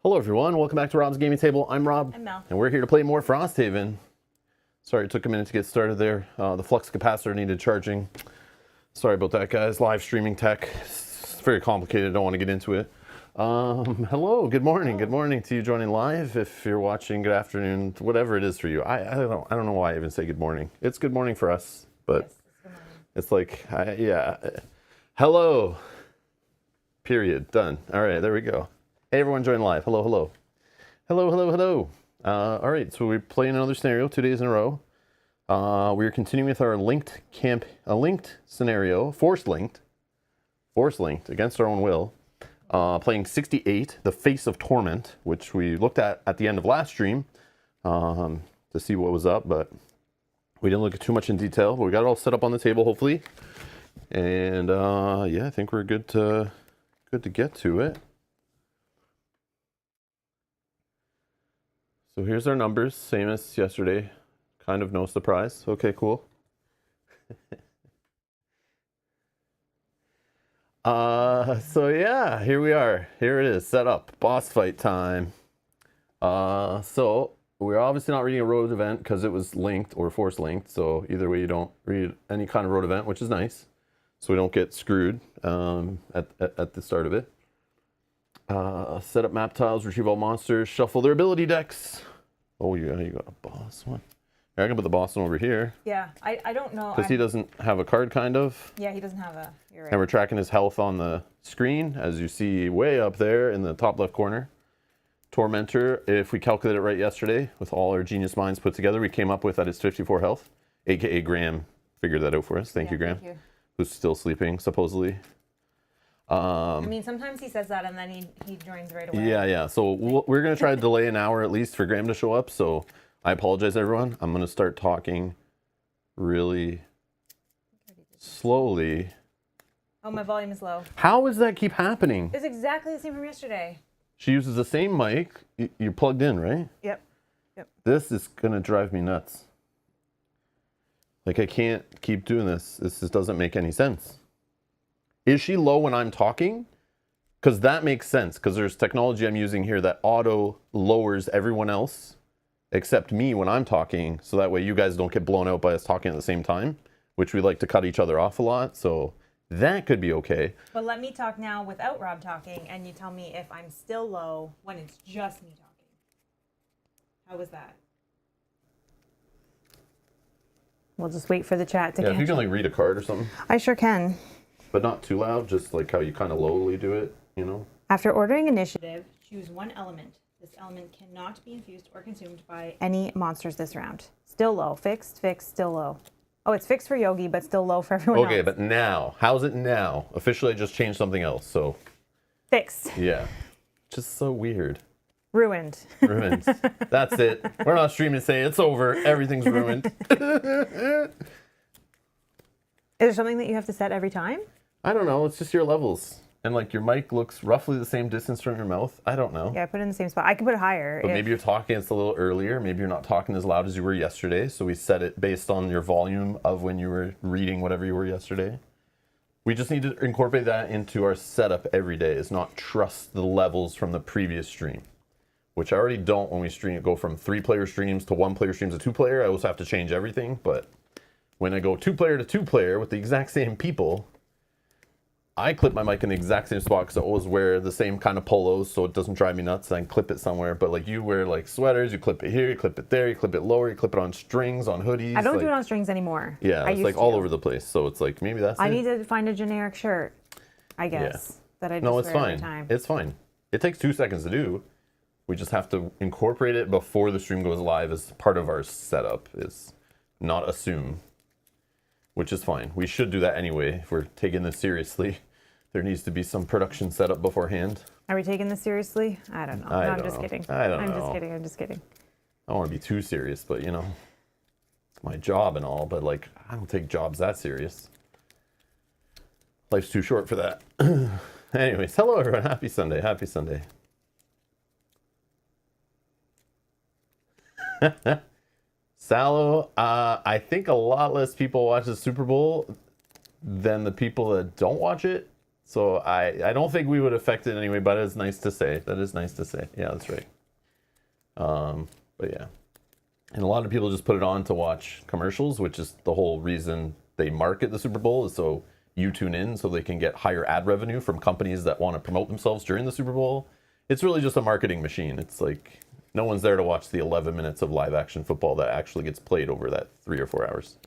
Hello everyone, welcome back to Rob's Gaming Table. I'm Rob. I'm Mel. And we're here to play more Frosthaven. Sorry it took a minute to get started there. The flux capacitor needed charging. Sorry about that, guys. Live streaming tech. It's very complicated, I don't want to get into it. Hello, good morning. Good morning to you joining live. If you're watching, good afternoon, whatever it is for you. I don't know why I even say good morning. It's good morning for us, but Yes, it's like, yeah. Hello. Period. Done. All right, there we go. Hey everyone, join live. Hello, hello. Hello, hello, hello. All right, so we're playing another scenario 2 days in a row. We're continuing with our linked scenario, force linked against our own will. Playing 68, The Face of Torment, which we looked at the end of last stream to see what was up, but we didn't look at too much in detail. But we got it all set up on the table, hopefully. And yeah, I think we're good to get to it. So here's our numbers, same as yesterday. Kind of no surprise. Okay, cool. So yeah, here we are. Here it is, set up. Boss fight time. So we're obviously not reading a road event because it was linked or force linked. So either way, you don't read any kind of road event, which is nice. So we don't get screwed at the start of it. Set up map tiles, retrieve all monsters, shuffle their ability decks. Oh yeah, you got a boss one. I can put the boss one over here. Yeah, I don't know. Because he doesn't have a card, kind of. Yeah, he doesn't have a. You're right. And we're tracking his health on the screen, as you see way up there in the top left corner. Tormentor, if we calculated it right yesterday, with all our genius minds put together, we came up with that it's 54 health. AKA Graham figured that out for us. Thank you, Graham. Thank you. Who's still sleeping, supposedly. I mean, sometimes he says that and then he joins right away. Yeah. So we're going to try to delay an hour at least for Graham to show up. So I apologize, everyone. I'm going to start talking really slowly. Oh, my volume is low. How does that keep happening? It's exactly the same from yesterday. She uses the same mic. You're plugged in, right? Yep. This is going to drive me nuts. Like, I can't keep doing this. This just doesn't make any sense. Is she low when I'm talking? Because that makes sense, because there's technology I'm using here that auto lowers everyone else except me when I'm talking, so that way you guys don't get blown out by us talking at the same time, which we like to cut each other off a lot, so that could be okay. But let me talk now without Rob talking, and you tell me if I'm still low when it's just me talking. How was that? We'll just wait for the chat to Yeah, catch if you can up. like read a card or something, I sure can. but not too loud, just like how you kind of lowly do it, you know? After ordering initiative, choose one element. This element cannot be infused or consumed by any monsters this round. Still low. Fixed, still low. Oh, it's fixed for Yogi, but still low for everyone else. Okay, but now, how's it now? Officially, I just changed something else, so Fixed. yeah. Just so weird. Ruined. Ruined. That's it. We're not streaming to say it's over. Everything's ruined. Is there something that you have to set every time? I don't know. It's just your levels. And like your mic looks roughly the same distance from your mouth. I don't know. Yeah, I put it in the same spot. I could put it higher. But maybe you're talking, it's a little earlier. Maybe you're not talking as loud as you were yesterday. So we set it based on your volume of when you were reading whatever you were yesterday. We just need to incorporate that into our setup every day, is not trust the levels from the previous stream. Which I already don't when we stream. Go from 3-player streams to 1-player streams to 2-player. I also have to change everything. But when I go 2-player to 2-player with the exact same people, I clip my mic in the exact same spot because I always wear the same kind of polos so it doesn't drive me nuts. I can clip it somewhere. But like you wear like sweaters, you clip it here, you clip it there, you clip it lower, you clip it on strings, on hoodies. I don't like, do it on strings anymore. Yeah, it's like all over the place. So it's like maybe that's I it. need to find a generic shirt, I guess, that I just No, it's wear every fine. time. It's fine. It takes 2 seconds to do. We just have to incorporate it before the stream goes live as part of our setup, is not assume, which is fine. We should do that anyway if we're taking this seriously. There needs to be some production setup beforehand. Are we taking this seriously? I don't know. No, I'm just kidding. I'm just kidding. I don't want to be too serious, but you know, it's my job and all, but like, I don't take jobs that serious. Life's too short for that. Anyways, hello everyone. Happy Sunday. Happy Sunday. Sallow, I think a lot less people watch the Super Bowl than the people that don't watch it. So I don't think we would affect it anyway, but it's nice to say. That is nice to say. Yeah, that's right. But yeah. And a lot of people just put it on to watch commercials, which is the whole reason they market the Super Bowl, is so you tune in so they can get higher ad revenue from companies that want to promote themselves during the Super Bowl. It's really just a marketing machine. It's like no one's there to watch the 11 minutes of live action football that actually gets played over that 3 or 4 hours.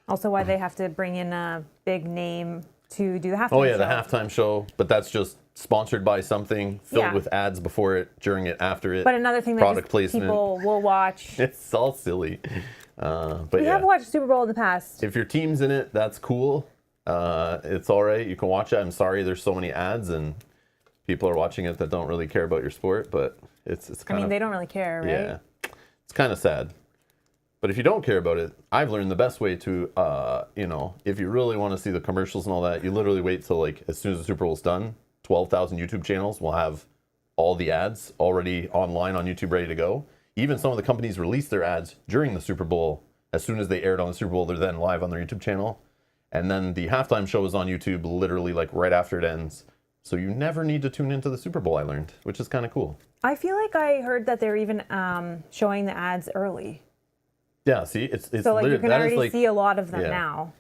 Also, why they have to bring in a big name to do the halftime show. Oh yeah, the halftime show, but that's just sponsored by something, filled with ads before it, during it, after it. But another thing that product placement. People will watch. It's all silly. But we have watched Super Bowl in the past. If your team's in it, that's cool. It's all right. You can watch it. I'm sorry there's so many ads and people are watching it that don't really care about your sport, but it's kind of... I mean, they don't really care, right? Yeah. It's kind of sad. But if you don't care about it, I've learned the best way to, if you really want to see the commercials and all that, you literally wait till like as soon as the Super Bowl's done, 12,000 YouTube channels will have all the ads already online on YouTube ready to go. Even some of the companies release their ads during the Super Bowl. As soon as they aired on the Super Bowl, they're then live on their YouTube channel. And then the halftime show is on YouTube literally like right after it ends. So you never need to tune into the Super Bowl, I learned, which is kind of cool. I feel like I heard that they're even showing the ads early. Yeah, see, it's so like you can already see a lot of them now.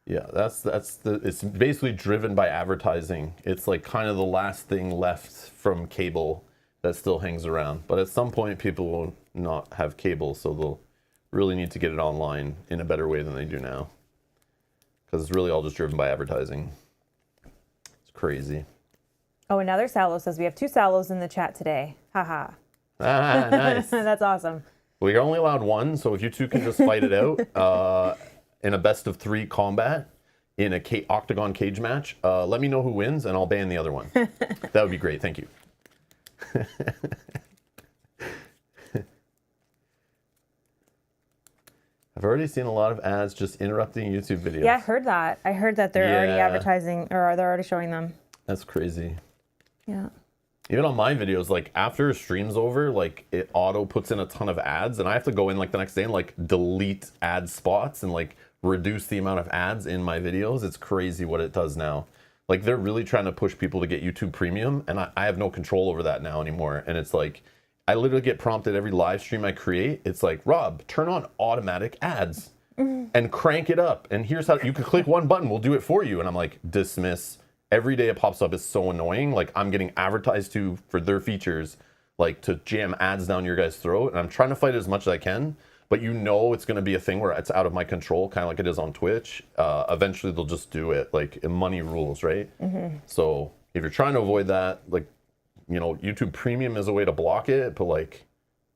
Yeah, it's basically driven by advertising. It's like kind of the last thing left from cable that still hangs around. But at some point, people will not have cable, so they'll really need to get it online in a better way than they do now. Because it's really all just driven by advertising. It's crazy. Oh, another Salo says we have 2 Salos in the chat today. Haha. Ah, nice. That's awesome. Well, you're only allowed 1, so if you 2 can just fight it out in a best of 3 combat in a octagon cage match, let me know who wins, and I'll ban the other one. That would be great. Thank you. I've already seen a lot of ads just interrupting YouTube videos. Yeah, I heard that. I heard that they're already advertising, or they're already showing them. That's crazy. Yeah. Even on my videos, like after a stream's over, like it auto puts in a ton of ads and I have to go in like the next day and like delete ad spots and like reduce the amount of ads in my videos. It's crazy what it does now. Like they're really trying to push people to get YouTube Premium and I have no control over that now anymore. And it's like, I literally get prompted every live stream I create. It's like, Rob, turn on automatic ads and crank it up. And here's how you can click one button, we'll do it for you. And I'm like, dismiss. Every day it pops up is so annoying. Like I'm getting advertised to for their features, like to jam ads down your guys' throat. And I'm trying to fight it as much as I can, but you know it's going to be a thing where it's out of my control, kind of like it is on Twitch. Eventually they'll just do it. Like money rules, right? So if you're trying to avoid that, like, YouTube Premium is a way to block it, but like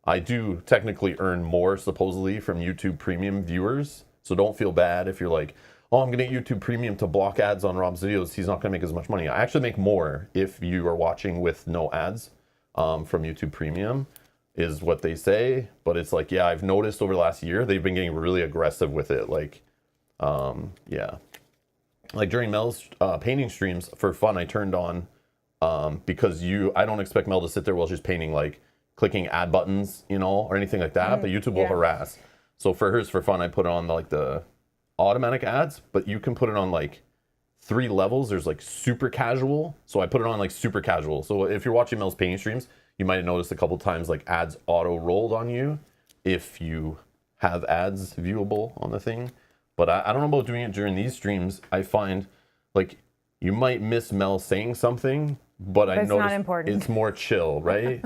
I do technically earn more supposedly from YouTube Premium viewers. So don't feel bad if you're like, oh, I'm going to get YouTube Premium to block ads on Rob's videos. He's not going to make as much money. I actually make more if you are watching with no ads from YouTube Premium, is what they say. But it's like, yeah, I've noticed over the last year, they've been getting really aggressive with it. Like, yeah. Like during Mel's painting streams, for fun, I turned on, because I don't expect Mel to sit there while she's painting, like clicking ad buttons, or anything like that. But YouTube will harass. So for hers, for fun, I put on like the automatic ads, but you can put it on like 3 levels. There's like super casual, so I put it on like super casual. So if you're watching Mel's painting streams, you might have noticed a couple times like ads auto rolled on you if you have ads viewable on the thing. But I don't know about doing it during these streams. I find like you might miss Mel saying something, but I notice it's more chill, right?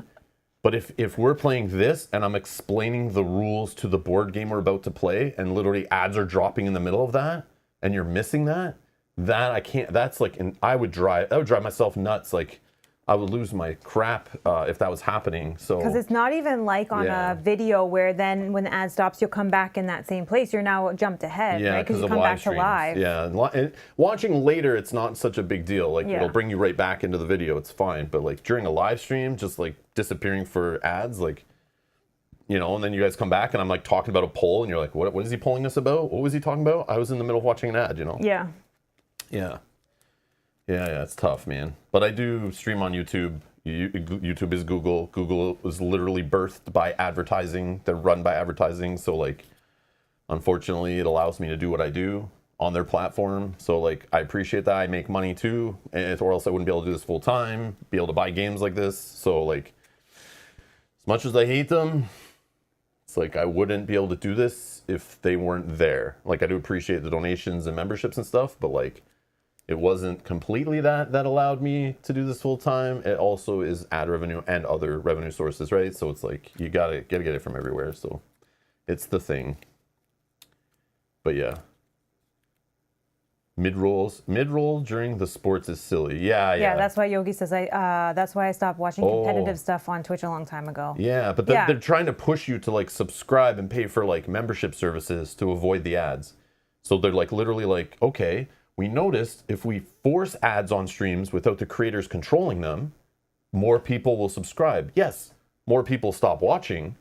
But if we're playing this and I'm explaining the rules to the board game we're about to play and literally ads are dropping in the middle of that and you're missing that I can't, that's like, that would drive myself nuts. Like I would lose my crap if that was happening. So because it's not even like on a video where then when the ad stops, you'll come back in that same place. You're now jumped ahead, right? Because you come back to live. Yeah, and watching later, it's not such a big deal. Like it'll bring you right back into the video. It's fine. But like during a live stream, just like disappearing for ads, like, and then you guys come back and I'm like talking about a poll and you're like, what is he polling us about? What was he talking about? I was in the middle of watching an ad, Yeah. Yeah. Yeah, it's tough, man. But I do stream on YouTube. YouTube is Google. Google was literally birthed by advertising. They're run by advertising. So, like, unfortunately, it allows me to do what I do on their platform. So like I appreciate that. I make money too, or else I wouldn't be able to do this full time, be able to buy games like this. So like as much as I hate them, it's like I wouldn't be able to do this if they weren't there. Like I do appreciate the donations and memberships and stuff, but like it wasn't completely that allowed me to do this full time. It also is ad revenue and other revenue sources, right? So it's like you gotta get it from everywhere. So it's the thing. But yeah. Mid-roll during the sports is silly. Yeah. That's why Yogi says that's why I stopped watching competitive stuff on Twitch a long time ago. Yeah, but they're trying to push you to like subscribe and pay for like membership services to avoid the ads. So they're like literally like, okay, we noticed if we force ads on streams without the creators controlling them, more people will subscribe. Yes, more people stop watching,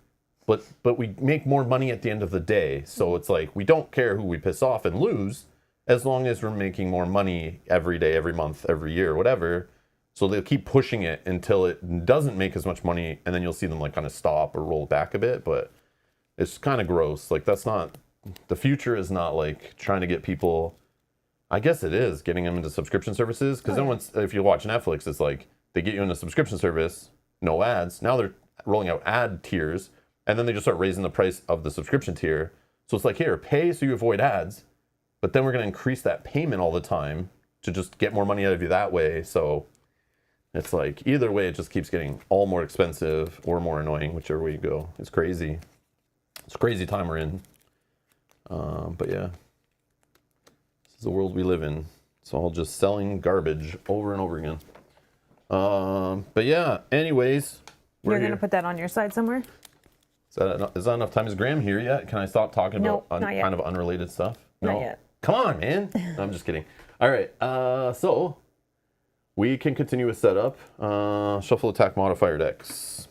but we make more money at the end of the day. So it's like we don't care who we piss off and lose, as long as we're making more money every day, every month, every year, whatever. So they'll keep pushing it until it doesn't make as much money, and then you'll see them like kind of stop or roll back a bit. But it's kind of gross. Like that's not, the future is not like trying to get people, I guess it is, getting them into subscription services. Because then once, if you watch Netflix, it's like they get you in a subscription service, no ads. Now they're rolling out ad tiers, and then they just start raising the price of the subscription tier. So it's like, here, pay so you avoid ads. But then we're going to increase that payment all the time to just get more money out of you that way. So it's like either way, it just keeps getting all more expensive or more annoying, whichever way you go. It's crazy. It's a crazy time we're in. But yeah, this is the world we live in. It's all just selling garbage over and over again. But yeah, anyways. You're going to put that on your side somewhere? Is that enough time? Is Graham here yet? Can I stop talking about kind of unrelated stuff? No. Not yet. Come on, man. No, I'm just kidding. All right. So we can continue with setup. Shuffle attack modifier decks.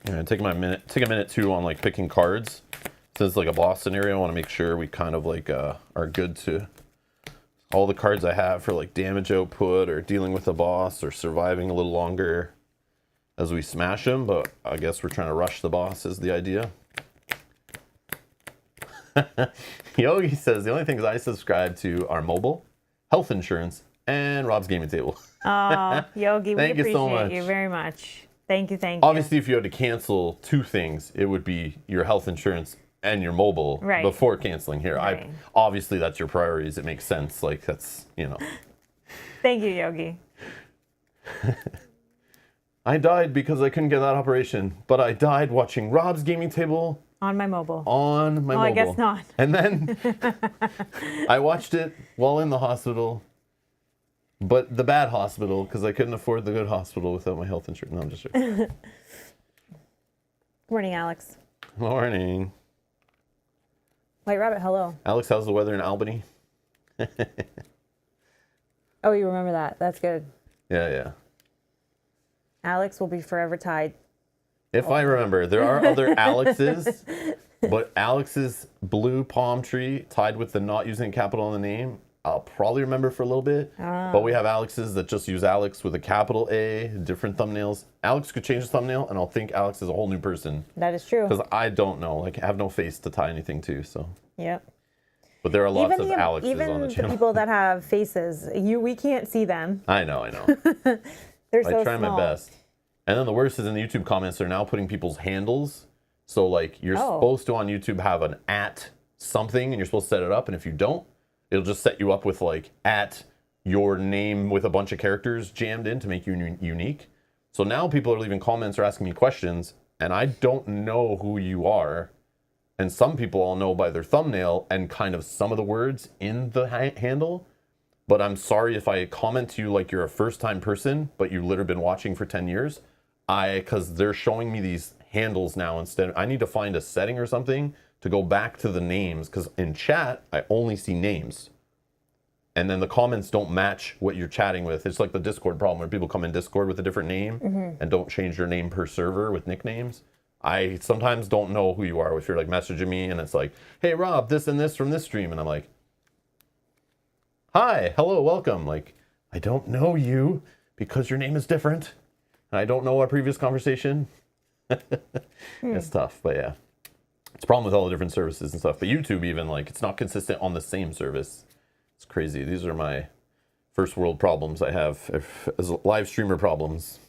Yeah, take a minute too on like picking cards. Since it's like a boss scenario, I want to make sure we kind of like are good to all the cards I have for like damage output or dealing with a boss or surviving a little longer as we smash him, but I guess we're trying to rush the boss is the idea. Yogi says the only things I subscribe to are mobile, health insurance, and Rob's gaming table. Oh, Yogi, we appreciate so much. you very much. Thank you. Obviously, if you had to cancel two things, it would be your health insurance and your mobile before canceling here. Right. Obviously, that's your priorities. It makes sense. Like, that's, you know. Thank you, Yogi. I died because I couldn't get that operation, but I died watching Rob's gaming table. On my mobile. I guess not. And then I watched it while in the hospital, but the bad hospital, because I couldn't afford the good hospital without my health insurance. No, I'm just joking. Morning, Alex. Morning. White Rabbit, hello. Alex, how's the weather in Albany? Oh, you remember that. That's good. Yeah. Alex will be forever tied. If I remember, there are other Alexes, but Alex's blue palm tree tied with the not using capital in the name, I'll probably remember for a little bit. But we have Alexes that just use Alex with a capital A, different thumbnails. Alex could change his thumbnail, and I'll think Alex is a whole new person. That is true. Because I don't know. Like, I have no face to tie anything to, so. Yep. But there are lots of Alexes on the Even channel. the people that have faces, we can't see them. I know. They're so I try small. my best. And then the worst is in the YouTube comments, they're now putting people's handles. So, like, you're supposed to, on YouTube, have an @ something, and you're supposed to set it up. And if you don't, it'll just set you up with, like, @ your name with a bunch of characters jammed in to make you unique. So now people are leaving comments or asking me questions, and I don't know who you are. And some people I'll know by their thumbnail and kind of some of the words in the handle. But I'm sorry if I comment to you like you're a first-time person, but you've literally been watching for 10 years. Because they're showing me these handles now instead. I need to find a setting or something to go back to the names, because in chat, I only see names. And then the comments don't match what you're chatting with. It's like the Discord problem where people come in Discord with a different name and don't change their name per server with nicknames. I sometimes don't know who you are if you're like messaging me and it's like, hey Rob, this and this from this stream. And I'm like, hi, hello, welcome. Like, I don't know you because your name is different. And I don't know our previous conversation. It's tough, but yeah. It's a problem with all the different services and stuff. But YouTube even, like, it's not consistent on the same service. It's crazy. These are my first world problems I have as live streamer problems.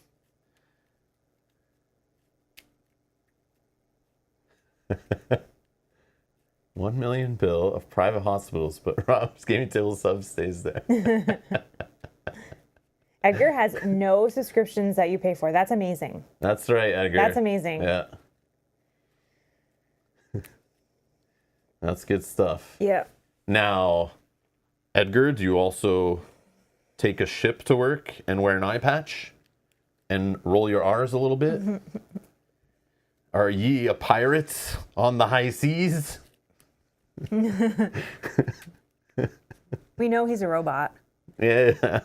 $1 million bill of private hospitals, but Rob's gaming table sub stays there. Edgar has no subscriptions that you pay for. That's amazing. That's right, Edgar. That's amazing. Yeah. That's good stuff. Yeah. Now, Edgar, do you also take a ship to work and wear an eye patch and roll your R's a little bit? Are ye a pirate on the high seas? We know he's a robot. Yeah.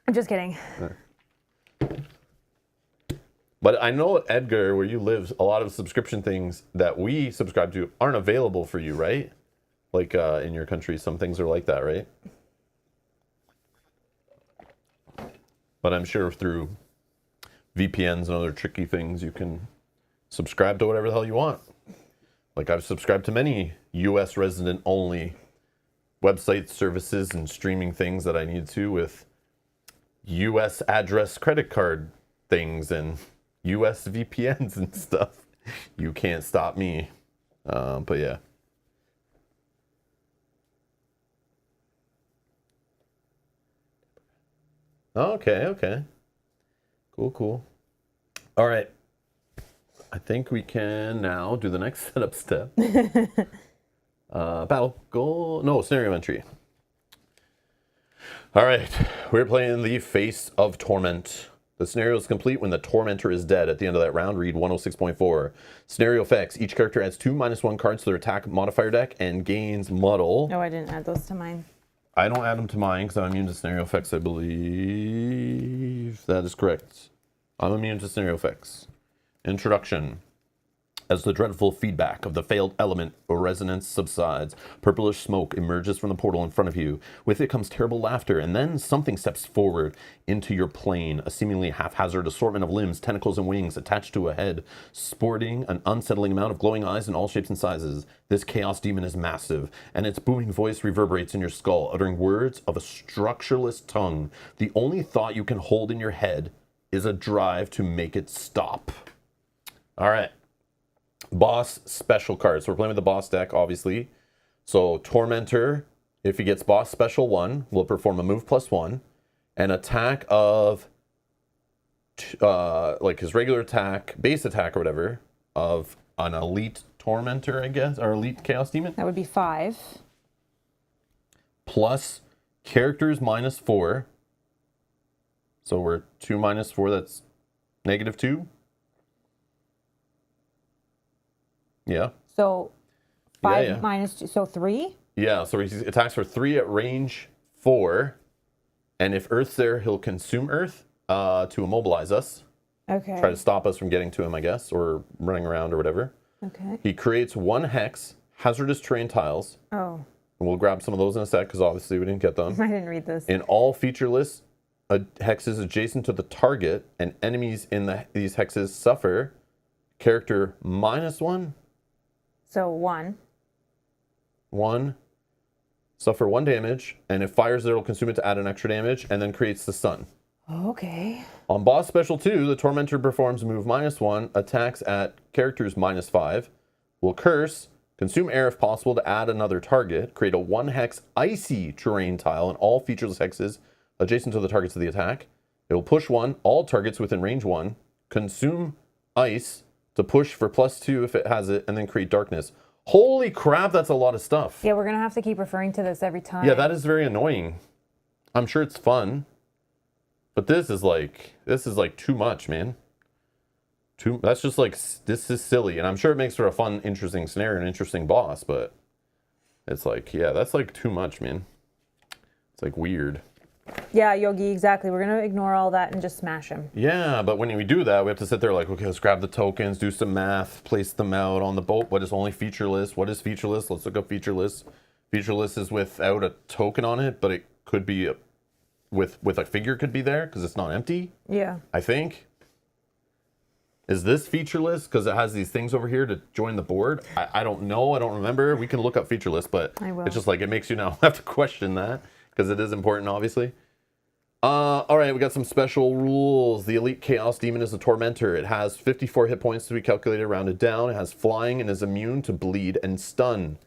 I'm just kidding. But I know, Edgar, where you live, a lot of subscription things that we subscribe to aren't available for you, right? Like in your country, some things are like that, right? But I'm sure through VPNs and other tricky things, you can subscribe to whatever the hell you want. Like I've subscribed to many US resident only websites, services, and streaming things that I need to with US address credit card things and US VPNs and stuff. You can't stop me. But yeah. Okay. Cool. All right. I think we can now do the next setup step. Battle goal. No, scenario entry. All right. We're playing the Face of Torment. The scenario is complete when the Tormentor is dead. At the end of that round, read 106.4. Scenario effects. Each character adds 2 -1 cards to their attack modifier deck and gains Muddle. No, I didn't add those to mine. I don't add them to mine because I'm immune to scenario effects, I believe. That is correct. I'm immune to scenario effects. Introduction. As the dreadful feedback of the failed element or resonance subsides, purplish smoke emerges from the portal in front of you. With it comes terrible laughter, and then something steps forward into your plane, a seemingly haphazard assortment of limbs, tentacles, and wings attached to a head, sporting an unsettling amount of glowing eyes in all shapes and sizes. This chaos demon is massive, and its booming voice reverberates in your skull, uttering words of a structureless tongue. The only thought you can hold in your head is a drive to make it stop. All right. Boss special cards. So we're playing with the boss deck, obviously. So Tormentor, if he gets boss special 1, will perform a move +1. An attack of, like his regular attack, base attack or whatever, of an elite Tormentor, I guess, or elite Chaos Demon. That would be 5. Plus characters -4. So we're 2 -4, that's -2. Yeah. So 5 Yeah. -2, so 3? Yeah, so he attacks for 3 at range 4. And if Earth's there, he'll consume Earth to immobilize us. Okay. Try to stop us from getting to him, I guess, or running around or whatever. Okay. He creates 1 hex, hazardous terrain tiles. Oh. And we'll grab some of those in a sec, because obviously we didn't get them. I didn't read this. In all featureless hexes adjacent to the target, and enemies in these hexes suffer character -1. So 1. 1. Suffer 1 damage, and if fires there, it'll consume it to add an extra damage, and then creates the stun. Okay. On boss special 2, the Tormentor performs move -1, attacks at characters -5, will curse, consume air if possible to add another target, create a 1-hex icy terrain tile in all featureless hexes adjacent to the targets of the attack. It will push 1, all targets within range 1, consume ice to push for +2 if it has it, and then create darkness. Holy crap, that's a lot of stuff. Yeah, we're going to have to keep referring to this every time. Yeah, that is very annoying. I'm sure it's fun. But this is like too much, man. That's just like, this is silly. And I'm sure it makes for a fun, interesting scenario and interesting boss, but it's like, yeah, that's like too much, man. It's like weird. Yeah, Yogi, exactly. We're going to ignore all that and just smash him. Yeah, but when we do that, we have to sit there like, okay, let's grab the tokens, do some math, place them out on the boat. What is only featureless? What is featureless? Let's look up featureless. Featureless is without a token on it, but it could be with a figure could be there because it's not empty. Yeah. I think. Is this featureless because it has these things over here to join the board? I don't know. I don't remember. We can look up featureless, but it's just like it makes you now have to question that because it is important, obviously. All right, we got some special rules. The Elite Chaos Demon is a Tormentor. It has 54 hit points to be calculated, rounded down. It has flying and is immune to bleed and stun.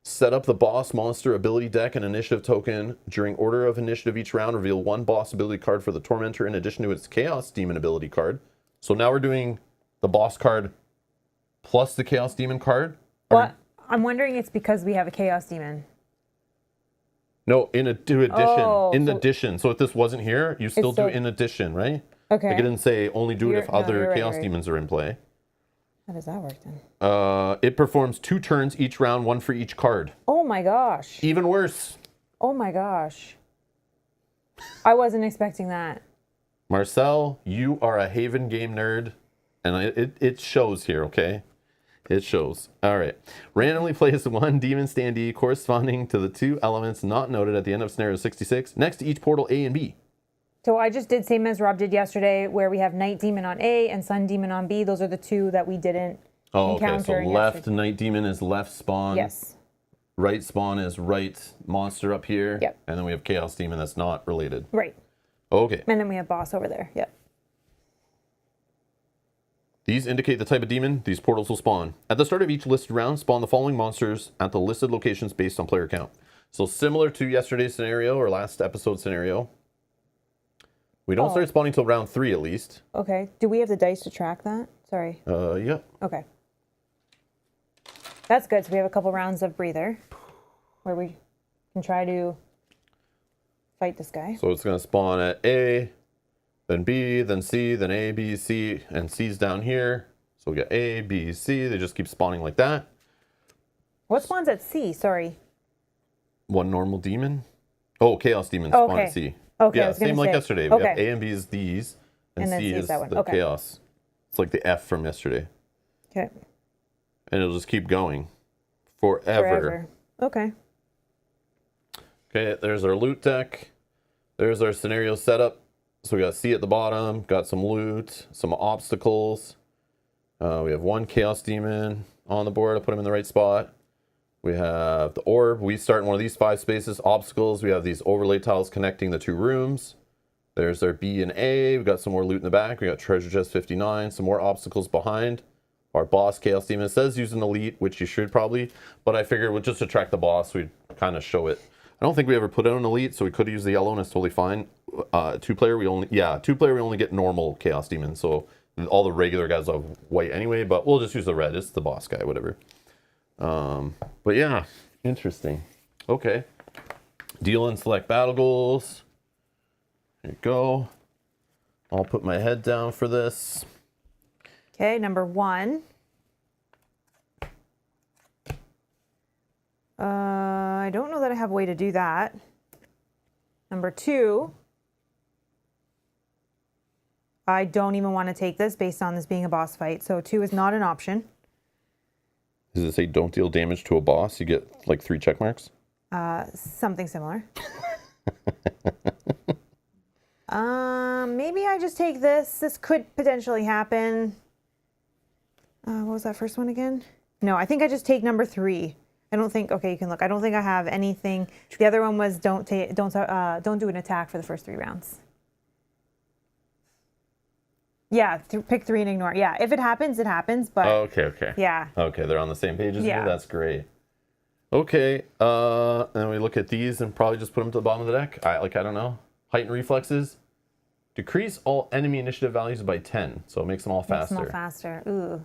Set up the boss monster ability deck and initiative token. During order of initiative each round, reveal one boss ability card for the Tormentor in addition to its Chaos Demon ability card. So now we're doing the boss card plus the Chaos Demon card. What? I'm wondering it's because we have a Chaos Demon. No, in addition. Oh, addition. So if this wasn't here, you still do in addition, right? Okay. Like it didn't say only do it if other Chaos right. Demons are in play. How does that work then? It performs 2 turns each round, 1 for each card. Oh my gosh. Even worse. Oh my gosh. I wasn't expecting that. Marcel, you are a Haven game nerd, and it shows here, okay? It shows. All right. Randomly place 1 demon standee corresponding to the 2 elements not noted at the end of scenario 66 next to each portal A and B. So I just did same as Rob did yesterday, where we have Night Demon on A and Sun Demon on B. Those are the 2 that we didn't encounter. So left Night Demon is left spawn. Yes. Right spawn is right monster up here. Yep. And then we have Chaos Demon that's not related. Right. Okay. And then we have boss over there. Yep. These indicate the type of demon these portals will spawn. At the start of each listed round, spawn the following monsters at the listed locations based on player count. So similar to yesterday's scenario or last episode scenario, we don't start spawning till round 3 at least. Okay. Do we have the dice to track that? Sorry. Yeah. Okay. That's good. So we have a couple rounds of breather where we can try to fight this guy. So it's going to spawn at A, then B, then C, then A, B, C, and C's down here. So we got A, B, C. They just keep spawning like that. What spawns at C? Sorry. 1 normal demon. Oh, Chaos Demon spawn at C. Okay, Yeah, same like yesterday. We have A and B is these, and then C is that one. the Chaos. It's like the F from yesterday. Okay. And it'll just keep going forever. Okay. Okay, there's our loot deck. There's our scenario setup. So we got C at the bottom, got some loot, some obstacles. We have 1 Chaos Demon on the board. I put him in the right spot. We have the orb. We start in one of these 5 spaces. Obstacles. We have these overlay tiles connecting the 2 rooms. There's our B and A. We've got some more loot in the back. We got treasure chest 59. Some more obstacles behind. Our boss, Chaos Demon, says use an elite, which you should probably. But I figured with just to track the boss, we'd kind of show it. I don't think we ever put out an elite, so we could use the yellow and it's totally fine. 2-player, we only get normal Chaos Demon. So all the regular guys have white anyway, but we'll just use the red. It's the boss guy, whatever. But yeah, interesting. Okay. Deal and select battle goals. There you go. I'll put my head down for this. Okay, number 1. I don't know that I have a way to do that. Number 2. I don't even want to take this based on this being a boss fight. So 2 is not an option. Does it say don't deal damage to a boss? You get like 3 check marks? Something similar. Maybe I just take this. This could potentially happen. What was that first one again? No, I think I just take number 3. I don't think. Okay, you can look. I don't think I have anything. The other one was don't do an attack for the first 3 rounds. Yeah, pick 3 and ignore. Yeah, if it happens, it happens. But okay. Yeah. Okay, they're on the same page as Yeah. you. That's great. Okay, and then we look at these and probably just put them to the bottom of the deck. I don't know. Heightened reflexes. Decrease all enemy initiative values by 10, so it makes them all faster. Makes them all faster. Ooh.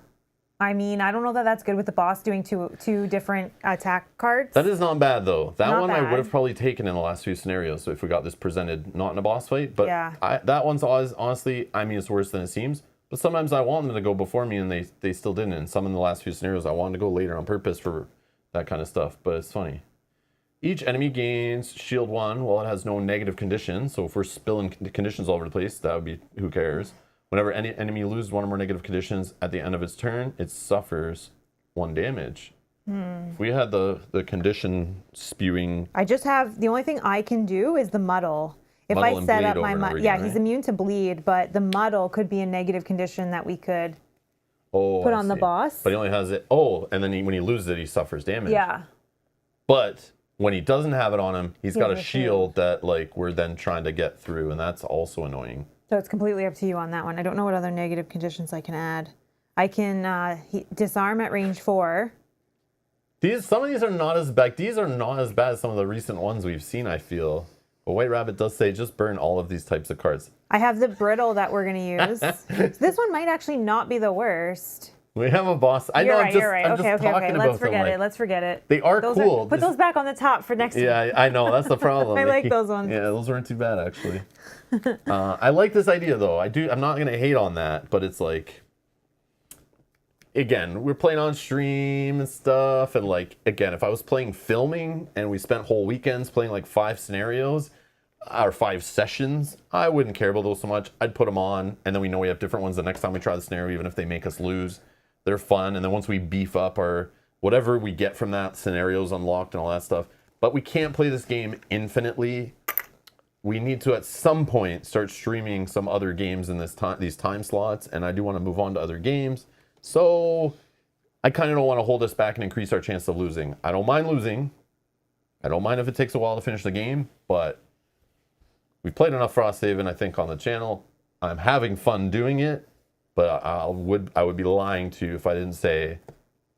I mean, I don't know that that's good with the boss doing two different attack cards. That is not bad, though. That Not one I bad. would have probably taken in the last few scenarios if we got this presented not in a boss fight. But Yeah. that one's always, honestly, I mean, it's worse than it seems. But sometimes I want them to go before me, and they still didn't. And some in the last few scenarios, I wanted to go later on purpose for that kind of stuff. But it's funny. Each enemy gains shield 1 while it has no negative conditions. So if we're spilling conditions all over the place, that would be, who cares? Whenever any enemy loses 1 or more negative conditions at the end of its turn, it suffers 1 damage. If we had the condition spewing... I just have, the only thing I can do is the muddle. If Muddle I set and up bleed my over and over yeah, again, he's right? immune to bleed, but the muddle could be a negative condition that we could Oh, put I on the see. boss. But he only has it. Oh, and then when he loses it, he suffers damage. Yeah. But when he doesn't have it on him, he's got a has a shield that like we're then trying to get through, and that's also annoying. So it's completely up to you on that one. I don't know what other negative conditions I can add. I can disarm at range 4. Some of these are not as bad. These are not as bad as some of the recent ones we've seen, I feel. But White Rabbit does say just burn all of these types of cards. I have the brittle that we're going to use. So this one might actually not be the worst. We have a boss. I know. You're right. I'm just talking about Let's forget them, it. Let's forget it. They are cool. Put those back on the top for next week. Yeah, I know. That's the problem. I like those ones. Yeah, those weren't too bad, actually. I like this idea, though. I'm not going to hate on that, but it's like, again, we're playing on stream and stuff. And like, again, if I was playing filming and we spent whole weekends playing like 5 scenarios or 5 sessions, I wouldn't care about those so much. I'd put them on, and then we know we have different ones the next time we try the scenario, even if they make us lose. They're fun. And then once we beef up our whatever we get from that, scenarios unlocked and all that stuff. But we can't play this game infinitely. We need to at some point start streaming some other games in these time slots, and I do want to move on to other games. So I kind of don't want to hold us back and increase our chance of losing. I don't mind losing. I don't mind if it takes a while to finish the game, but we've played enough Frosthaven, I think, on the channel. I'm having fun doing it, but I would be lying to you if I didn't say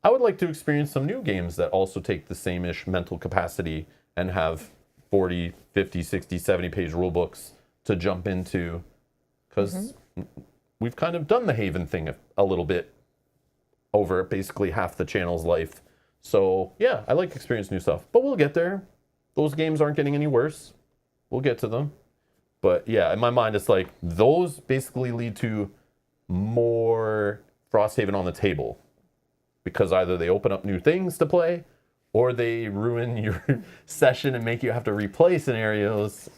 I would like to experience some new games that also take the same-ish mental capacity and have 40, 50, 60, 70 page rule books to jump into, because we've kind of done the Haven thing a little bit over basically half the channel's life. So yeah, I like to experience new stuff, but we'll get there. Those games aren't getting any worse. We'll get to them. But yeah, in my mind, it's like those basically lead to more Frosthaven on the table, because either they open up new things to play, or they ruin your session and make you have to replay scenarios,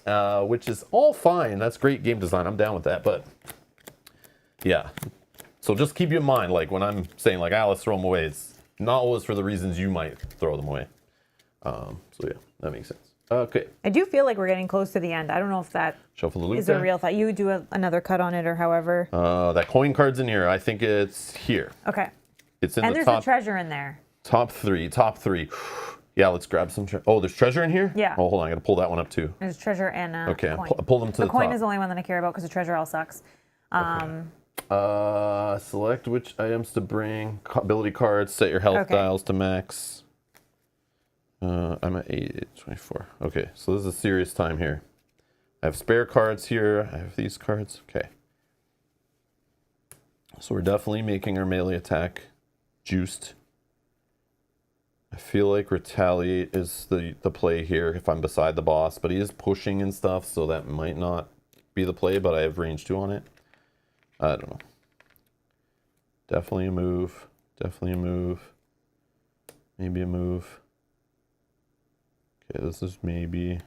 which is all fine. That's great game design. I'm down with that. But yeah, so just keep in mind, like when I'm saying like, let's throw them away, it's not always for the reasons you might throw them away. So yeah, that makes sense. Okay. I do feel like we're getting close to the end. I don't know if that Shuffle the loot is a deck. real thought. You do another cut on it or however. That coin card's in here. I think it's here. Okay. It's in And the there's top. a treasure in there. Top three. Yeah, let's grab some. Oh, there's treasure in here? Yeah. Oh, hold on. I got to pull that one up too. There's treasure and a Okay, coin. I'll pull them to the top. The coin is the only one that I care about because the treasure all sucks. Select which items to bring. Ability cards. Set your health dials to max. I'm at 24. Okay, so this is a serious time here. I have spare cards here. I have these cards. Okay. So we're definitely making our melee attack juiced. I feel like retaliate is the play here if I'm beside the boss, but he is pushing and stuff, so that might not be the play, but I have range 2 on it. I don't know. Definitely a move. Definitely a move. Maybe a move. Okay, this is maybe...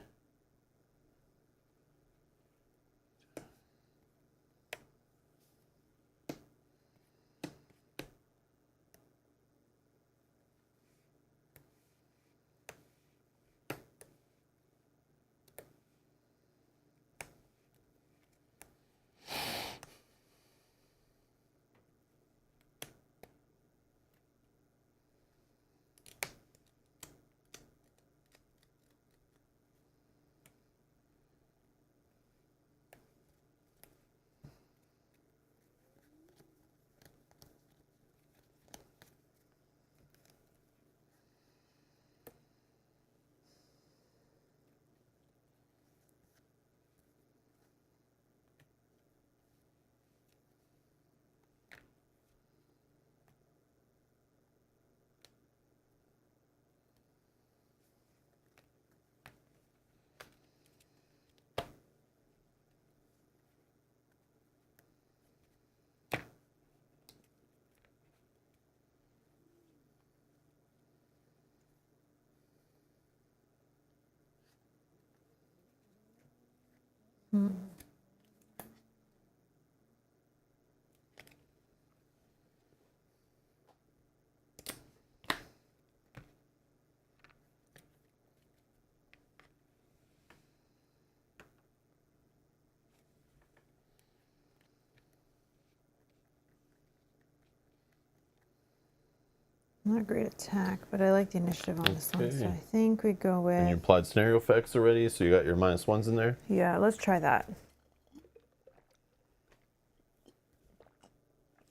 Not a great attack, but I like the initiative on this one, so Okay. I think we go And you with... applied scenario effects already, so you got your -1s in there. Yeah, let's try that.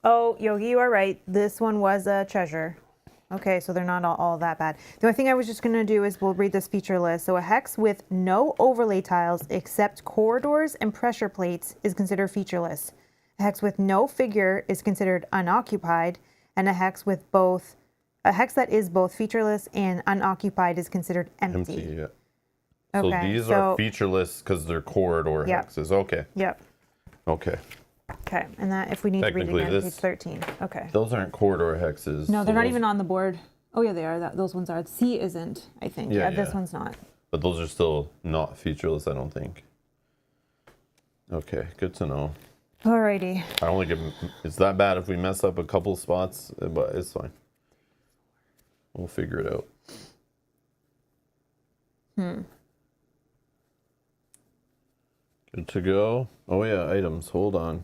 Oh, Yogi, you are right. This one was a treasure. Okay, so they're not all that bad. The only thing I was just going to do is we'll read this feature list. So a hex with no overlay tiles except corridors and pressure plates is considered featureless. A hex with no figure is considered unoccupied, and a hex that is both featureless and unoccupied is considered empty. Empty, yeah. So Okay, these so- are featureless because they're corridor Yep. hexes. Okay. Yep. Okay. Okay, and that if we need to read it Technically, again, this- page 13. Okay. Those aren't corridor hexes. No, so they're not those- even on the board. Oh yeah, they are. Those ones are. C isn't, I think. Yeah, This yeah. one's not. But those are still not featureless, I don't think. Okay, good to know. Alrighty. I only give. It's that bad if we mess up a couple spots, but it's fine. We'll figure it out. Good to go. Oh yeah, items. Hold on.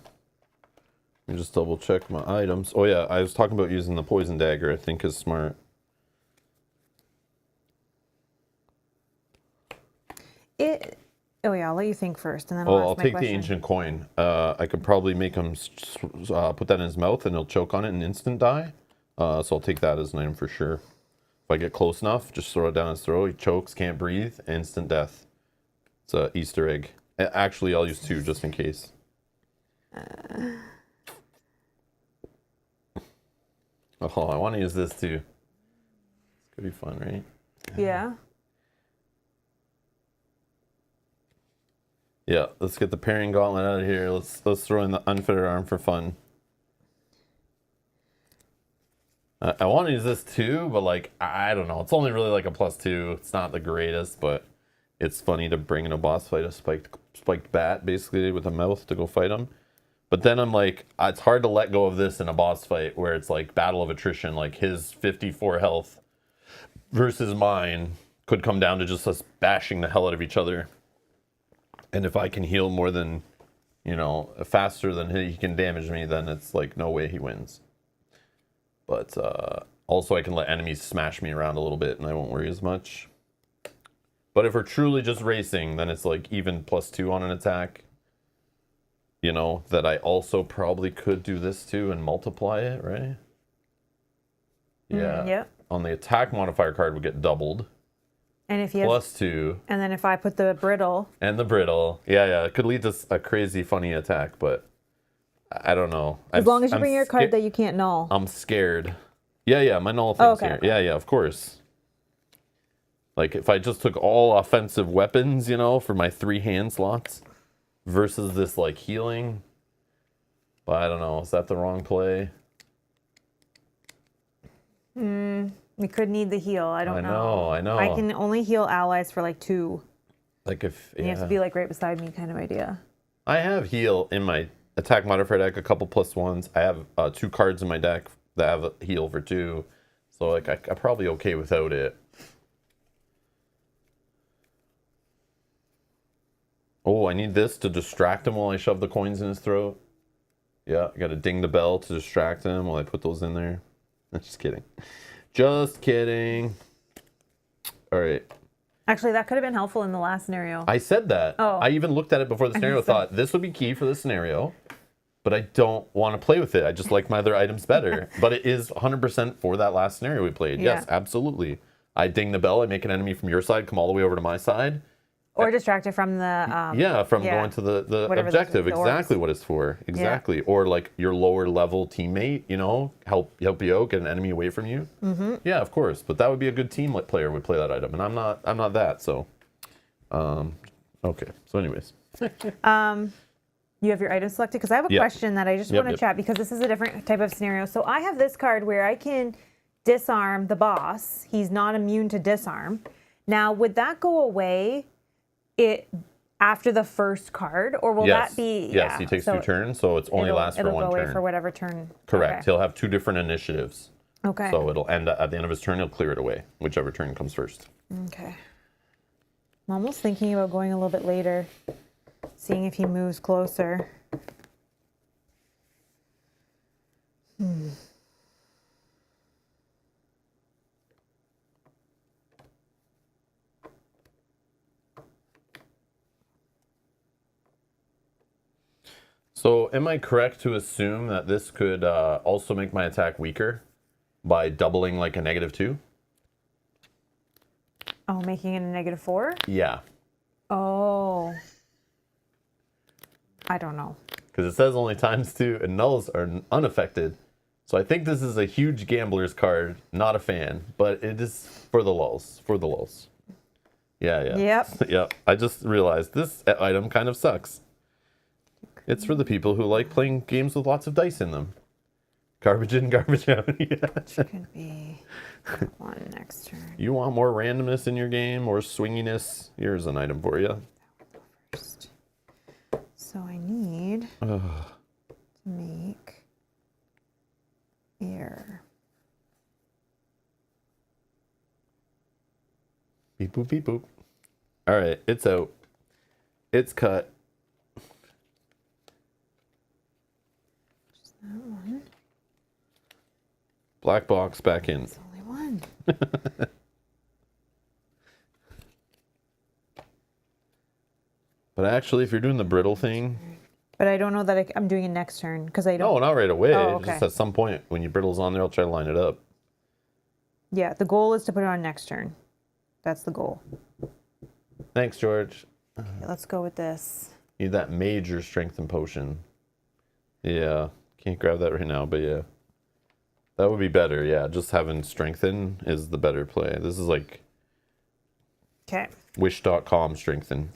Let me just double check my items. Oh yeah, I was talking about using the poison dagger. I think is smart. Oh yeah, I'll let you think first, and then Oh, I'll I'll ask my take question. the ancient coin. I could probably make him put that in his mouth, and he'll choke on it and instant die. So I'll take that as an item for sure. If I get close enough, just throw it down his throat. He chokes, can't breathe, instant death. It's a Easter egg. Actually, I'll use 2 just in case. Oh, I want to use this too. It's gonna be fun, right? Yeah. Yeah, let's get the parrying gauntlet out of here. Let's throw in the unfettered arm for fun. I want to use this too, but like I don't know. It's only really like a +2. It's not the greatest, but it's funny to bring in a boss fight a spiked bat basically with a mouth to go fight him. But then I'm like, it's hard to let go of this in a boss fight where it's like battle of attrition. Like his 54 health versus mine could come down to just us bashing the hell out of each other. And if I can heal more than, faster than he can damage me, then it's like no way he wins. But also I can let enemies smash me around a little bit and I won't worry as much. But if we're truly just racing, then it's like even +2 on an attack. That I also probably could do this too and multiply it, right? Yeah. Yep. On the attack modifier card would get doubled. And if you have, +2. and then if I put the brittle, And the brittle. Yeah. It could lead to a crazy funny attack, but I don't know. as long as you bring your card that you can't null. I'm scared. Yeah, my null thing's okay, here. okay. Yeah, of course. Like if I just took all offensive weapons, for my 3 hand slots versus this like healing. But I don't know. Is that the wrong play? We could need the heal. I don't know. I know. I can only heal allies for like 2. Like if You have to be like right beside me kind of idea. I have heal in my attack modifier deck, a couple +1s. I have 2 cards in my deck that have a heal for 2. So like I'm probably okay without it. Oh, I need this to distract him while I shove the coins in his throat. Yeah, I gotta ding the bell to distract him while I put those in there. Just kidding. Just kidding. All right. Actually, that could have been helpful in the last scenario. I said that. Oh. I even looked at it before the scenario, thought this would be key for the scenario, but I don't want to play with it. I just like my other items better. But it is 100% for that last scenario we played. Yeah. Yes, absolutely. I ding the bell, I make an enemy from your side come all the way over to my side. Or distracted from the Going to the Whatever objective. the Exactly orcs. what it's for. Exactly. Or like your lower level teammate, help you out, get an enemy away from you. Mm-hmm. Yeah, of course. But that would be a good team player would play that item, and I'm not that. So, okay. So, anyways, You have your item selected? Because I have a Yep. question that I just want to chat, because this is a different type of scenario. So I have this card where I can disarm the boss. He's not immune to disarm. Now, would that go away after the first card, or will yes. that be... Yes, he takes 2 turns, so it's only lasts for it'll 1 go away turn. for whatever turn. Correct. Okay. He'll have 2 different initiatives. Okay. So it'll end at the end of his turn, he'll clear it away, whichever turn comes first. Okay. I'm almost thinking about going a little bit later, seeing if he moves closer. So am I correct to assume that this could also make my attack weaker by doubling like a -2? Oh, making it a -4? Yeah. Oh. I don't know. Because it says only ×2 and nulls are unaffected. So I think this is a huge gambler's card. Not a fan, but it is for the lulls. For the lulls. Yeah. Yep. Yep. I just realized this item kind of sucks. It's for the people who like playing games with lots of dice in them. Garbage in, garbage out. Yeah. Could be one next turn. You want more randomness in your game, more swinginess? Here's an item for you. First. So I need to make air. Beep boop, beep boop. All right, it's out. It's cut. Just that one. Black box back in. It's only one. But actually, if you're doing the brittle thing... But I don't know that I'm doing it next turn because I don't. No, not right away. Oh, okay. Just at some point when your brittle's on there, I'll try to line it up. Yeah, the goal is to put it on next turn. That's the goal. Thanks, George. Okay, let's go with this. Need that major strengthen potion. Yeah, can't grab that right now, but yeah. That would be better, yeah. Just having strengthen is the better play. This is like Okay. wish.com strengthen.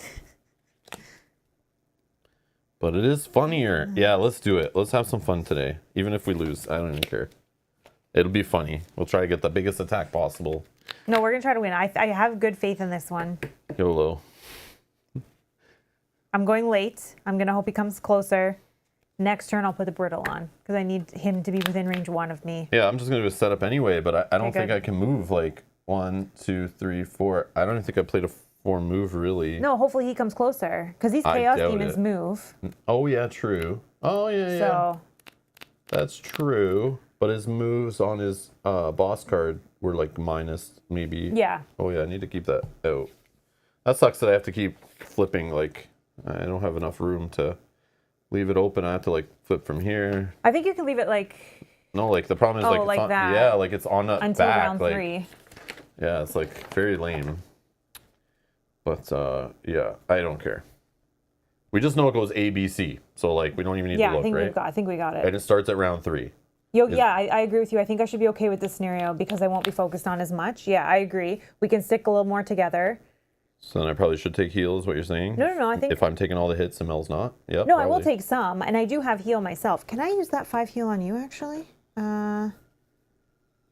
But it is funnier. Yeah, let's do it. Let's have some fun today. Even if we lose, I don't even care. It'll be funny. We'll try to get the biggest attack possible. No, we're going to try to win. I have good faith in this one. YOLO. I'm going late. I'm going to hope he comes closer. Next turn, I'll put the brittle on because I need him to be within range 1 of me. Yeah, I'm just going to do a setup anyway, but I don't Okay, think good. I can move like 1, 2, 3, 4. I don't even think I played a 4 move really. No, hopefully he comes closer because these I Chaos doubt Demons it. move. Oh, yeah, true. Oh, yeah. So, That's true. But his moves on his boss card were like minus maybe. yeah. Oh, yeah, I need to keep that out. That sucks that I have to keep flipping. Like, I don't have enough room to leave it open. I have to like flip from here. I think you can leave it like No, like the problem is Oh, like, it's like on, that. yeah, like it's on the until back. round like, 3. Yeah, it's like very lame. But yeah, I don't care. We just know it goes A, B, C. So like we don't even need Yeah, to look, right? I think we got it. And it starts at round 3. Yeah, I agree with you. I think I should be okay with this scenario because I won't be focused on as much. Yeah, I agree. We can stick a little more together. So then I probably should take heal, is what you're saying? No, I think... If I'm taking all the hits and Mel's not? Yep, No, I will probably. take some, and I do have heal myself. Can I use that 5 heal on you, actually? Yeah,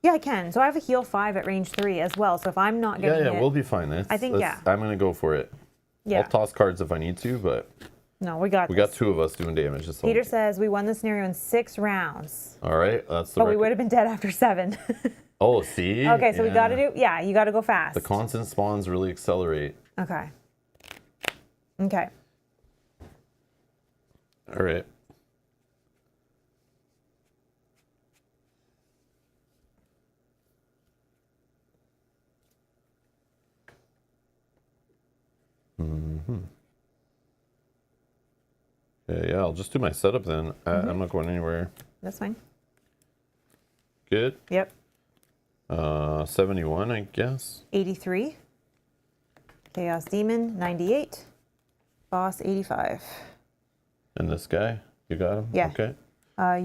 I can. So I have a heal 5 at range 3 as well. So if I'm not getting Yeah, hit... we'll be fine. I think, yeah. I'm going to go for it. Yeah. I'll toss cards if I need to, but No, we got we this. got 2 of us doing damage. This whole Peter game. says we won the scenario in 6 rounds. All right, that's the But we record. would have been dead after 7. Oh, see? Okay, so we got to Yeah. do... Yeah, you got to go fast. The constant spawns really accelerate. Okay. Okay. All right. Okay, yeah, I'll just do my setup then. I'm not going anywhere. That's fine. Good. Yep. 71, I guess. 83. Chaos Demon, 98. Boss, 85. And this guy, you got him? Yeah. Okay.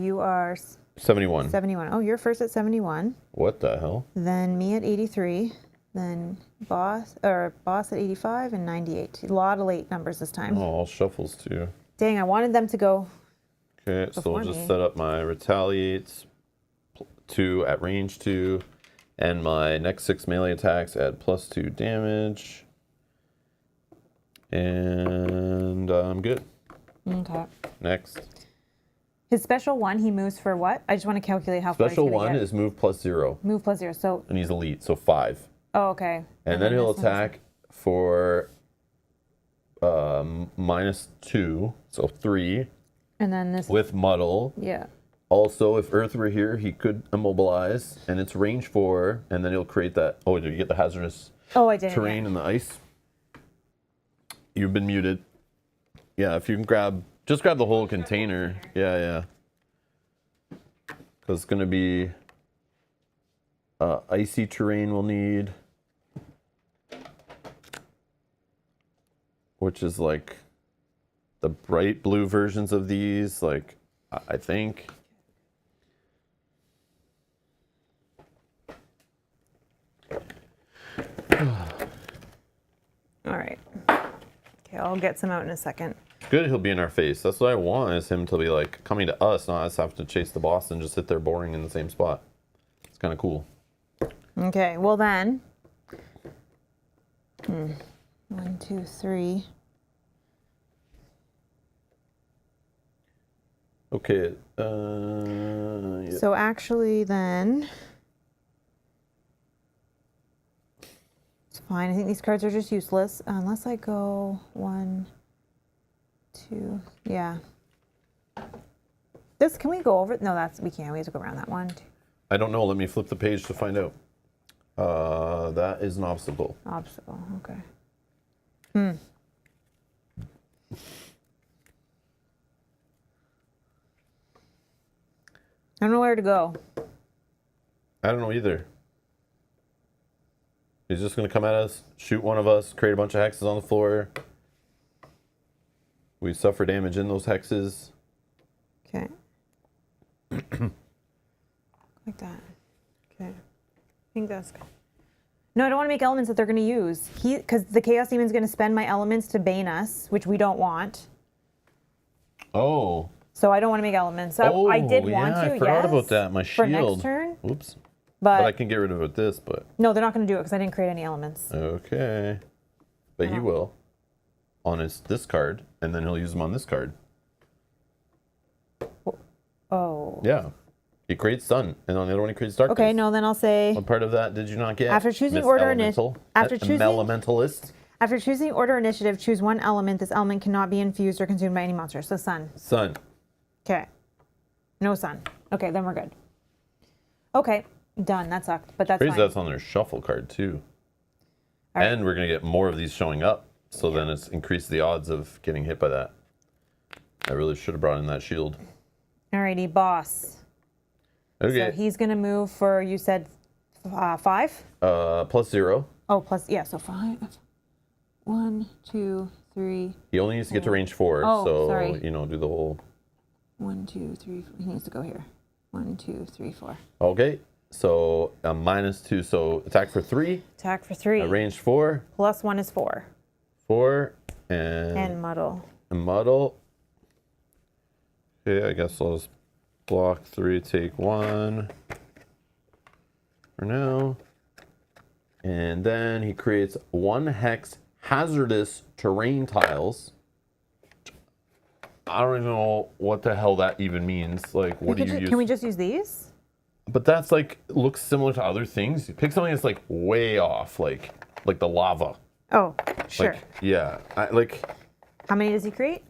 You are 71. 71. Oh, you're first at 71. What the hell? Then me at 83. Then boss at 85 and 98. A lot of late numbers this time. Oh, all shuffles too. Dang, I wanted them to go. Okay, so Before we'll just me. set up my retaliates 2 at range 2, and my next 6 melee attacks add +2 damage. And I'm good. Okay. Next. His special 1, he moves for what? I just want to calculate how far Special he's gonna 1 get. is move +0, Move +0. So, and he's elite, so 5. oh, okay. And then he'll this one's- attack for -2, so 3, And then this. with muddle. Yeah. Also, if Earth were here, he could immobilize, and it's range 4, and then he'll create that. Oh, did you get the hazardous Oh, I did. terrain and the ice? You've been muted. Yeah, if you can grab Just grab the whole container. Yeah, yeah. Because it's going to be icy terrain we'll need. Which is like the bright blue versions of these, like, I think. All right. Okay, I'll get some out in a second. Good, he'll be in our face. That's what I want, is him to be like coming to us, not us have to chase the boss and just sit there boring in the same spot. It's kind of cool. Okay, well then. 1, 2, 3. Okay. Yeah. So actually then. It's fine. I think these cards are just useless unless I go 1, 2. Yeah. This, can we go over it? No, we can't. We have to go around that one. 2. I don't know. Let me flip the page to find out. That is an obstacle. Obstacle. Okay. I don't know where to go. I don't know either. He's just going to come at us, shoot one of us, create a bunch of hexes on the floor. We suffer damage in those hexes. Okay. Like that. Okay. I think that's good. No, I don't want to make elements that they're going to use. Because the Chaos Demon's going to spend my elements to bane us, which we don't want. Oh. So I don't want to make elements. I did want to, I forgot about that. My shield. For next turn. Oops. But I can get rid of it with this, but... No, they're not going to do it because I didn't create any elements. Okay. But he will. On this card, and then he'll use them on this card. Oh. Yeah. He creates sun, and on the other one he creates darkness. Okay, no, then I'll say... What part of that did you not get? After choosing Miss order Elemental? Elementalist? After choosing order initiative, choose one element. This element cannot be infused or consumed by any monster. So sun. Sun. Okay. No sun. Okay, then we're good. Okay, done. That sucked, but that's Crazy fine. that's on their shuffle card, too. All right. And we're going to get more of these showing up, so then it's increased the odds of getting hit by that. I really should have brought in that shield. Alrighty, boss. Okay. So he's going to move for, you said 5? +0. Oh, plus, yeah, so 5. 1, 2, 3. He only needs to get to range 4, Oh, so, sorry. you know, do the whole... 1, 2, 3. He needs to go here. 1, 2, 3, 4. Okay, so a -2, so attack for 3. Attack for 3. Range 4. Plus 1 is 4. 4, and... And muddle. And muddle. Okay, I guess I'll just block 3, take 1 for now. And then he creates 1 hex hazardous terrain tiles. I don't even know what the hell that even means. Like, what do you use? Can we just use these? But that's like, looks similar to other things. Pick something that's like way off, like the lava. Oh, sure. Like, yeah, How many does he create?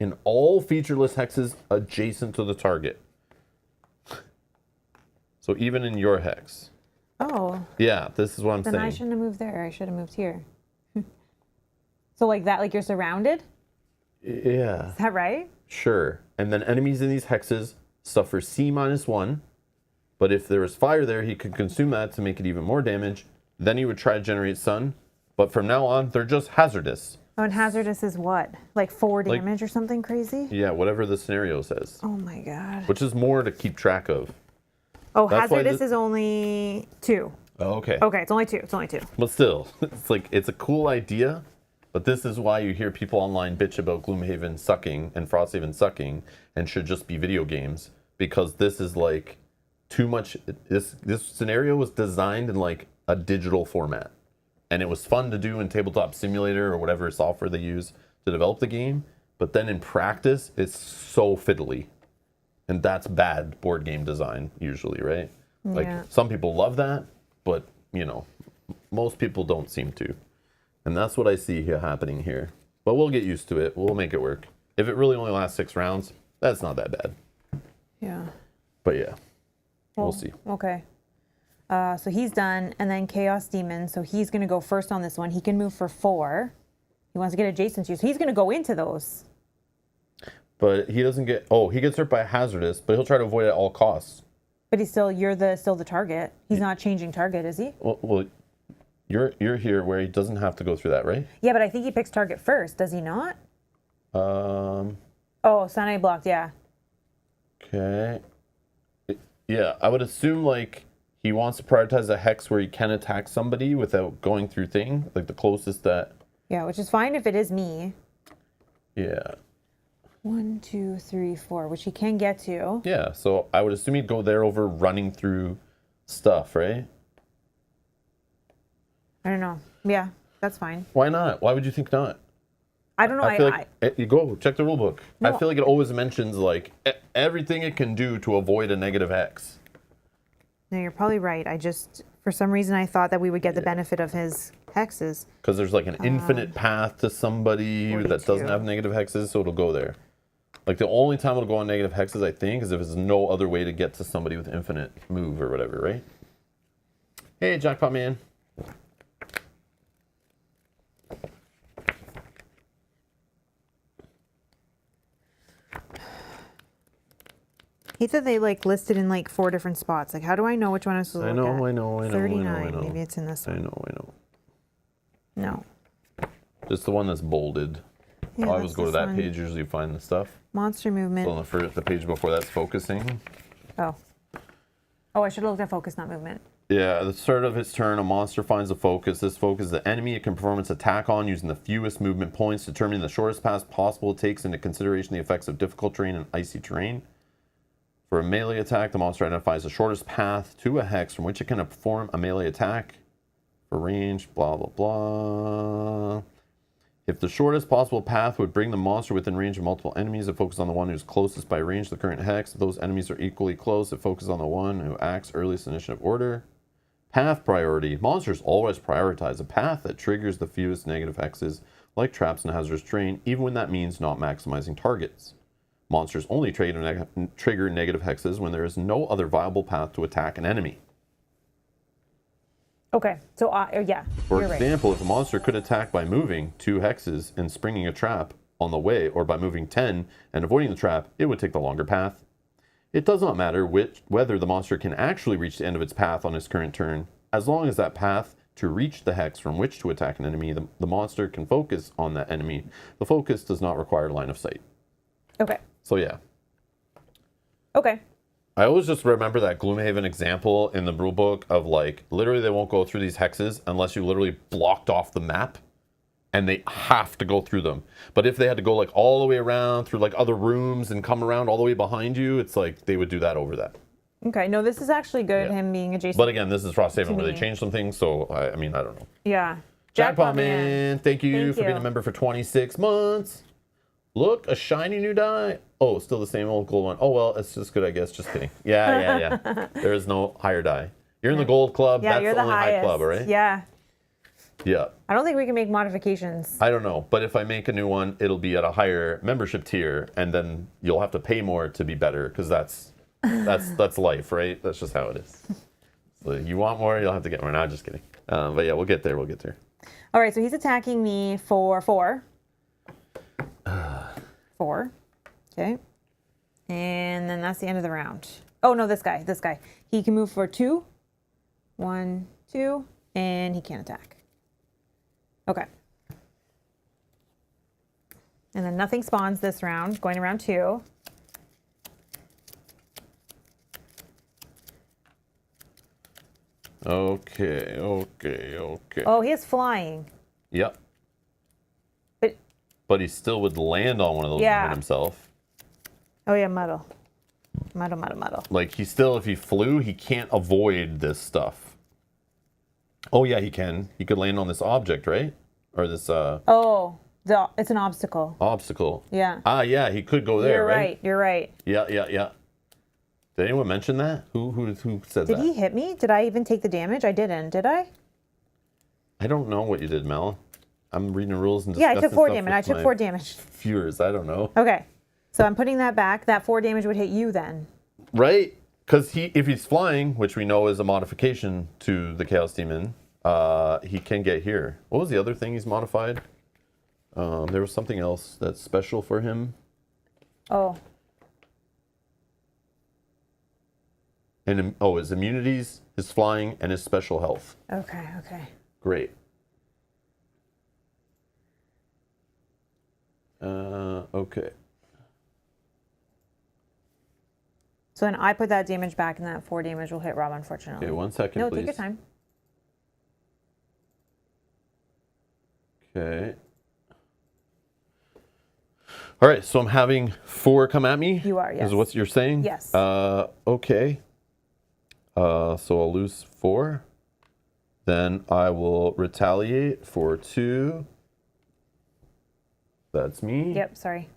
in all featureless hexes adjacent to the target. So even in your hex. Oh. Yeah, this is what I'm Then saying. I shouldn't have moved there. I should have moved here. So like that, like you're surrounded? Yeah. Is that right? Sure. And then enemies in these hexes suffer C-1, but if there was fire there, he could consume that to make it even more damage. Then he would try to generate sun, but from now on, they're just hazardous. Oh, and hazardous is what? Like 4 damage or something crazy? Yeah, whatever the scenario says. Oh my god. Which is more to keep track of. Oh, That's why hazardous is only 2. Oh, okay. Okay, it's only 2. It's only 2. But still, it's a cool idea, but this is why you hear people online bitch about Gloomhaven sucking and Frosthaven sucking and should just be video games, because this is like too much. This scenario was designed in like a digital format, and it was fun to do in Tabletop Simulator or whatever software they use to develop the game, but then in practice it's so fiddly, and that's bad board game design usually, right? Yeah. Like some people love that, but you know, most people don't seem to. And that's what I see here happening here. But we'll get used to it. We'll make it work. If it really only lasts 6 rounds, that's not that bad. Yeah. But yeah, we'll see. Okay. So he's done, and then Chaos Demon. So he's going to go first on this one. He can move for 4. He wants to get adjacent to you, so he's going to go into those. But he doesn't get... Oh, he gets hurt by hazardous, but he'll try to avoid it at all costs. But he's still, you're still the target. He's not changing target, is he? Well, you're here where he doesn't have to go through that, right? Yeah, but I think he picks target first, does he not? Oh, Sunday blocked, yeah. Okay. Yeah, I would assume, like, he wants to prioritize a hex where he can attack somebody without going through thing, like the closest that... Yeah, which is fine if it is me. Yeah. 1, 2, 3, 4, which he can get to. Yeah, so I would assume he'd go there over running through stuff, right? I don't know. Yeah, that's fine. Why not? Why would you think not? I don't know. I feel like you go check the rule book. No. I feel like it always mentions like everything it can do to avoid a negative hex. No, you're probably right. I just, for some reason, I thought that we would get the benefit of his hexes. Because there's like an infinite path to somebody 42. that doesn't have negative hexes, so it'll go there. Like the only time it'll go on negative hexes, I think, is if there's no other way to get to somebody with infinite move or whatever, right? Hey, Jackpot Man. He said they like listed in like 4 different spots. Like, how do I know which one I'm supposed to look at? I know. 39. Maybe it's in this one. I know. No. Just the one that's bolded. Yeah, I always that's go to this that one. page, usually find the stuff. Monster movement. So on the page before that's focusing. Oh. Oh, I should have looked at focus, not movement. Yeah, at the start of its turn, a monster finds a focus. This focus is the enemy it can perform its attack on using the fewest movement points, determining the shortest path possible. It takes into consideration the effects of difficult terrain and icy terrain. For a melee attack, the monster identifies the shortest path to a hex from which it can perform a melee attack. For range, blah, blah, blah. If the shortest possible path would bring the monster within range of multiple enemies, it focuses on the one who's closest by range to the current hex. If those enemies are equally close, it focuses on the one who acts earliest in initiative order. Path priority. Monsters always prioritize a path that triggers the fewest negative hexes, like traps and hazardous terrain, even when that means not maximizing targets. Monsters only trigger negative hexes when there is no other viable path to attack an enemy. Okay, so yeah. For you're example, if a monster could attack by moving 2 hexes and springing a trap on the way, or by moving 10 and avoiding the trap, it would take the longer path. It does not matter whether the monster can actually reach the end of its path on its current turn. As long as that path to reach the hex from which to attack an enemy, the monster can focus on that enemy. The focus does not require line of sight. Okay. So yeah. Okay. I always just remember that Gloomhaven example in the rule book of like, literally they won't go through these hexes unless you literally blocked off the map and they have to go through them. But if they had to go like all the way around through like other rooms and come around all the way behind you, it's like they would do that over that. Okay, no, this is actually good, Yeah. him being adjacent. But again, this is Frosthaven where they me. changed some things, so I mean, I don't know. Yeah. Jackpot Man, thank you for being a you. member for 26 months. Look, a shiny new die. Oh, still the same old gold one. Oh, well, it's just good, I guess. Just kidding. Yeah. There is no higher die. You're in the gold club. Yeah, That's you're the the only highest. high club, right? Yeah. Yeah. I don't think we can make modifications. I don't know. But if I make a new one, it'll be at a higher membership tier, and then you'll have to pay more to be better, because that's life, right? That's just how it is. So you want more, you'll have to get more. No, just kidding. But yeah, we'll get there. All right, so he's attacking me for 4. 4. Okay. And then that's the end of the round. Oh, no, this guy. He can move for 2. 1, 2, and he can't attack. Okay. And then nothing spawns this round, going to round 2. Okay. Oh, he is flying. Yep. But But he still would land on one of those Yeah. and hit himself. oh yeah, muddle. Like he still, if he flew, he can't avoid this stuff. Oh yeah, he can. He could land on this object, right? Or this Oh, it's an obstacle. obstacle. Yeah. Ah, yeah, he could go there, You're right? right. You're right. Yeah. Did anyone mention that? Who said Did that? he hit me? Did I even take the damage? I didn't. Did I? I don't know what you did, Mel. I'm reading the rules and Yeah, I discussing took 4 stuff damage. with I took my 4 damage. viewers. I don't know. Okay. So I'm putting that back. That 4 damage would hit you then. Right? Because if he's flying, which we know is a modification to the Chaos Demon, he can get here. What was the other thing he's modified? There was something else that's special for him. Oh, And his immunities, his flying, and his special health. okay, okay. Great. Okay. So then I put that damage back, and that 4 damage will hit Rob, unfortunately. Okay, 1 second, No, please. take your time. Okay. All right, so I'm having 4 come at me. You are, yes. Is what you're saying? Yes. Okay. So I'll lose 4. Then I will retaliate for 2. That's me. Yep, sorry.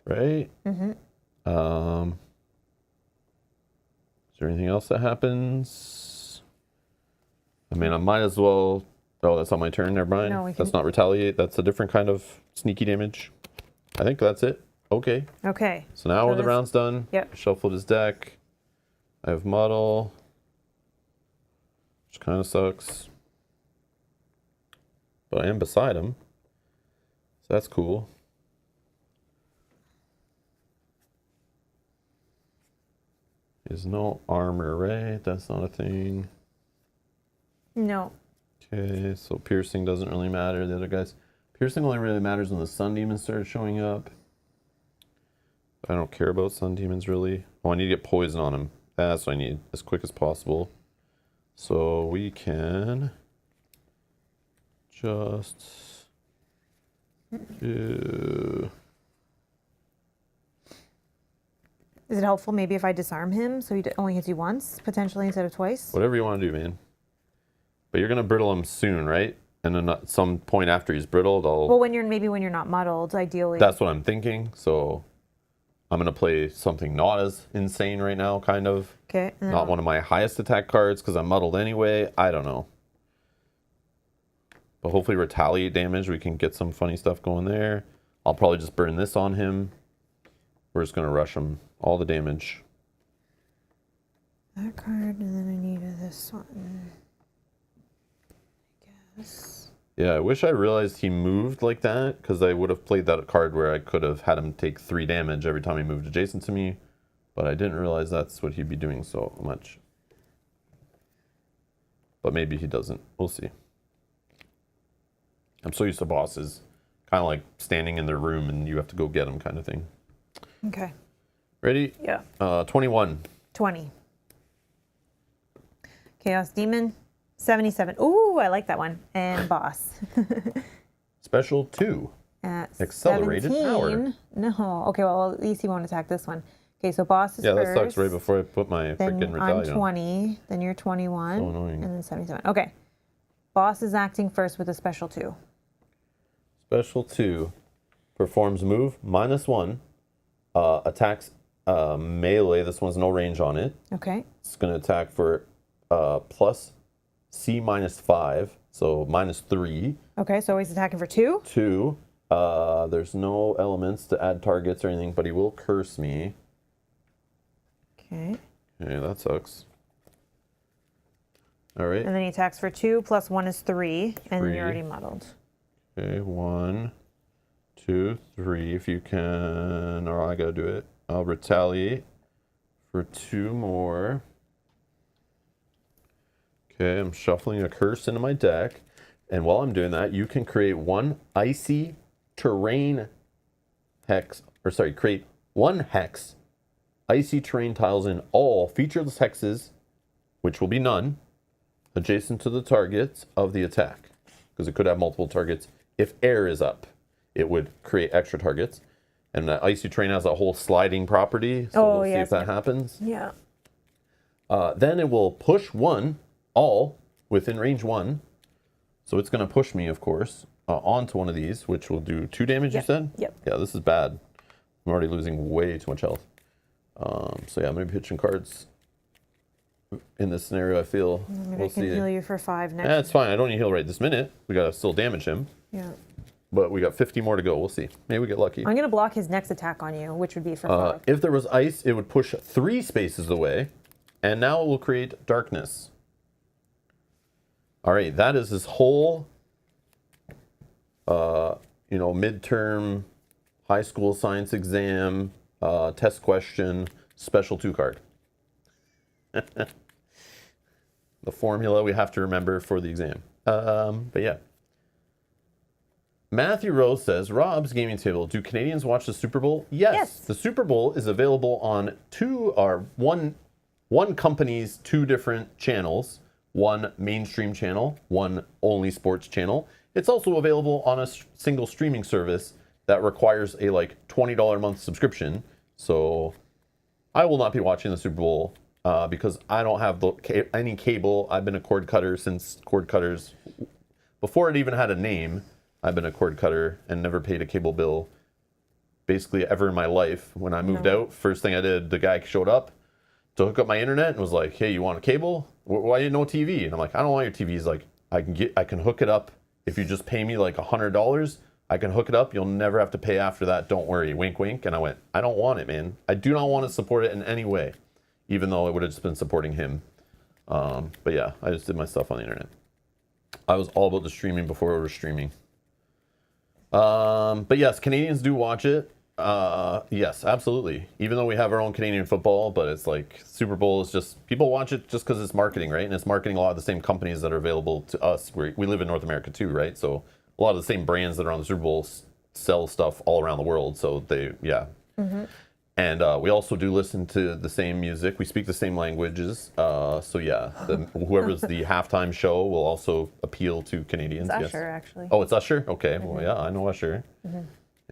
Right? Mm-hmm. Is there anything else that happens? I mean, I might as well... Oh, that's on my turn. Never mind. No, we That's can- not retaliate. That's a different kind of sneaky damage. I think that's it. Okay. Okay. So now So the this- round's done. Yep. Shuffled his deck. I have model. Which kind of sucks. But I am beside him. So that's cool. There's no armor, right? That's not a thing. No. Okay, so piercing doesn't really matter. The other guys. Piercing only really matters when the sun demons start showing up. I don't care about sun demons really. Oh, I need to get poison on him. That's what I need as quick as possible. So we can just do... Is it helpful maybe if I disarm him so he only hits you once, potentially, instead of twice? Whatever you want to do, man. But you're going to brittle him soon, right? And then at some point after he's brittled, I'll... Well, when you're not muddled, ideally. That's what I'm thinking. So I'm going to play something not as insane right now, kind of. Okay. And then Not one of my highest attack cards because I'm muddled anyway. I don't know. But hopefully retaliate damage. We can get some funny stuff going there. I'll probably just burn this on him. We're just going to rush him. All the damage. that card, and then I need this one. I guess. Yeah, I wish I realized he moved like that because I would have played that card where I could have had him take 3 damage every time he moved adjacent to me. But I didn't realize that's what he'd be doing so much. But maybe he doesn't. We'll see. I'm so used to bosses. Kind of like standing in their room and you have to go get them kind of thing. Okay. Ready? Yeah. 21. 20. Chaos Demon. 77. Ooh, I like that one. And Boss. Special 2. At Accelerated 17. power. No. Okay, well, at least he won't attack this one. Okay, so Boss is Yeah, first. that sucks right before I put my Then freaking I'm retaliate on. 20. Then you're 21. So annoying. And then 77. Okay. Boss is acting first with a special 2. Special 2. Performs move -1. Attacks melee. This one's no range on it. Okay. It's going to attack for plus C -5. So -3. Okay, so he's attacking for 2. 2. There's no elements to add targets or anything, but he will curse me. Okay. Yeah, that sucks. All right. And then he attacks for 2, plus 1 is 3, and 3. you're already muddled. Okay, 1, 2, 3. If you can, or I gotta do it. I'll retaliate for 2 more. Okay, I'm shuffling a curse into my deck. And while I'm doing that, you can create 1 icy terrain hex, or sorry, create 1 hex icy terrain tiles in all featureless hexes, which will be none, adjacent to the targets of the attack. Because it could have multiple targets. If air is up, it would create extra targets. And the icy terrain has a whole sliding property, so we'll see if that happens. Yeah. Then it will push 1, all, within range 1. So it's going to push me, of course, onto one of these, which will do 2 damage, you said? Yep. Yeah, this is bad. I'm already losing way too much health. So yeah, I'm going to be pitching cards in this scenario, I feel. Maybe We'll I can see. heal you for 5 next. Yeah, it's fine. I don't need to heal right this minute. We got to still damage him. Yeah. But we got 50 more to go. We'll see. Maybe we get lucky. I'm going to block his next attack on you, which would be for 5. If there was ice, it would push 3 spaces away. And now it will create darkness. All right, that is his whole, midterm high school science exam, test question, special 2 card. The formula we have to remember for the exam. But yeah. Matthew Rose says, Rob's Gaming Table, do Canadians watch the Super Bowl? Yes. The Super Bowl is available on one company's 2 different channels, one mainstream channel, one only sports channel. It's also available on a single streaming service that requires a $20 a month subscription. So I will not be watching the Super Bowl because I don't have any cable. I've been a cord cutter since cord cutters, before it even had a name. I've been a cord cutter and never paid a cable bill basically ever in my life. When I moved out, first thing I did, the guy showed up to hook up my internet and was like, hey, you want a cable? Why you no TV? And I'm like, I don't want your TV. He's like, I can hook it up if you just pay me $100. I can hook it up. You'll never have to pay after that. Don't worry. Wink, wink. And I went, I don't want it, man. I do not want to support it in any way, even though it would have just been supporting him. But yeah, I just did my stuff on the internet. I was all about the streaming before it was streaming. But yes, Canadians do watch it. Yes, absolutely. Even though we have our own Canadian football, but it's Super Bowl is just, people watch it just because it's marketing, right? And it's marketing a lot of the same companies that are available to us. We live in North America too, right? So a lot of the same brands that are on the Super Bowl sell stuff all around the world. So Mm-hmm. And we also do listen to the same music. We speak the same languages. So yeah, whoever's the halftime show will also appeal to Canadians. It's Usher, actually. Oh, it's Usher? Okay. Mm-hmm. Well, yeah, I know Usher. Mm-hmm.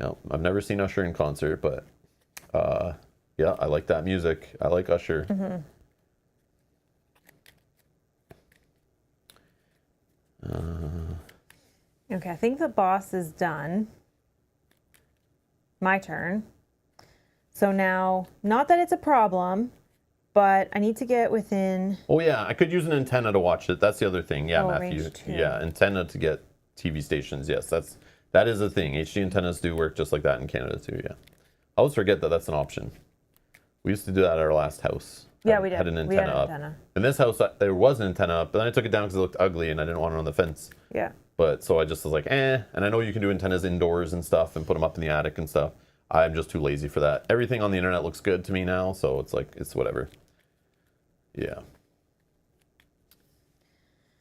Yeah, I've never seen Usher in concert, but yeah, I like that music. I like Usher. Mm-hmm. Okay, I think the boss is done. My turn. So now, not that it's a problem, but I need to get within... Oh yeah, I could use an antenna to watch it. That's the other thing. Yeah, Matthew. Range 2. Yeah, antenna to get TV stations. Yes, that is a thing. HD antennas do work just like that in Canada too, yeah. I always forget that that's an option. We used to do that at our last house. Yeah, we did. Had an we had antenna an up. In this house, there was an antenna up, but then I took it down because it looked ugly and I didn't want it on the fence. Yeah. But so I just was like, And I know you can do antennas indoors and stuff and put them up in the attic and stuff. I'm just too lazy for that. Everything on the internet looks good to me now, so it's whatever. Yeah.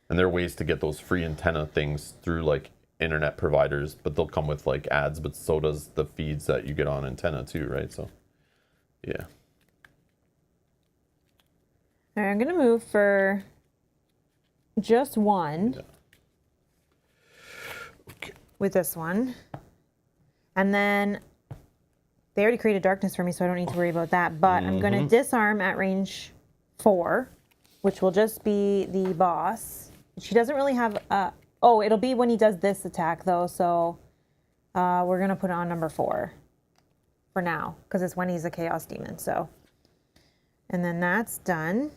And there are ways to get those free antenna things through internet providers, but they'll come with ads, but so does the feeds that you get on antenna too, right? So yeah. All right, I'm gonna move for just one. Yeah. Okay. With this one. And then they already created darkness for me, so I don't need to worry about that. But I'm going to disarm at range 4, which will just be the boss. She doesn't really have... it'll be when he does this attack, though. So we're going to put it on number 4 for now, because it's when he's a Chaos Demon. So, and then that's done.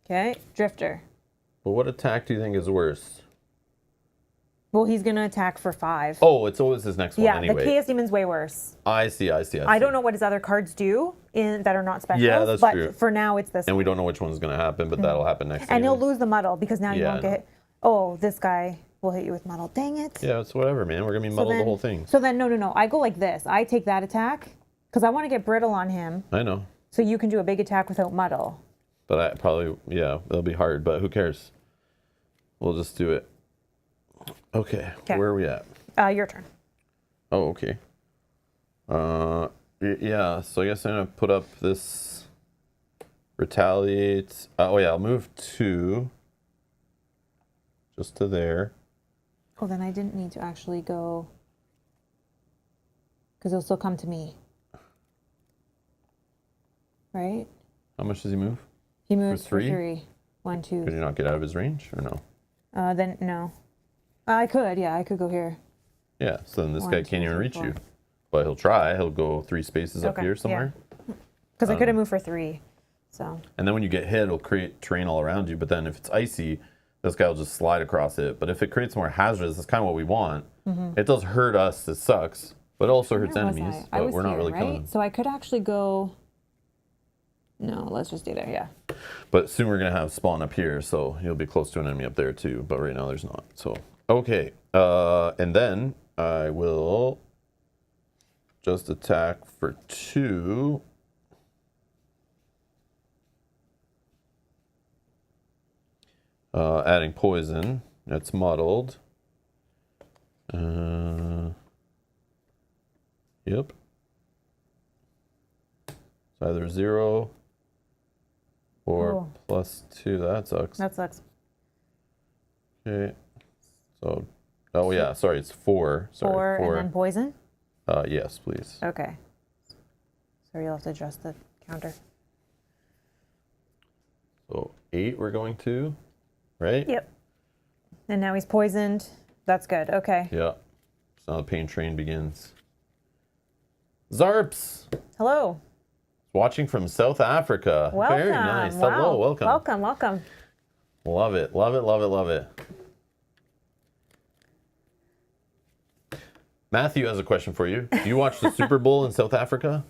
Okay, Drifter. Well, what attack do you think is worse? Well, he's going to attack for 5. Oh, it's always his next one anyway. The Chaos Demon's way worse. I see. I don't know what his other cards do that are not special. Yeah, that's true. But for now, it's this And one. we don't know which one's going to happen, but that'll happen next And he'll season. lose the muddle because now you won't get hit. Oh, this guy will hit you with muddle. Dang it. Yeah, it's whatever, man. We're going to be muddled the whole thing. So then, no. I go like this. I take that attack because I want to get brittle on him. I know. So you can do a big attack without muddle. But I probably, it'll be hard, but who cares? We'll just do it. Okay, where are we at? Your turn. Oh, okay. Yeah, so I guess I'm going to put up this retaliate. I'll move 2 just to there. Oh, then I didn't need to actually go because he'll still come to me. Right? How much does he move? He moves for 3? 3. 1, 2. Could you not get out of his range or no? Then no. I could, I could go here. Yeah, so then this 1, guy 2, can't even 3, reach 4. you. But he'll try. He'll go 3 spaces up Okay, here somewhere. Because I could have moved for 3. So. And then when you get hit, it'll create terrain all around you. But then if it's icy, this guy will just slide across it. But if it creates more hazards, that's kind of what we want. Mm-hmm. It does hurt us. It sucks. But it also hurts enemies. But we're not really killing them. So I could actually go No, let's just do there, yeah. But soon we're going to have spawn up here, so you'll be close to an enemy up there too. But right now there's not. So, okay. And then I will just attack for 2. Adding poison. That's muddled. Yep. It's either 0 or +2. That sucks. That sucks. Okay. So, oh yeah, sorry, it's 4. Sorry, 4 and then poison? Yes, please. Okay. So you'll have to adjust the counter. So 8 we're going to, right? Yep. And now he's poisoned. That's good. Okay. Yeah. So now the pain train begins. Zarps! Hello. Watching from South Africa. Welcome. Very nice. Wow. Hello, welcome. Welcome, welcome. Love it, love it, love it, love it. Matthew has a question for you. Do you watch the Super Bowl in South Africa?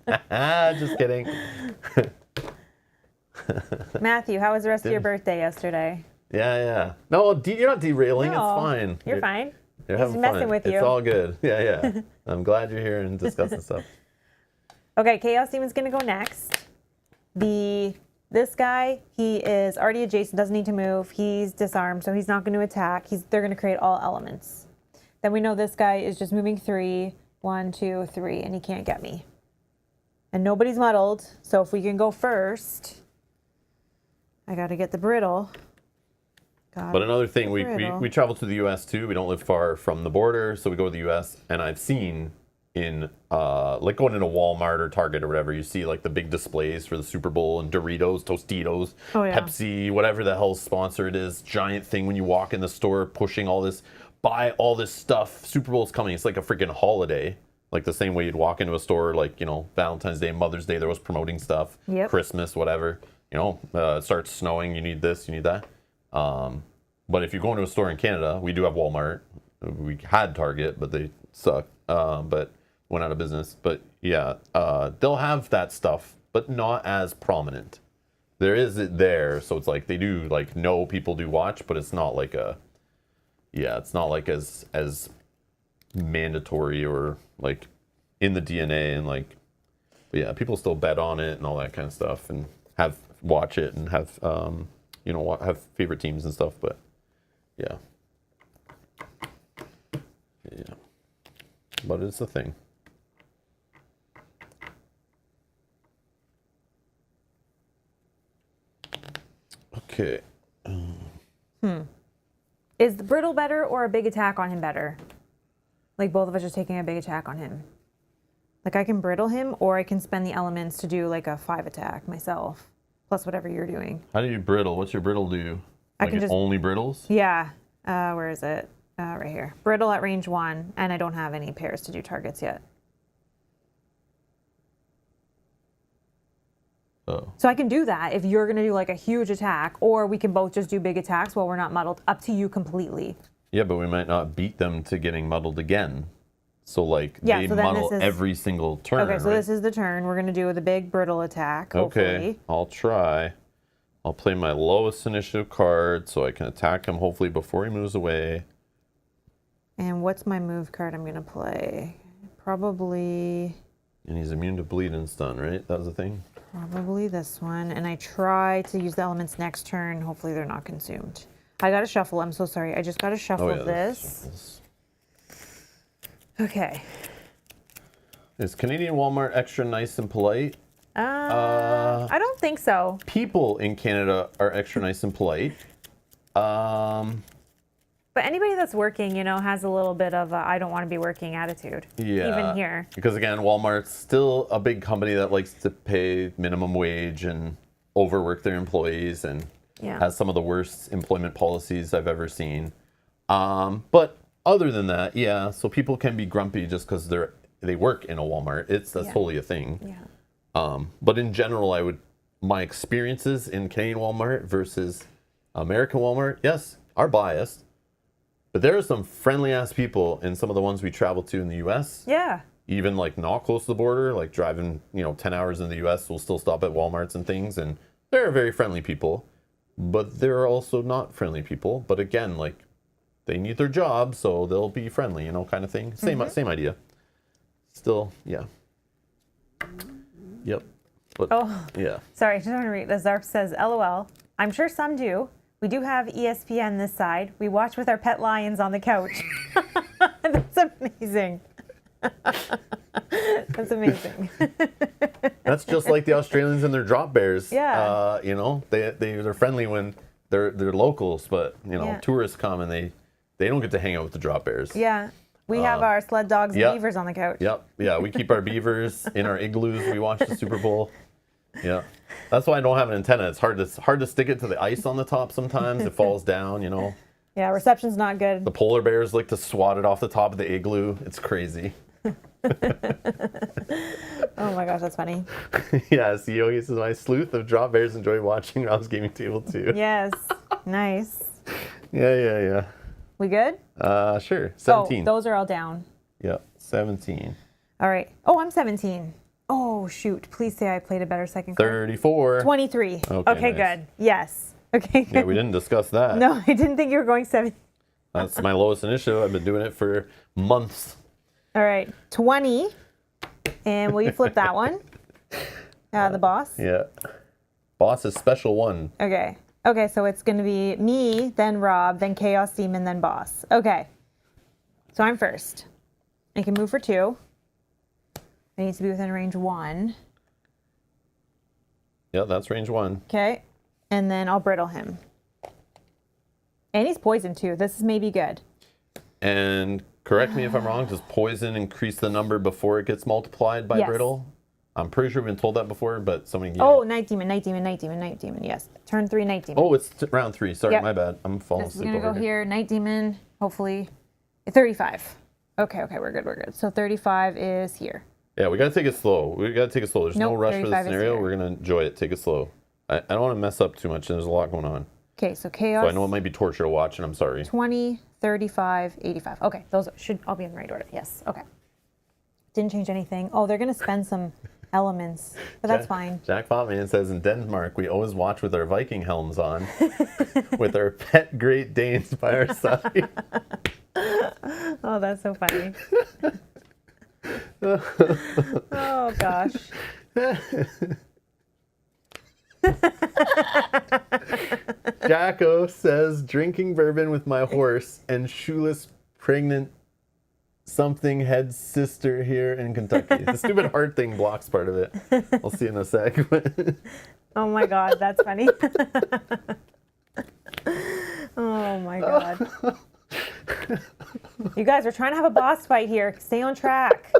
Just kidding. Matthew, how was the rest of your birthday yesterday? Yeah. No, you're not derailing. No, It's fine. You're fine. You're having He's fun. messing with you. It's all good. Yeah. I'm glad you're here and discussing stuff. Okay, Chaos Demon's gonna go next. This guy, he is already adjacent, doesn't need to move. He's disarmed, so he's not going to attack. They're going to create all elements. Then we know this guy is just moving 3, 1, 2, 3, and he can't get me. And nobody's muddled, so if we can go first, I got to get the brittle. But another thing, we travel to the U.S. too. We don't live far from the border, so we go to the U.S. And I've seen in like going into Walmart or Target or whatever, you see like the big displays for the Super Bowl and Doritos, Tostitos, Pepsi, whatever the hell sponsor it is, giant thing when you walk in the store pushing all this, buy all this stuff. Super Bowl's coming. It's like a freaking holiday. Like the same way you'd walk into a store, like, you know, Valentine's Day, Mother's Day, there was promoting stuff, Christmas, whatever. You know, it starts snowing, you need this, you need that. But if you go into a store in Canada, we do have Walmart. We had Target, but they suck. But went out of business. But yeah, they'll have that stuff, but not as prominent. There is it there, so it's like they do like know people do watch, but it's not like it's not like as mandatory or like in the DNA and like, but yeah, people still bet on it and all that kind of stuff and watch it and have have favorite teams and stuff, but yeah. But it's a thing. Okay. Is the brittle better or a big attack on him better? Like both of us just taking a big attack on him. Like I can brittle him or I can spend the elements to do like a 5 attack myself. Plus whatever you're doing. How do you brittle? What's your brittle do? I Like can it just only brittles? Yeah. Where is it? Right here. Brittle at range 1, and I don't have any pairs to do targets yet. Oh. So I can do that if you're going to do like a huge attack, or we can both just do big attacks while we're not muddled. Up to you completely. Yeah, but we might not beat them to getting muddled again. So like Yeah, they so then muddle this is- every single turn. Okay, so right? this is the turn. We're going to do the big brittle attack, hopefully. Okay, I'll try. I'll play my lowest initiative card so I can attack him hopefully before he moves away. And what's my move card I'm going to play? Probably And he's immune to bleed and stun, right? That was the thing? Probably this one. And I try to use the elements next turn. Hopefully they're not consumed. I got to shuffle. I'm so sorry. I just got to shuffle this. Okay. Is Canadian Walmart extra nice and polite? I don't think so. People in Canada are extra nice and polite. But anybody that's working, you know, has a little bit of a I don't want to be working attitude. Yeah. Even here. Because again, Walmart's still a big company that likes to pay minimum wage and overwork their employees and has some of the worst employment policies I've ever seen. But other than that, yeah, so people can be grumpy just because they work in a Walmart. That's totally a thing. Yeah. But in general, my experiences in Canadian Walmart versus American Walmart, yes, are biased. But there are some friendly ass people in some of the ones we travel to in the US. Yeah. even like not close to the border, like driving, 10 hours in the US, will still stop at Walmarts and things. And they're very friendly people, but they're also not friendly people. But again, like they need their job, so they'll be friendly, kind of thing. Same idea. Still, yeah. Yep. But, yeah. Sorry, just want to read. The Zarp says, LOL. I'm sure some do. We do have ESPN this side. We watch with our pet lions on the couch. That's amazing. That's amazing. That's just like the Australians and their drop bears. Yeah. They're friendly when they're locals, but Yeah. tourists come and they don't get to hang out with the drop bears. Yeah. We have our sled dogs and yep. beavers on the couch. Yep. Yeah, we keep our beavers in our igloos. We watch the Super Bowl. Yeah. That's why I don't have an antenna. It's hard to stick it to the ice on the top sometimes. It falls down, Yeah, reception's not good. The polar bears like to swat it off the top of the igloo. It's crazy. Oh my gosh, that's funny. Yeah, see, Yogi says, my sleuth of drop bears enjoy watching Rob's gaming table too. Yes. Nice. Yeah. We good? Sure. 17. Oh, those are all down. Yep, 17. All right. Oh, I'm 17. Oh, shoot. Please say I played a better second card. 34. 23. nice. Okay, good. Yes. Okay, good. Yeah, we didn't discuss that. No, I didn't think you were going 7. That's my lowest initiative. I've been doing it for months. All right. 20. And will you flip that one? The boss? Yeah. Boss is special one. Okay. Okay, so it's going to be me, then Rob, then Chaos Demon, then boss. Okay. So I'm first. I can move for 2. I need to be within range 1. Yeah, that's range 1. Okay. And then I'll brittle him. And he's poisoned too. This is maybe good. And correct me if I'm wrong, does poison increase the number before it gets multiplied by Yes. brittle? I'm pretty sure we've been told that before, but somebody... Oh, Night Demon, Night Demon, Night Demon, Night Demon. Yes. Turn 3, Night Demon. Oh, it's round 3. Sorry, Yep. my bad. I'm falling This is asleep going to over go here. here. Night Demon, hopefully. 35. Okay, we're good. So 35 is here. Yeah, we got to take it slow. There's no Nope, rush for the 35 is scenario. here. We're going to enjoy it. Take it slow. I don't want to mess up too much. There's a lot going on. Okay, so Chaos. So I know it might be torture to watch, and I'm sorry. 20, 35, 85. Okay, those should all be in the right order. Yes, okay. Didn't change anything. Oh, they're going to spend some elements, but that's fine. Jack Potman says, in Denmark, we always watch with our Viking helms on, with our pet Great Danes by our side. Oh, that's so funny. Oh, gosh. Jacko says, drinking bourbon with my horse and shoeless pregnant something head sister here in Kentucky. The stupid heart thing blocks part of it. I'll see in a sec. Oh my God, that's funny. Oh my God. You guys are trying to have a boss fight here. Stay on track.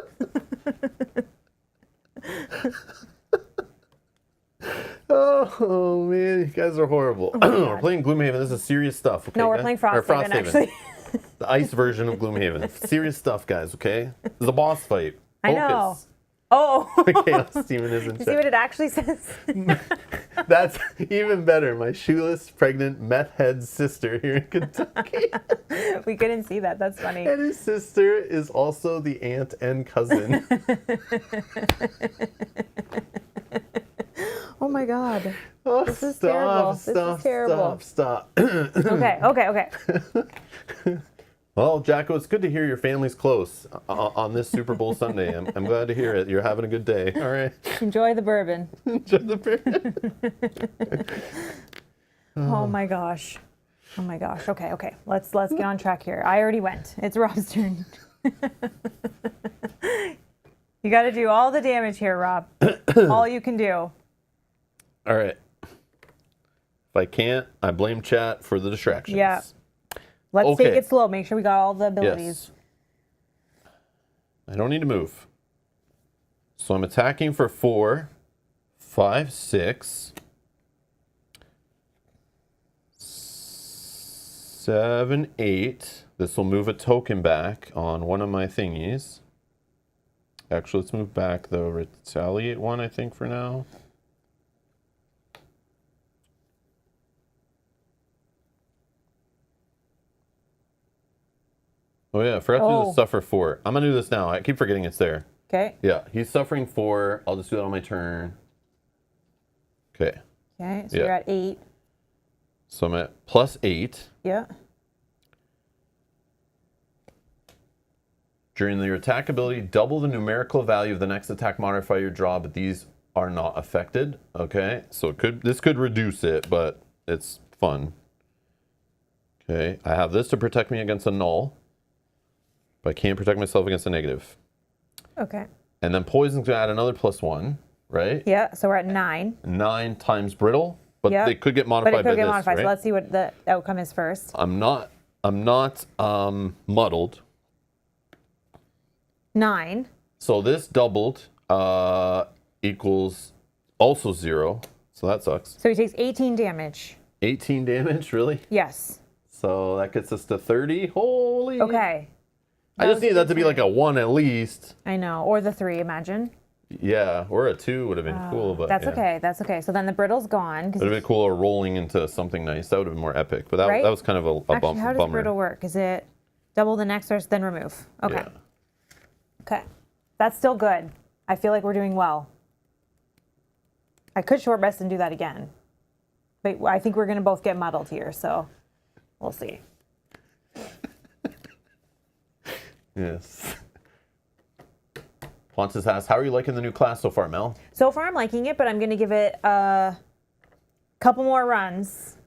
Oh man, you guys are horrible. We're playing Gloomhaven. This is serious stuff. Okay, No, we're guys? playing Or Frosthaven, actually. The ice version of Gloomhaven. Serious stuff, guys. Okay, this is a boss fight. I know. Oh. The Chaos Demon is in You see what it actually says? That's even better. My shoeless, pregnant, meth head sister here in Kentucky. We couldn't see that. That's funny. And his sister is also the aunt and cousin. Oh my God. Oh, This is terrible. This is terrible. Stop. Okay. Well, Jacko, it's good to hear your family's close on this Super Bowl Sunday. I'm glad to hear it. You're having a good day. All right. Enjoy the bourbon. Enjoy the bourbon. Oh my gosh. Okay. Let's get on track here. I already went. It's Rob's turn. You got to do all the damage here, Rob. All you can do. All right. If I can't, I blame chat for the distractions. Yeah. Let's Okay. take it slow. Make sure we got all the abilities. Yes. I don't need to move. So I'm attacking for 4, 5, 6, 7, 8. This will move a token back on one of my thingies. Actually, let's move back the retaliate one, I think, for now. Oh yeah, I forgot to do the stuff for 4. I'm gonna do this now. I keep forgetting it's there. Okay. Yeah, he's suffering 4. I'll just do that on my turn. Okay. Okay, so Yeah. you're at 8. So I'm at +8. Yeah. During your attack ability, double the numerical value of the next attack modifier you draw, but these are not affected. Okay, so this could reduce it, but it's fun. Okay, I have this to protect me against a null, but I can't protect myself against a negative. Okay. And then poison's gonna add another +1, right? Yeah, so we're at 9. 9 times brittle, but Yep. they could get But modified it could by get this, modified, right? so let's see what the outcome is first. I'm not muddled. 9. So this doubled equals also 0. So that sucks. So he takes 18 damage. 18 damage, really? Yes. So that gets us to 30. Holy. Okay. I just need that to be like a 1 at least. I know. Or the 3, imagine. Yeah, or a 2 would have been cool, but That's yeah. okay. That's okay. So then the brittle's gone. Would have been cooler rolling into something nice. That would have been more epic. But that, Right? that was kind of a Actually, how does bummer. brittle work? Is it double the next source, then remove? Okay. Yeah. Okay. That's still good. I feel like we're doing well. I could short rest and do that again. But I think we're going to both get muddled here, so we'll see. Yes. Pontus asks, how are you liking the new class so far, Mel? So far, I'm liking it, but I'm going to give it a couple more runs.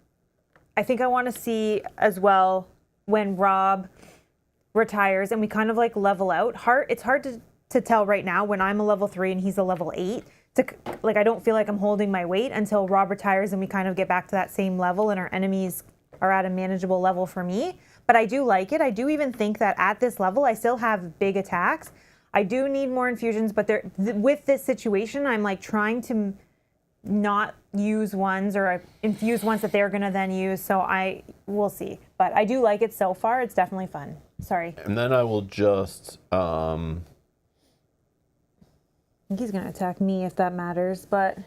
I think I want to see as well when Rob retires and we kind of like level out. It's hard to tell right now when I'm a level 3 and he's a level 8. I don't feel like I'm holding my weight until Rob retires and we kind of get back to that same level and our enemies are at a manageable level for me. But I do like it. I do even think that at this level, I still have big attacks. I do need more infusions, but with this situation, I'm like trying to not use ones or infuse ones that they're gonna then use. So we'll see. But I do like it so far. It's definitely fun. Sorry. And then I will just I think he's gonna attack me if that matters, but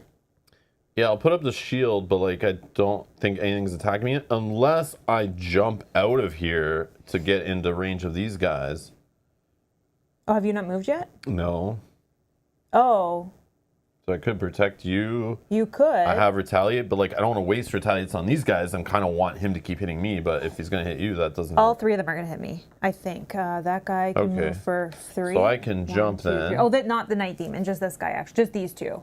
yeah, I'll put up the shield, but like I don't think anything's attacking me unless I jump out of here to get into range of these guys. oh, have you not moved yet? No. Oh, So I could protect you. you could. I have retaliate, but like I don't want to waste retaliates on these guys. I kind of want him to keep hitting me, but if he's gonna hit you, that doesn't. All 3 of them are gonna hit me. I think that guy can Okay. move for 3. So I can jump two, then. 3. Oh, not the night demon, just this guy actually, just these 2.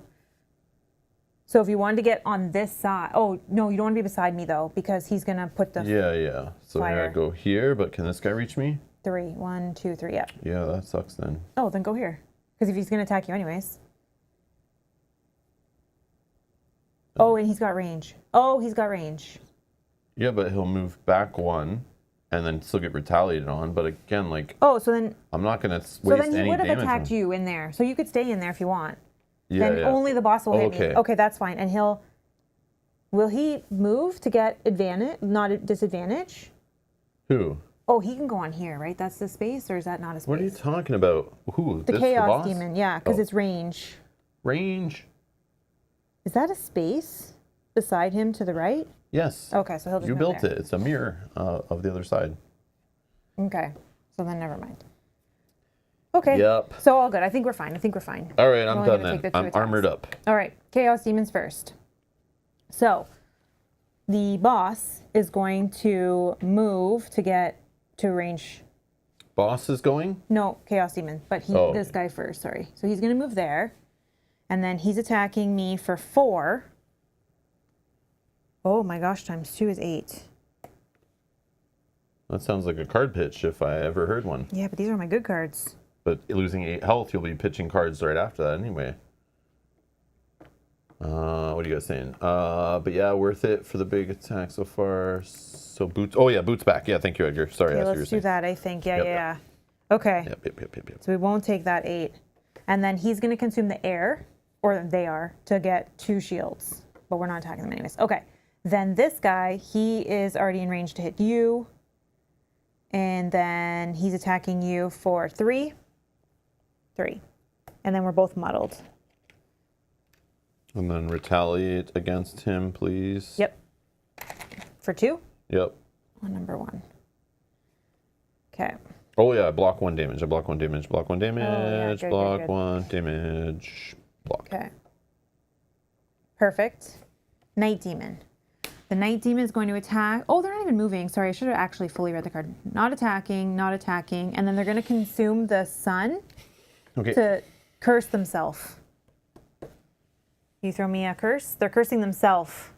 So if you wanted to get on this side, oh no, you don't want to be beside me though because he's gonna put the Yeah. So here I Fire. go here, but can this guy reach me? 3. 1, 2, 3. Yep. Yeah, that sucks then. Oh, then go here because if he's gonna attack you anyways. Oh, and he's got range. Oh, he's got range. Yeah, but he'll move back 1, and then still get retaliated on. But again, like Oh, so then I'm not gonna waste so then he any would have damage. attacked you in there. So you could stay in there if you want. Yeah, Then yeah. only the boss will hit Okay. me. Okay, that's fine. And will he move to get advantage, not a disadvantage? Who? Oh, he can go on here, right? That's the space, or is that not a space? What are you talking about? Who? The This, Chaos boss? Demon, yeah, because Oh. it's range. Range. Is that a space beside him to the right? Yes. Okay, so he'll just You move built there. it. It's a mirror of the other side. Okay, so then never mind. Okay. Yep. So all good. I think we're fine. All right, We're I'm only done gonna then. take the 2 I'm armored attacks. up. All right, Chaos Demons first. So the boss is going to move to get to range. Boss is going. No, Chaos Demon, but Oh, this okay. guy first, sorry. So he's going to move there. And then he's attacking me for 4. Oh my gosh, times 2 is 8. That sounds like a card pitch if I ever heard one. Yeah, but these are my good cards. But losing 8 health, you'll be pitching cards right after that anyway. What are you guys saying? But yeah, worth it for the big attack so far. So boots. Oh yeah, boots back. Yeah, thank you, Edgar. Sorry, Okay, that's what you were let's do saying. that, I think. Yeah, Yep, yeah. Okay. Yep. So we won't take that 8. And then he's going to consume the air, or they are, to get 2 shields. But we're not attacking them anyways. Okay. Then this guy, he is already in range to hit you. And then he's attacking you for 3. 3. And then we're both muddled. And then retaliate against him, please. Yep. For 2? Yep. On number 1. Okay. Oh yeah, block 1 damage. I block 1 damage. Block 1 damage. good, block good. 1 damage. Block. Okay. Perfect. Night Demon. The Night Demon is going to attack. Oh, they're not even moving. Sorry, I should have actually fully read the card. Not attacking, not attacking. And then they're going to consume the sun to curse themselves. You throw me a curse? They're cursing themselves.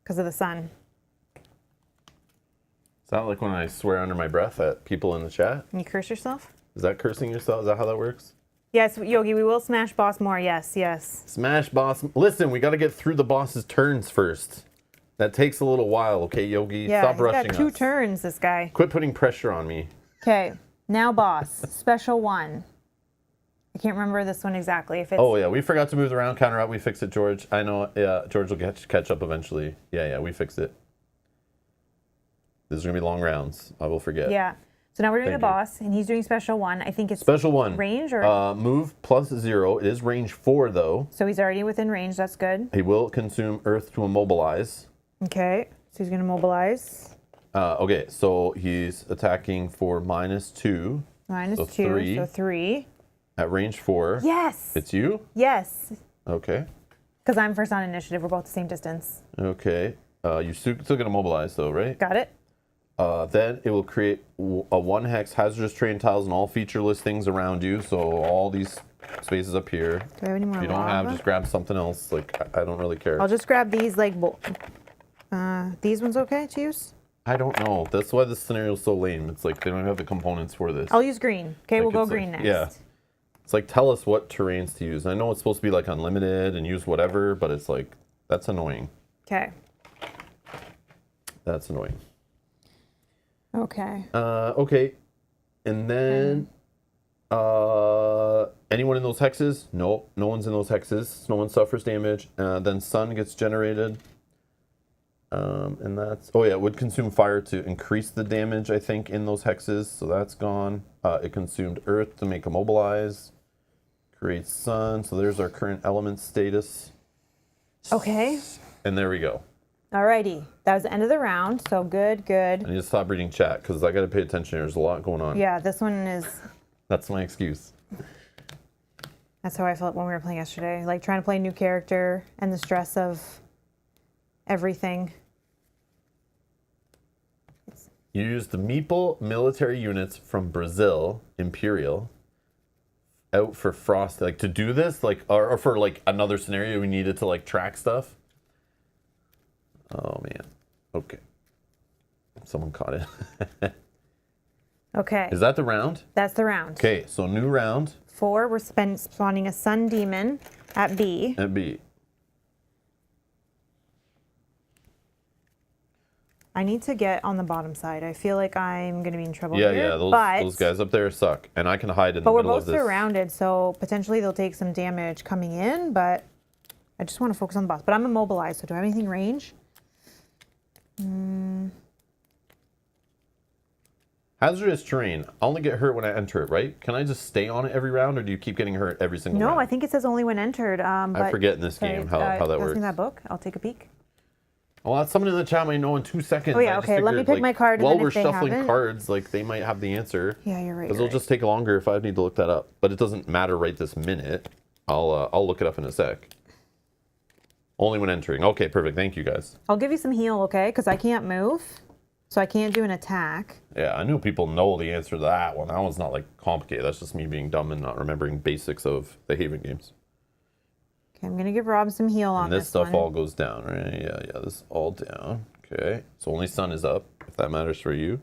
Because of the sun. Is that like when I swear under my breath at people in the chat? And you curse yourself? Is that cursing yourself? Is that how that works? Yes, Yogi, we will smash boss more. Yes, yes. Smash boss. Listen, we got to get through the boss's turns first. That takes a little while, okay, Yogi? Yeah, Stop he's rushing got 2 us. turns, this guy. Quit putting pressure on me. Okay, now boss. Special 1. I can't remember this one exactly. If it's Oh, yeah, we forgot to move the round counter up. We fixed it, George. I know, yeah, George will catch up eventually. Yeah, we fixed it. This is going to be long rounds. I will forget. Yeah. So now we're doing Thank the you. boss, and he's doing special 1. I think it's Special 1. range or move plus 0. It is range 4, though. so he's already within range. That's good. He will consume Earth to immobilize. Okay. So he's gonna mobilize. Okay, so he's attacking for -2 Minus So 2. 3. So 3. at range 4. Yes. It's you? Yes. Okay. Because I'm first on initiative. We're both the same distance. Okay. You still gonna mobilize though, right? Got it. Then it will create a 1 hex hazardous terrain tiles and all featureless things around you. So all these spaces up here. Do I have any more If you don't lava? have, just grab something else. Like I don't really care. I'll just grab these like these ones okay to use? I don't know. That's why this scenario is so lame. It's like they don't have the components for this. I'll use green. Okay, Like, we'll go it's like- green next. yeah. It's like tell us what terrains to use. I know it's supposed to be like unlimited and use whatever, but it's like that's annoying. Okay. That's annoying. Okay. Okay. And then anyone in those hexes? Nope, no one's in those hexes. No one suffers damage. Then sun gets generated. And that's it would consume fire to increase the damage, I think, in those hexes. So that's gone. It consumed earth to make immobilize. Creates sun. So there's our current element status. Okay. And there we go. Alrighty. That was the end of the round. So good, good. I need to stop reading chat because I got to pay attention. There's a lot going on. Yeah, this one is. That's my excuse. That's how I felt when we were playing yesterday. Like trying to play a new character and the stress of everything. You used the Meeple military units from Brazil, Imperial, out for Frost, like to do this, like, or for like another scenario we needed to like track stuff. Oh man. Okay. Someone caught it. Okay. Is that the round? That's the round. Okay, so new round 4, we're spawning a sun demon at B. at B. I need to get on the bottom side. I feel like I'm going to be in trouble Yeah, here. yeah, but those guys up there suck. And I can hide in the But we're middle both of this. surrounded, so potentially they'll take some damage coming in, but I just want to focus on the boss. But I'm immobilized, so do I have anything range? Hazardous terrain. I only get hurt when I enter it, right? Can I just stay on it every round, or do you keep getting hurt every single round? No, I think it says only when entered. But I forget in this sorry, game how that pass works. me that book. I'll take a peek. Well, that's someone in the chat might know in 2 seconds. Oh, yeah, I just okay, let me figured, pick like, my card, and While then we're if they shuffling haven't- cards, like they might have the answer. Yeah, you're right. Because You're it'll just take longer if I need to look that up. But it doesn't matter right this minute. I'll look it up in a sec. Only when entering. Okay, perfect. Thank you guys. I'll give you some heal, okay? Because I can't move, so I can't do an attack. Yeah, I knew people know the answer to that one. That one's not like complicated. That's just me being dumb and not remembering basics of the Haven games. Okay, I'm gonna give Rob some heal on And this this stuff one. all goes down, right? Yeah, this is all down. Okay, so only sun is up, if that matters for you.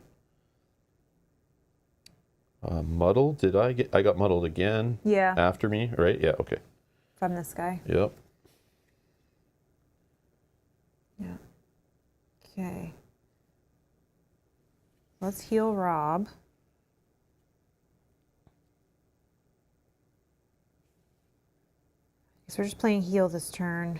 Muddled, I got muddled again? Yeah. After me, right? Yeah, okay. From this guy. Yep. Yeah. Okay. Let's heal Rob. So we're just playing heal this turn.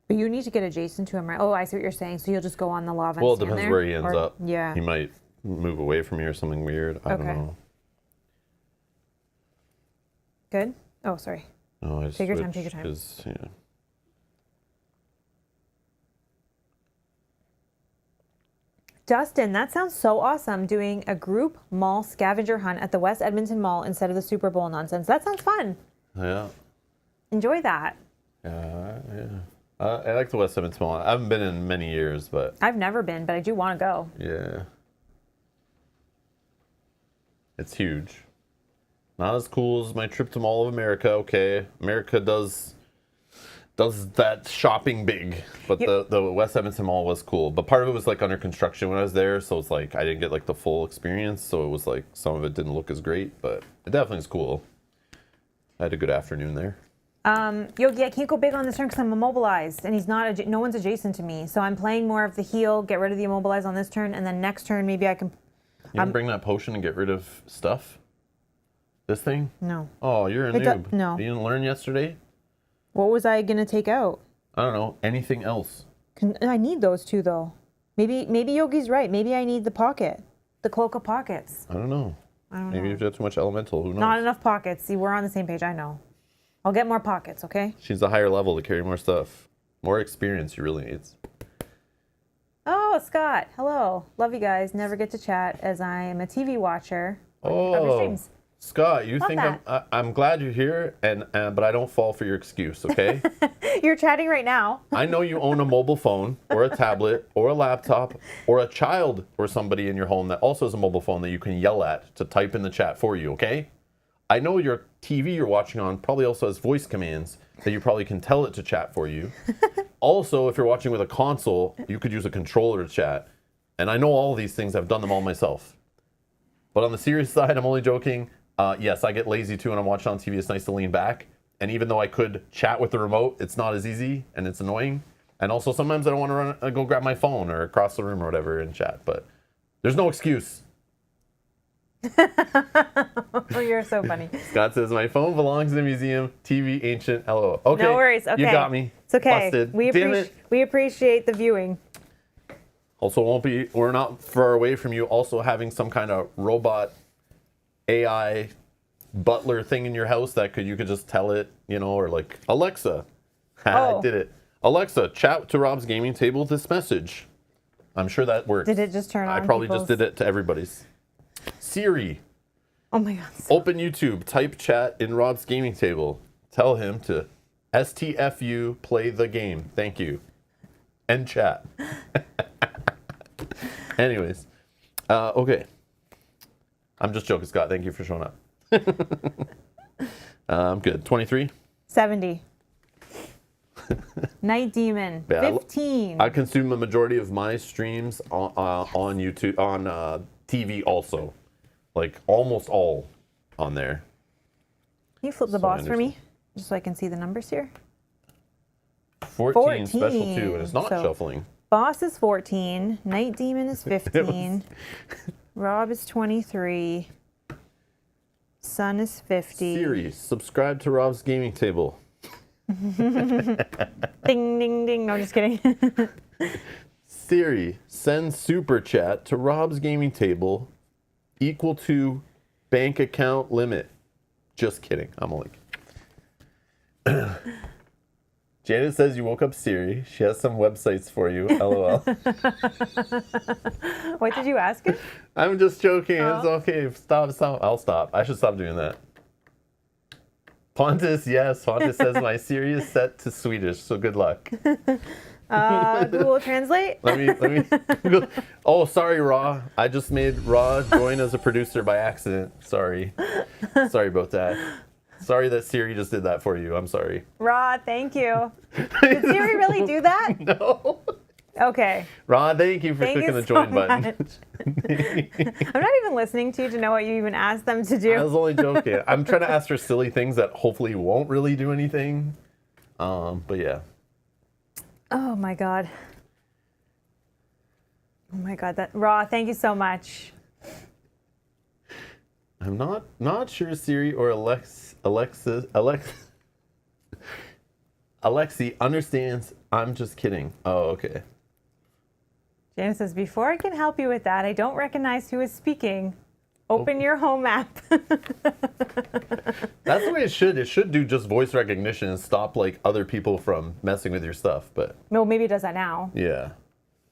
But you need to get adjacent to him, right? Oh, I see what you're saying. So you'll just go on the lava and Well, it stand depends there? where he ends Or- up. Yeah. He might move away from you or something weird. I don't Okay. know. Good? Oh, sorry. No, I Take your time, take your switched time. yeah. Dustin, that sounds so awesome, doing a group mall scavenger hunt at the West Edmonton Mall instead of the Super Bowl nonsense. That sounds fun. Yeah. Enjoy that. Yeah. I like the West Edmonton Mall. I haven't been in many years, but I've never been, but I do want to go. yeah. It's huge. Not as cool as my trip to Mall of America. Okay, America does that shopping big, but the West Edmonton Mall was cool. But part of it was like under construction when I was there, so it's like I didn't get like the full experience. So it was like some of it didn't look as great, but it definitely is cool. I had a good afternoon there. Yogi, I can't go big on this turn because I'm immobilized, and he's not. No one's adjacent to me, so I'm playing more of the heal, get rid of the immobilize on this turn, and then next turn maybe I can. You can bring that potion and get rid of stuff. This thing? No. Oh, you're a It noob. no. You didn't learn yesterday? What was I gonna take out? I don't know. Anything else? I need those two though. Maybe Yogi's right. Maybe I need the pocket, the cloak of pockets. I don't know. I don't Maybe know. you've got too much elemental. Who knows? Not enough pockets. See, we're on the same page. I know. I'll get more pockets. Okay. She's a higher level to carry more stuff. More experience you really need. Oh, Scott. Hello. Love you guys. Never get to chat as I am a TV watcher of your Oh, streams. Scott, you Love think that. I'm glad you're here, and but I don't fall for your excuse, okay? You're chatting right now. I know you own a mobile phone or a tablet or a laptop or a child or somebody in your home that also has a mobile phone that you can yell at to type in the chat for you, okay? I know your TV you're watching on probably also has voice commands that you probably can tell it to chat for you. Also, if you're watching with a console, you could use a controller to chat. And I know all these things. I've done them all myself. But on the serious side, I'm only joking. Yes, I get lazy too when I'm watching on TV. It's nice to lean back. And even though I could chat with the remote, it's not as easy and it's annoying. And also sometimes I don't want to go grab my phone or across the room or whatever and chat. But there's no excuse. Oh, you're so funny. Scott says, my phone belongs in a museum. TV ancient. LOL. Okay. No worries. Okay. You got me. It's okay. Busted. We Damn it. appreciate the viewing. Also, we're not far away from you also having some kind of robot AI butler thing in your house that you could just tell it, or like, Alexa. I did it. Alexa, chat to Rob's gaming table with this message. I'm sure that works. Did it just turn on I probably people's- just did it to everybody's. Siri, Oh my God. open YouTube, type chat in Rob's gaming table. Tell him to STFU play the game. Thank you. End chat. Anyways, okay. I'm just joking, Scott. Thank you for showing up. I'm good. 23? 70. Night Demon. Yeah, 15. I consume the majority of my streams on YouTube, on TV also. Like almost all on there. Can you flip the So boss for understand. me? Just so I can see the numbers here. 14 special 2, and it's 14, not so- shuffling. Boss is 14. Night Demon is 15. Rob is 23. Sun is 50. Siri, subscribe to Rob's gaming table. Ding, ding, ding. No, just kidding. Siri, send super chat to Rob's gaming table equal to bank account limit. Just kidding. I'm only. Janet says you woke up Siri. She has some websites for you. LOL. What did you ask him? I'm just joking. It's Oh. okay. Stop. I'll stop. I should stop doing that. Pontus, yes. Pontus says my Siri is set to Swedish, so good luck. Google Translate? Let me. Oh, sorry, Raw. I just made Raw join as a producer by accident. Sorry. Sorry about that. Sorry that Siri just did that for you. I'm sorry. Raw, thank you. Did Siri really do that? No. Okay. Raw, thank you for Thank clicking you the so join button. much. I'm not even listening to you to know what you even asked them to I do. was only joking. I'm trying to ask her silly things that hopefully won't really do anything. But yeah. Oh my God. Oh my God. That Raw, thank you so much. I'm not sure Siri or Alexi I'm just kidding. Oh, okay. Janet says, before I can help you with that, I don't recognize who is speaking. Open your home app. That's the way it should. It should do just voice recognition and stop like other people from messing with your stuff. But No, maybe it does that now, yeah,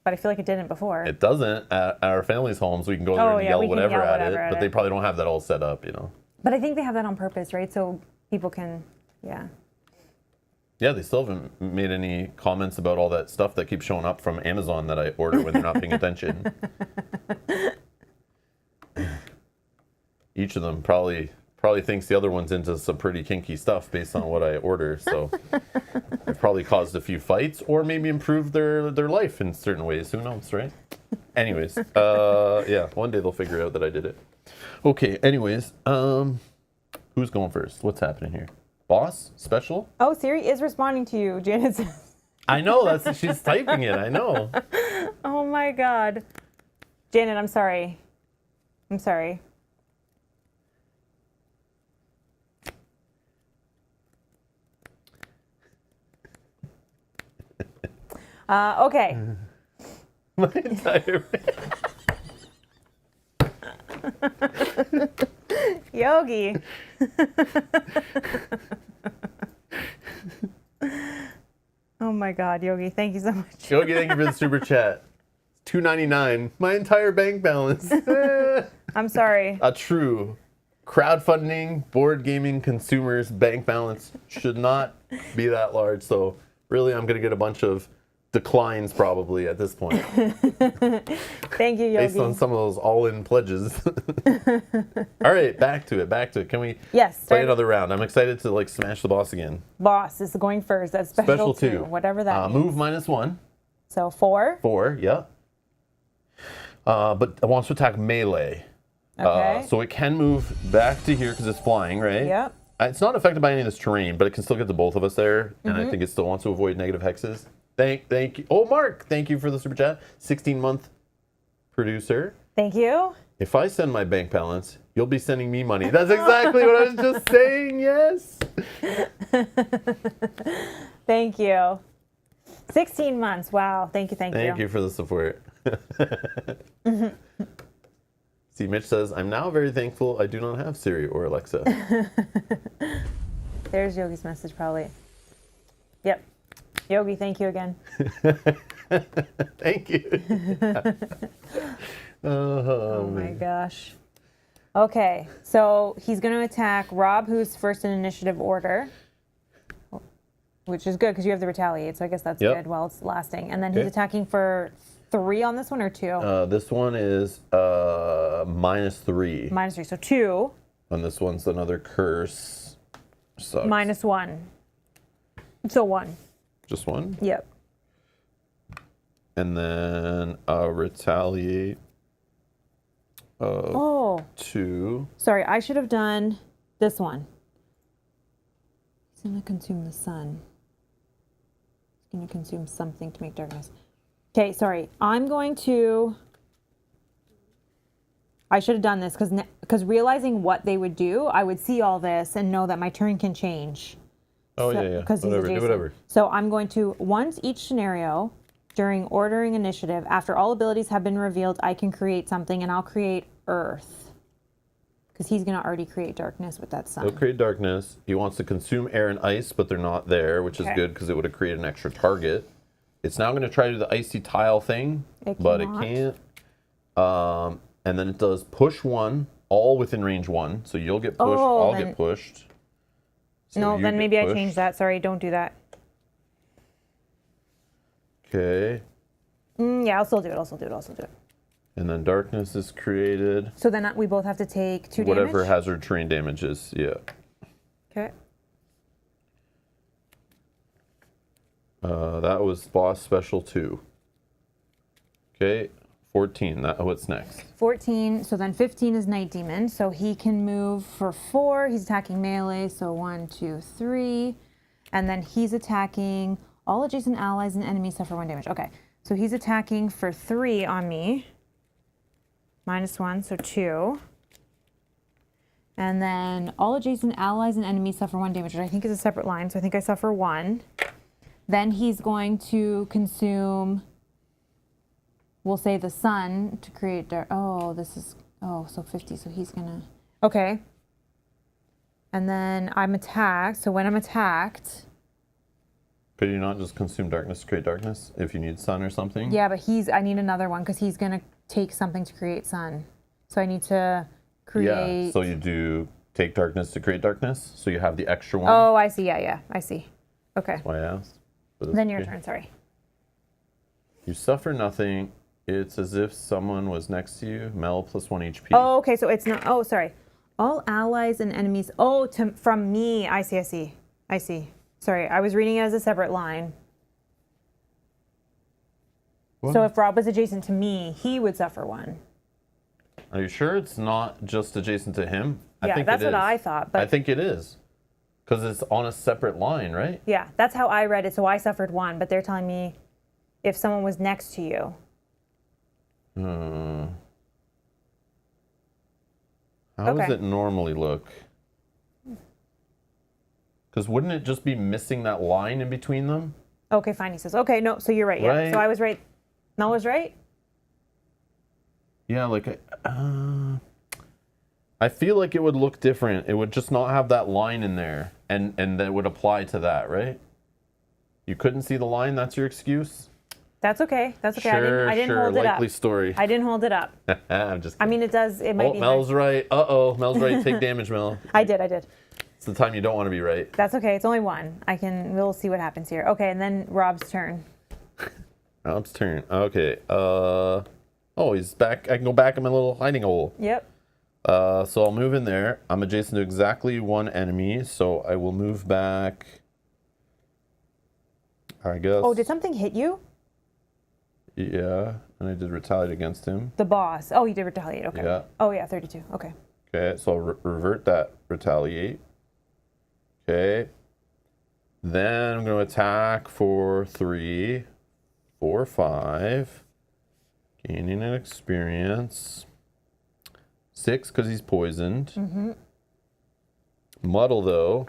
but I feel like it didn't before. it doesn't at our family's homes. We can go there Oh, and yeah, yell we can whatever yell at whatever it, at but they it. probably don't have that all set up, you know. But I think they have that on purpose, right? So people can, yeah. Yeah, they still haven't made any comments about all that stuff that keeps showing up from Amazon that I order when they're not paying attention. Each of them probably thinks the other one's into some pretty kinky stuff based on what I order. So I've probably caused a few fights or maybe improved their life in certain ways. Who knows, right? Anyways, yeah, one day they'll figure out that I did it. Okay, anyways, who's going first? What's happening here? Boss? Special? Oh, Siri is responding to you, Janet says. I know, she's typing it, I know. Oh my God. Janet, I'm sorry. I'm sorry. Okay. My entire Yogi. Oh my God, Yogi, thank you so much. Yogi, thank you for the super chat. $2.99. My entire bank balance. I'm sorry. A true crowdfunding, board gaming consumers bank balance should not be that large. So really, I'm going to get a bunch of declines probably at this point. Thank you, Yogi. Based on some of those all-in pledges. All right, back to it. Can we play another round? I'm excited to like smash the boss again. Boss is going first. That's special two, two. whatever that means. Move -1. So 4. 4, yeah. But it wants to attack melee. Okay. So it can move back to here because it's flying, right? Yep. It's not affected by any of this terrain, but it can still get the both of us there. And I think it still wants to avoid negative hexes. Thank you. Oh, Mark, thank you for the super chat. 16-month producer. Thank you. If I send my bank balance, you'll be sending me money. That's exactly what I was just saying. Yes. Thank you. 16 months. Wow. Thank you. Thank you for the support. See, Mitch says, I'm now very thankful I do not have Siri or Alexa. There's Yogi's message probably. Yep. Yogi, thank you again. Thank you. Oh my gosh. Okay, so he's going to attack Rob, who's first in initiative order, which is good because you have the retaliate, so I guess that's good while it's lasting. And then he's attacking for 3 on this one or 2? This one is -3. -3, so 2. And this one's another curse. Sucks. -1. So 1. Just 1? Yep. And then retaliate. 2. Sorry, I should have done this one. He's going to consume the sun. He's going to consume something to make darkness. Okay, sorry. I'm going to... I should have done this because realizing what they would do, I would see all this and know that my turn can change. Oh, yeah. Whatever. So I'm going to, once each scenario during ordering initiative, after all abilities have been revealed, I can create something, and I'll create Earth. Because he's going to already create darkness with that sun. He'll create darkness. He wants to consume air and ice, but they're not there, which is good because it would have created an extra target. It's now going to try to do the icy tile thing, but it can't. And then it does push 1, all within range 1. So you'll get pushed, I'll get pushed. So no, then maybe I changed that. Sorry, don't do that. Okay. Yeah, I'll still do it. And then darkness is created. So then we both have to take 2 damage? Whatever hazard terrain damage is, yeah. Okay. That was boss special 2. Okay, 14. What's next? 14. So then 15 is Night Demon. So he can move for 4. He's attacking melee. So 1, 2, 3. And then he's attacking all adjacent allies and enemies suffer 1 damage. Okay. So he's attacking for 3 on me. -1, so 2. And then all adjacent allies and enemies suffer 1 damage, which I think is a separate line. So I think I suffer 1. Then he's going to consume, we'll say the sun to create dark. Oh, this is, oh, so 50. So he's going to, okay. And then I'm attacked. So when I'm attacked. Could you not just consume darkness to create darkness if you need sun or something? Yeah, but I need another one because he's going to take something to create sun. So I need to create. Yeah, so you do take darkness to create darkness. So you have the extra one. Oh, I see. Yeah, I see. Okay. That's why I asked. Then your turn, sorry. You suffer nothing. It's as if someone was next to you. Mel plus 1 HP. Oh, okay, so it's not, oh, sorry. All allies and enemies, oh, from me. I see. Sorry, I was reading it as a separate line. What? So if Rob was adjacent to me, he would suffer 1. Are you sure it's not just adjacent to him? Yeah, I think that's it what is. I thought. But I think it is. Because it's on a separate line, right? yeah, that's how I read it. So I suffered 1, but they're telling me if someone was next to you. How does Okay. it normally look? Because wouldn't it just be missing that line in between them? Okay, fine, he says. Okay, no, so you're right. Yeah, Right. so I was right. Mel was right? Yeah, like, I feel like it would look different. It would just not have that line in there, and that would apply to that, right? You couldn't see the line. That's your excuse. That's okay. That's okay. Sure, I didn't sure. hold it up. Likely story. I didn't hold it up. I'm just. I mean, it does. It might Oh, be. Mel's right. Mel's right. Take damage, Mel. I did. It's the time you don't want to be right. That's okay. It's only 1. We'll see what happens here. Okay, and then Rob's turn. Rob's turn. Okay. Oh, he's back. I can go back in my little hiding hole. Yep. So I'll move in there. I'm adjacent to exactly 1 enemy, so I will move back. I guess. Oh, did something hit you? Yeah, and I did retaliate against him. The boss. Oh, you did retaliate. Okay. Yeah. Oh, yeah, 32. Okay. Okay, so I'll revert that retaliate. Okay. Then I'm going to attack for 3, 4, 5. Gaining an experience. 6 because he's poisoned. Mm-hmm. Muddle though.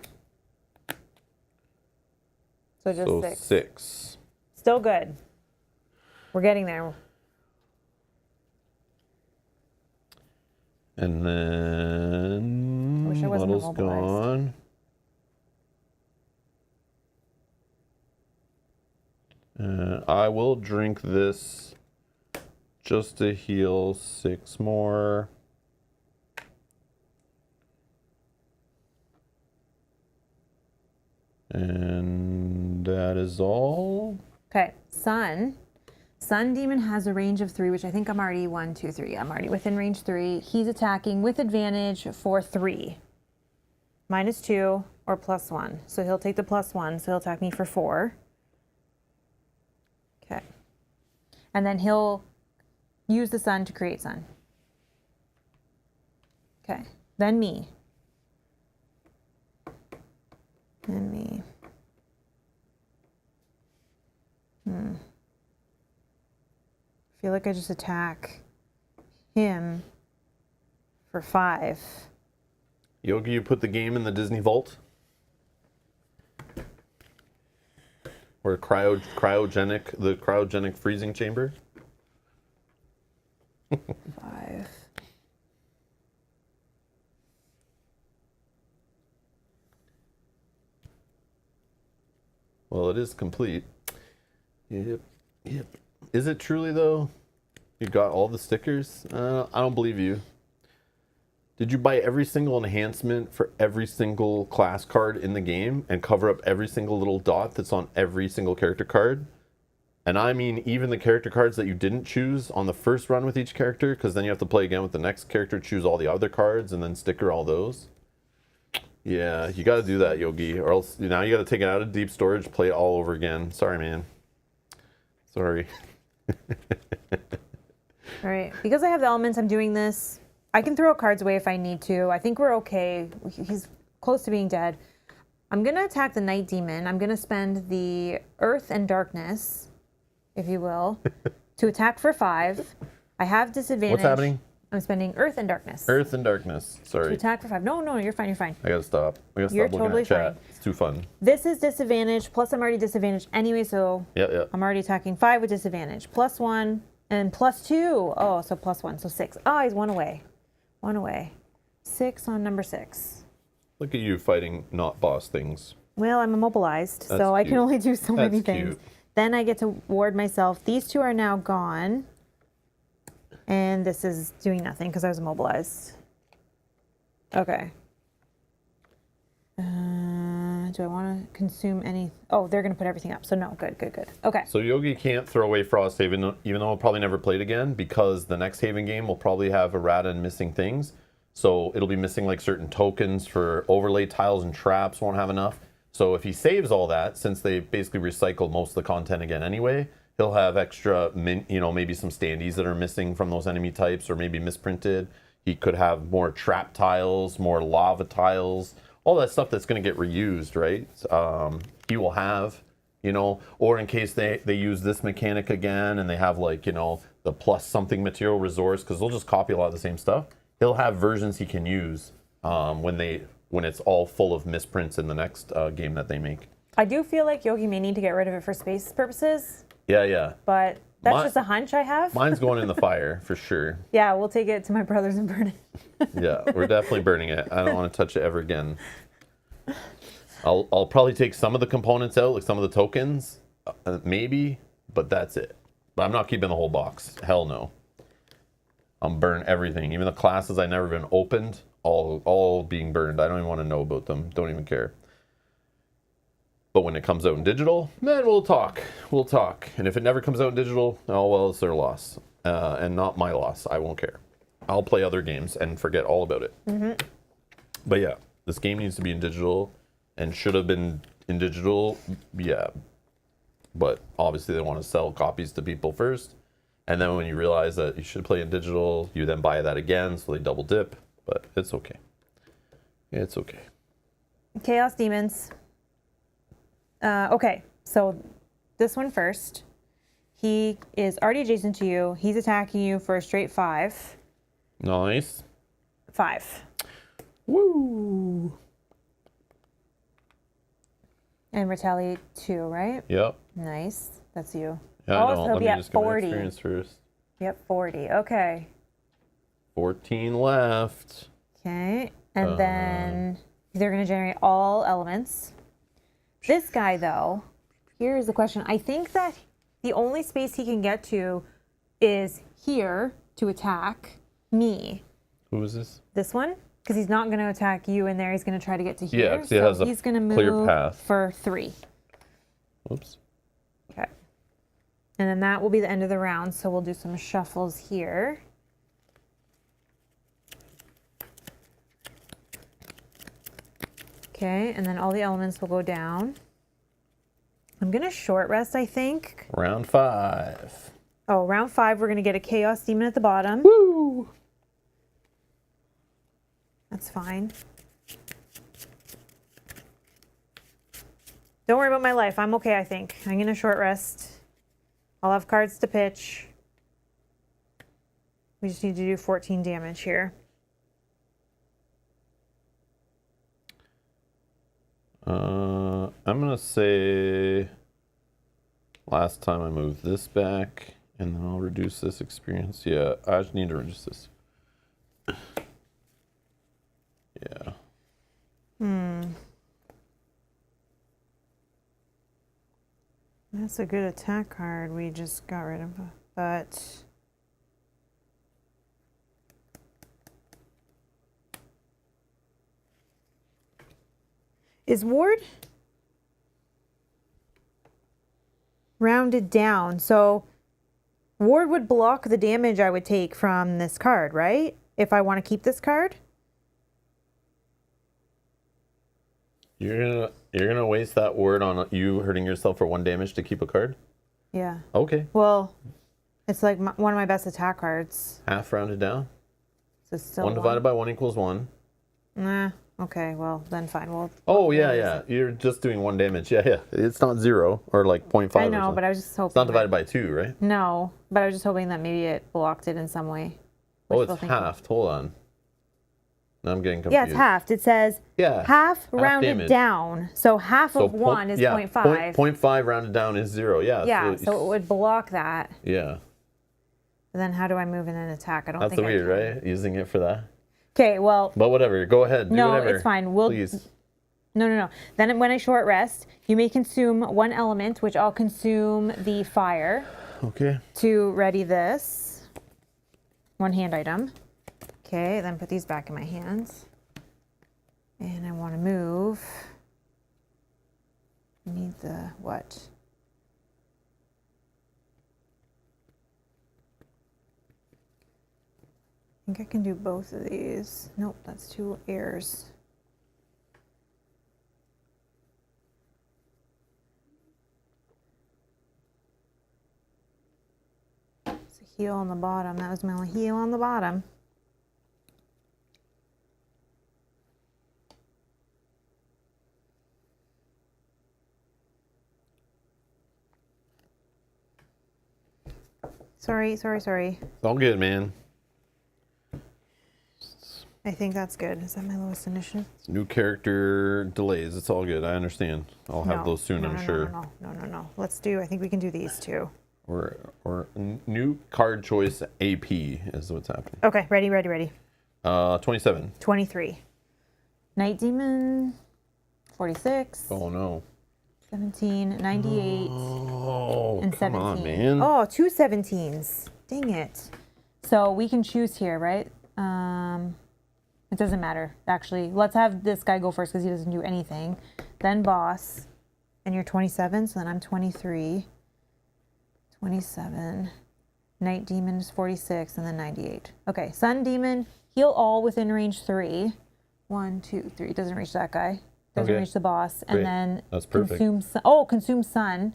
So just So 6. 6. Still good. We're getting there. And then Wish I wasn't Muddle's immobilized. gone. I will drink this just to heal 6 more. And that is all. Okay. Sun Demon has a range of 3, which I think I'm already 1, 2, 3. I'm already within range 3. He's attacking with advantage for 3. -2 or +1. So he'll take the +1. So he'll attack me for 4. Okay. And then he'll use the sun to create sun. Okay. Then me. Then me. I feel like I just attack him for 5. Yogi, you put the game in the Disney Vault? Or the cryogenic freezing chamber? 5. Well, it is complete. Yep. Is it truly, though? You got all the stickers? I don't believe you. Did you buy every single enhancement for every single class card in the game and cover up every single little dot that's on every single character card? And I mean even the character cards that you didn't choose on the first run with each character, because then you have to play again with the next character, choose all the other cards, and then sticker all those. Yeah, you got to do that, Yogi, or else now you got to take it out of deep storage, play it all over again. Sorry, man. Sorry. All right. Because I have the elements, I'm doing this. I can throw cards away if I need to. I think we're okay. He's close to being dead. I'm going to attack the Night Demon. I'm going to spend the Earth and Darkness, if you will, to attack for 5. I have disadvantage. What's happening? I'm spending Earth and Darkness. Earth and Darkness. To Sorry. attack for 5. No, you're fine, you're fine. I gotta stop. I gotta You're stop looking totally at chat. fine. It's too fun. This is disadvantage, plus I'm already disadvantaged anyway, so Yeah. I'm already attacking 5 with disadvantage. +1 and +2. Oh, so +1, so 6. Oh, he's 1 away. 1 away. 6 on number 6. Look at you fighting not boss things. Well, I'm immobilized, That's so I can cute. only do so many That's things. cute. Then I get to ward myself. These 2 are now gone. And this is doing nothing because I was immobilized. Okay. Do I want to consume any? Oh, they're going to put everything up. So no, good. Okay. So Yogi can't throw away Frosthaven, even though he'll probably never play it again, because the next Haven game will probably have errata and missing things. So it'll be missing like certain tokens for overlay tiles, and traps won't have enough. So if he saves all that, since they basically recycle most of the content again anyway, he'll have extra, maybe some standees that are missing from those enemy types or maybe misprinted. He could have more trap tiles, more lava tiles, all that stuff that's going to get reused, right? He will have, or in case they use this mechanic again and they have like, the plus something material resource, because they'll just copy a lot of the same stuff. He'll have versions he can use when it's all full of misprints in the next game that they make. I do feel like Yogi may need to get rid of it for space purposes. Yeah. But that's just a hunch I have. Mine's going in the fire for sure. Yeah, we'll take it to my brothers and burn it. Yeah, we're definitely burning it. I don't want to touch it ever again. I'll probably take some of the components out, like some of the tokens, maybe, but that's it. But I'm not keeping the whole box. Hell no. I'm burn everything, even the classes I never even opened, all being burned. I don't even want to know about them. Don't even care. But when it comes out in digital, then we'll talk. And if it never comes out in digital, oh well, it's their loss, and not my loss. I won't care. I'll play other games and forget all about it. Mm-hmm. But yeah, this game needs to be in digital, and should have been in digital. Yeah, but obviously they want to sell copies to people first, and then when you realize that you should play in digital, you then buy that again, so they double dip. But it's okay. It's okay. Chaos Demons. Okay, so this one first. He is already adjacent to you. He's attacking you for a straight 5. Nice. 5. Woo. And retaliate 2, right? Yep. Nice. That's you. Yeah, I Oh, know. so Let he'll be me at just get my 40. experience first. Yep, 40. Okay. 14 left. Okay. And then they're going to generate all elements. This guy, though, here's the question. I think that the only space he can get to is here to attack me. Who is this? This one? Because he's not going to attack you in there. He's going to try to get to here. Yeah, 'cause he has a he's going to clear move path. for 3. Oops. Okay. And then that will be the end of the round. So we'll do some shuffles here. Okay, and then all the elements will go down. I'm going to short rest, I think. Round 5. Oh, round 5, we're going to get a Chaos Demon at the bottom. Woo! That's fine. Don't worry about my life. I'm okay, I think. I'm going to short rest. I'll have cards to pitch. We just need to do 14 damage here. I'm going to say last time I moved this back, and then I'll reduce this experience. Yeah, I just need to reduce this. Yeah. That's a good attack card we just got rid of, but... Is Ward rounded down? So Ward would block the damage I would take from this card, right? If I want to keep this card? You're gonna waste that word on you hurting yourself for 1 damage to keep a card? Yeah. Okay. Well, it's like one of my best attack cards. Half rounded down. So still 1 divided by 1 equals 1. Nah. Okay, well, then fine. Well. Oh, yeah. You're just doing 1 damage. Yeah. It's not 0 or like 0.5 I or know, something. but I was just hoping. It's not divided by 2, right? No, but I was just hoping that maybe it blocked it in some way. Oh, Wishful it's thinking. halved. Hold on. Now I'm getting confused. Yeah, it's halved. It says half rounded damage. down. So half of 1 is 0.5. 0.5 rounded down is 0. Yeah. Yeah, so it would block that. Yeah. And then how do I move in an attack? I don't That's think weird, I can. right? Using it for that. Okay, well. But whatever. Go ahead. Do no, whatever. it's fine. Please. No. Then when I short rest, you may consume 1 element, which I'll consume the fire. Okay. To ready this. 1 hand item. Okay, then put these back in my hands. And I want to move. I need the what? I think I can do both of these. Nope, that's 2 airs. It's a heal on the bottom. That was my only heal on the bottom. Sorry. It's all good, man. I think that's good. Is that my lowest initiative? It's new character delays. It's all good. I understand. I'll have those soon, I'm sure. No. Let's do, I think we can do these 2. Or new card choice AP is what's happening. Okay, ready. 27. 23. Night Demon, 46. Oh, no. 17, 98, and 17. Come on, man. Oh, 2 17s. Dang it. So we can choose here, right? It doesn't matter, actually. Let's have this guy go first because he doesn't do anything. Then boss. And you're 27, so then I'm 23. 27. Night Demon is 46, and then 98. Okay, Sun Demon, heal all within range 3. 1, 2, 3. Doesn't reach that guy. Doesn't reach the boss. Great. And then that's perfect. Consume Sun.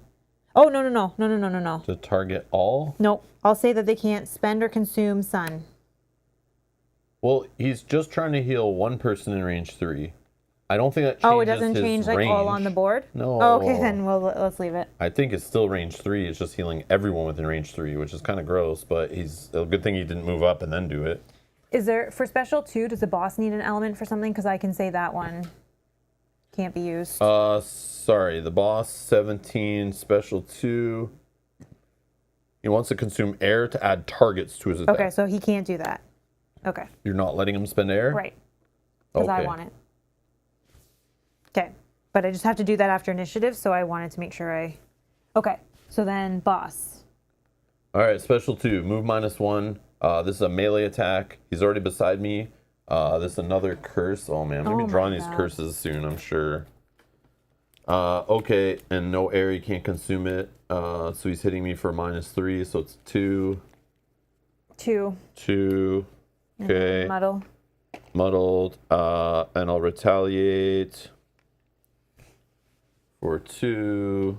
Oh, no. To target all? Nope. I'll say that they can't spend or consume Sun. Well, he's just trying to heal 1 person in range 3. I don't think that changes it doesn't change like range. all on the board? No. Oh, okay, then let's leave it. I think it's still range 3. It's just healing everyone within range 3, which is kind of gross, but he's a good thing he didn't move up and then do it. Is there, for special 2, does the boss need an element for something? Because I can say that one can't be used. Sorry, the boss, 17, special 2. He wants to consume air to add targets to his attack. Okay, so he can't do that. Okay. You're not letting him spend air? Right. Because I want it. Okay. But I just have to do that after initiative, so I wanted to make sure I... Okay. So then boss. All right, special 2, move -1. This is a melee attack. He's already beside me. This is another curse. Oh, man. I'm going to be drawing these curses soon, I'm sure. Okay, and no air. You can't consume it. So he's hitting me for -3, so it's 2. 2. 2. Okay. Muddled. And I'll retaliate for 2.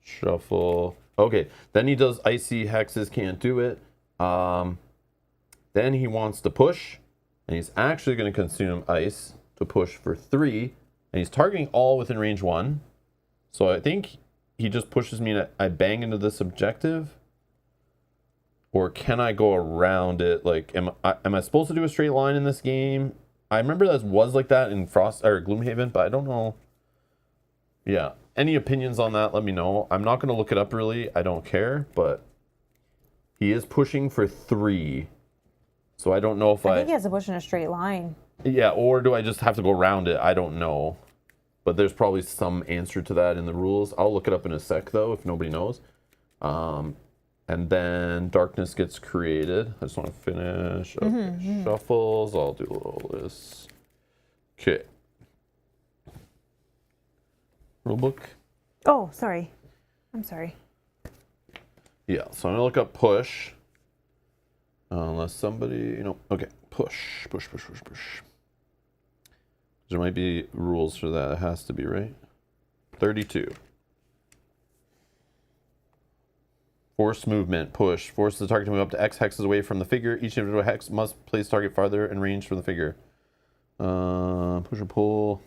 Shuffle. Okay. Then he does icy hexes. Can't do it. Then he wants to push. And he's actually going to consume ice to push for 3. And he's targeting all within range 1. So I think he just pushes me and I bang into this objective. Or can I go around it? Like, am I supposed to do a straight line in this game? I remember that was like that in Gloomhaven, but I don't know. Yeah. Any opinions on that? Let me know. I'm not going to look it up really. I don't care, but he is pushing for 3. So I don't know if I think he has to push in a straight line. Yeah, or do I just have to go around it? I don't know. But there's probably some answer to that in the rules. I'll look it up in a sec, though, if nobody knows. And then darkness gets created. I just want to finish. Okay, shuffles. I'll do all this. Okay. Rulebook. Oh, sorry. I'm sorry. Yeah, so I'm going to look up push. Unless somebody, okay, push. There might be rules for that. It has to be, right? 32. Force movement, push. Force the target to move up to X hexes away from the figure. Each individual hex must place target farther in range from the figure. Push or pull.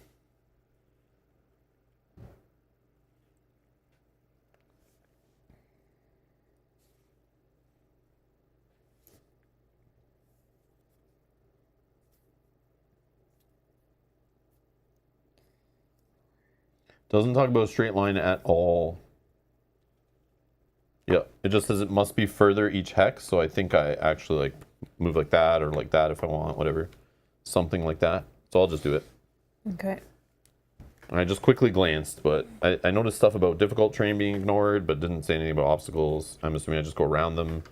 Doesn't talk about a straight line at all. Yeah, it just says it must be further each hex, so I think I actually like move like that or like that if I want, whatever. Something like that. So I'll just do it. Okay. I just quickly glanced, but I noticed stuff about difficult terrain being ignored, but didn't say anything about obstacles. I'm assuming I just go around them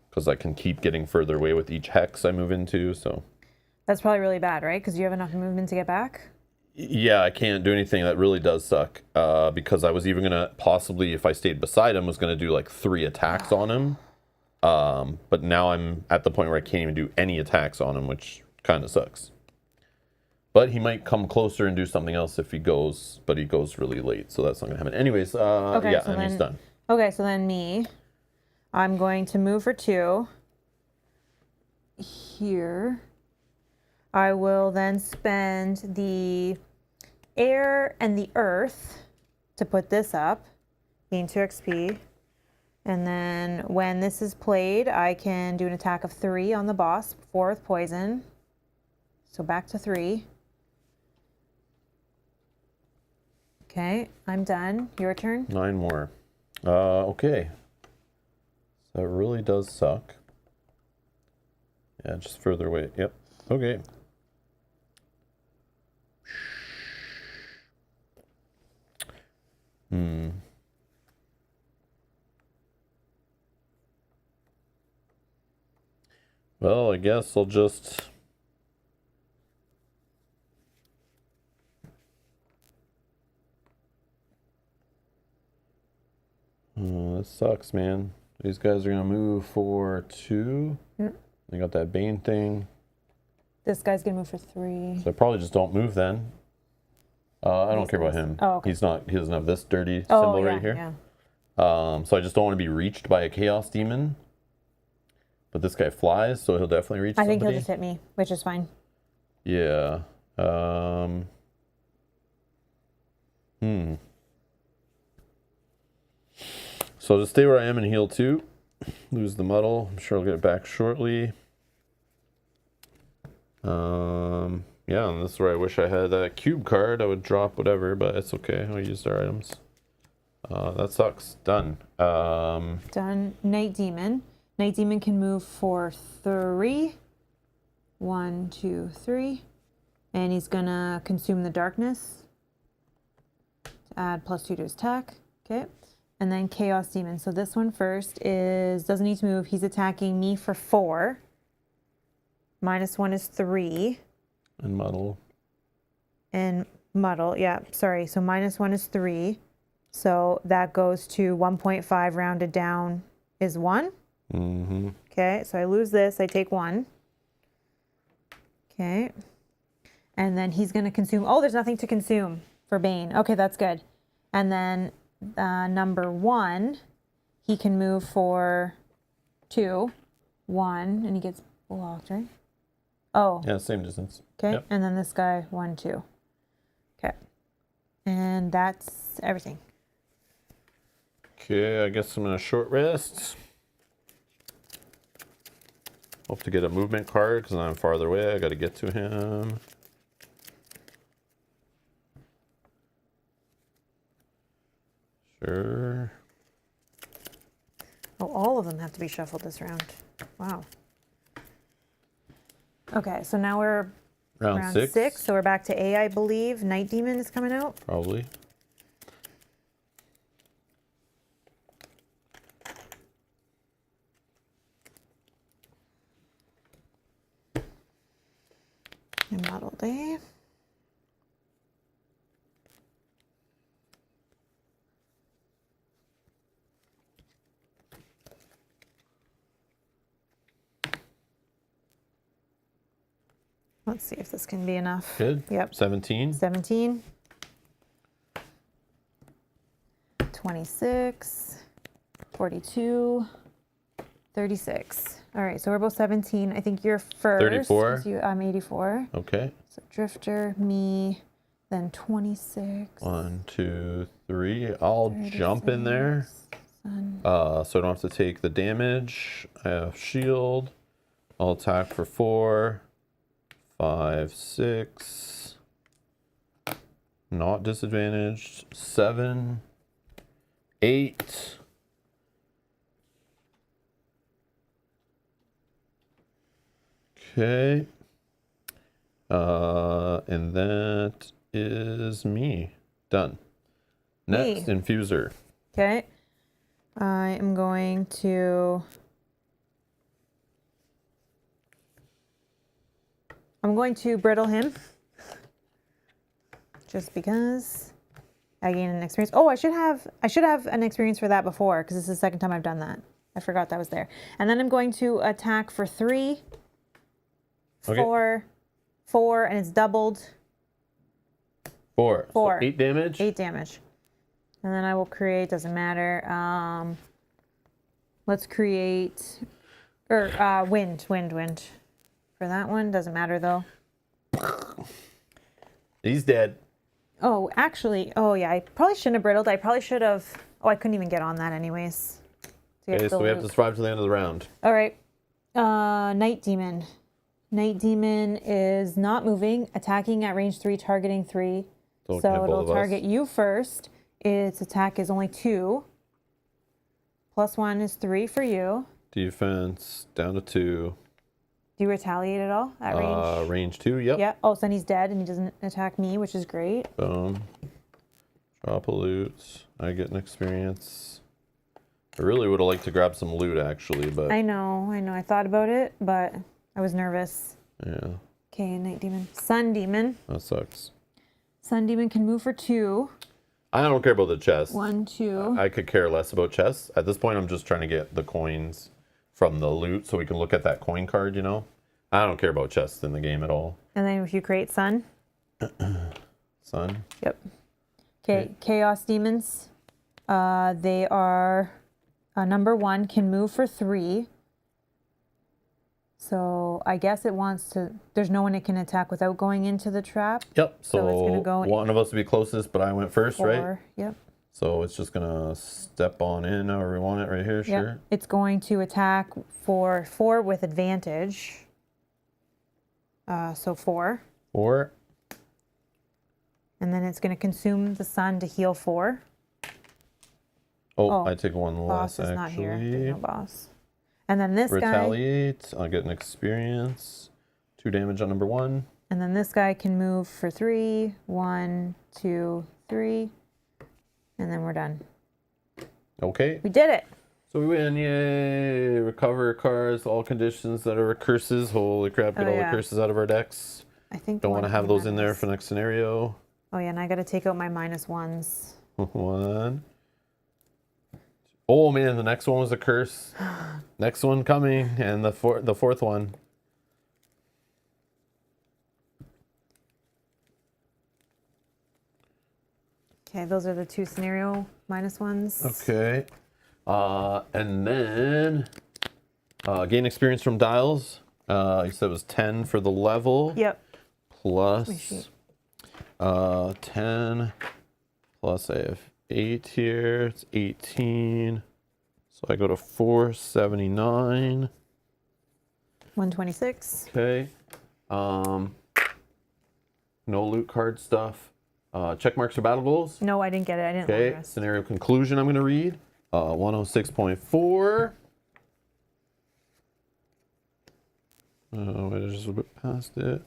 because I can keep getting further away with each hex I move into, so. That's probably really bad, right? Because you have enough movement to get back? Yeah, I can't do anything. That really does suck. Because I was even going to possibly, if I stayed beside him, was going to do like 3 attacks on him. But now I'm at the point where I can't even do any attacks on him, which kind of sucks. But he might come closer and do something else if he goes, but he goes really late, so that's not going to happen. Anyways, Okay, yeah, so and he's done. Okay, so then I'm going to move for 2 here. I will then spend the air and the earth to put this up, gain 2 XP. And then when this is played, I can do an attack of 3 on the boss, 4 with poison. So back to 3. Okay, I'm done. Your turn. 9 more. Okay. That really does suck. Yeah, just further away. Yep. Okay. Well, I guess I'll just... this sucks, man. These guys are going to move for 2. Yep. They got that Bane thing. This guy's going to move for 3. So I probably just don't move then. I don't care about him. Oh, okay. He doesn't have this dirty symbol right here. Yeah. So I just don't want to be reached by a Chaos Demon. But this guy flies, so he'll definitely reach somebody. I think he'll just hit me, which is fine. Yeah. So to stay where I am and heal 2. Lose the muddle. I'm sure I'll get it back shortly. Yeah, and this is where I wish I had a cube card. I would drop whatever, but it's okay. I'll use their items. That sucks. Done. Done. Night Demon. Night Demon can move for 3. 1, 2, 3. And he's gonna consume the darkness to add +2 to his attack. Okay. And then Chaos Demon. So this one first doesn't need to move. He's attacking me for 4. -1 is 3. And muddle. And muddle, yeah, sorry. So -1 is 3. So that goes to 1.5 rounded down is 1. Mm-hmm. Okay, so I lose this. I take 1. Okay. And then he's going to consume. Oh, there's nothing to consume for Bane. Okay, that's good. And then number 1, he can move for 2. 1, and he gets blocked, right? Oh. Yeah, same distance. Okay, Yep. and then this guy, 1, 2. Okay. And that's everything. Okay, I guess I'm going to short rest. Hope to get a movement card because I'm farther away. I got to get to him. Sure. Oh, all of them have to be shuffled this round. Wow. Okay, so now we're Round round 6. So we're back to A, I believe. Night Demon is coming out. Probably. And Model Day. Let's see if this can be enough. Good. Yep. 17. 17. 26. 42. 36. All right, so we're both 17. I think you're first. 34. 'Cause I'm 84. Okay. So Drifter, me, then 26. 1, 2, 3. I'll jump in there. Sun. So I don't have to take the damage. I have shield. I'll attack for 4, 5, 6. Not disadvantaged. 7, 8. Okay. And that is me. Done. Next, Me. Infuser. Okay. I am going to... brittle him. Just because I gain an experience. Oh, I should have an experience for that before, because this is the second time I've done that. I forgot that was there. And then I'm going to attack for 3, Okay. 4, and it's doubled. 4. 4. So 8 damage. 8 damage. And then I will create, doesn't matter. Let's create, wind. For that one, doesn't matter though. He's dead. Oh, actually, oh yeah, I probably shouldn't have brittled. I probably should have, I couldn't even get on that anyways. Okay, so we have to survive to the end of the round. All right. Night Demon. Night Demon is not moving, attacking at range 3, targeting 3. So So it'll target you first. Its attack is only 2. +1 is 3 for you. Defense down to 2. Do you retaliate at all at range? Range 2, yep. Yeah. Oh, so then he's dead and he doesn't attack me, which is great. Boom. Drop a loot. I get an experience. I really would have liked to grab some loot actually, but I know. I thought about it, but I was nervous. yeah, Okay, Night Demon. Sun Demon. that sucks. Sun Demon can move for 2. I don't care about the chest. 1, 2. I could care less about chests. At this point, I'm just trying to get the coins from the loot so we can look at that coin card, you know? I don't care about chests in the game at all. And then if you create Sun. Sun? Yep. Okay, Chaos Demons. They are number 1, can move for 3. So I guess it wants to, there's no one it can attack without going into the trap. Yep, So it's gonna go one of us would be closest, but I went first, 4. right? Yep. So it's just gonna step on in however we want it right here, Yep. sure. It's going to attack for 4 with advantage. So 4. 4. And then it's going to consume the sun to heal 4. Oh, I take one Boss less is not here. There's actually. no boss. And then this guy. Retaliate. I'll get an experience. 2 damage on number 1. And then this guy can move for 3. 1, 2, 3. And then we're done. Okay. We did it. So we win. Yay. Recover cards, all conditions that are curses. Holy crap. Get all the curses out of our decks. I think Don't want to have those in there for next scenario. Oh yeah, and I got to take out my -1s. 1. Oh man, the next one was a curse. Next one coming, and the fourth one. Okay, those are the 2 scenario -1s. Okay. And then gain experience from dials. You said it was 10 for the level. Yep. Plus 10 plus I have 8 here. It's 18. So I go to 479. 126. Okay. No loot card stuff. Check marks or battle goals. No, I didn't get it. I didn't long Okay. rest. Scenario conclusion I'm going to read. 106.4. I just a bit past it.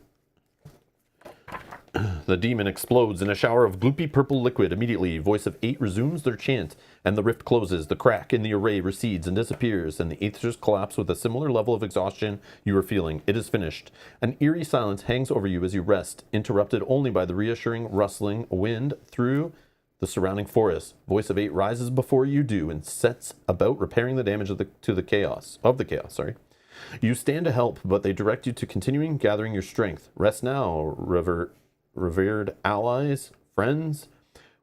The demon explodes in a shower of gloopy purple liquid. Immediately, voice of 8 resumes their chant, and the rift closes. The crack in the array recedes and disappears, and the aethers collapse with a similar level of exhaustion you are feeling. It is finished. An eerie silence hangs over you as you rest, interrupted only by the reassuring rustling wind through the surrounding forest. Voice of 8 rises before you do and sets about repairing the damage of the chaos. You stand to help, but they direct you to continuing gathering your strength. Rest now, revered allies, friends.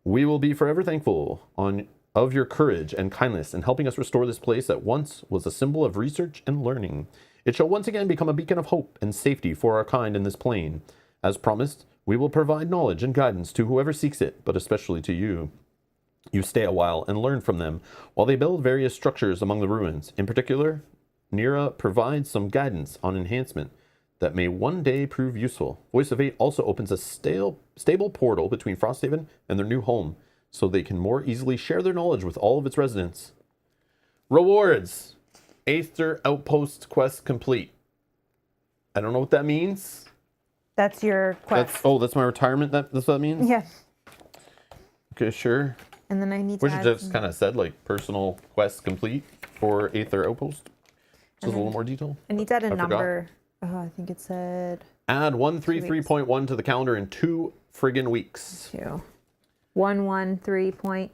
We will be forever thankful of your courage and kindness in helping us restore this place that once was a symbol of research and learning. It shall once again become a beacon of hope and safety for our kind in this plane. As promised, we will provide knowledge and guidance to whoever seeks it, but especially to you. You stay a while and learn from them while they build various structures among the ruins. In particular, Nira provides some guidance on enhancement. that may one day prove useful. Voice of Eight also opens a stable portal between Frosthaven and their new home, so they can more easily share their knowledge with all of its residents. Rewards. Aether Outpost quest complete. I don't know what that means. That's your quest. That's my retirement. That's what that means? Yeah. Okay, sure. And then I need to Wish it just kind of said like personal quest complete for Aether Outpost. Just a little more detail. I need to add a number. Oh, I think it said... Add 133.1 to the calendar in 2 friggin' weeks. 2. 113 point...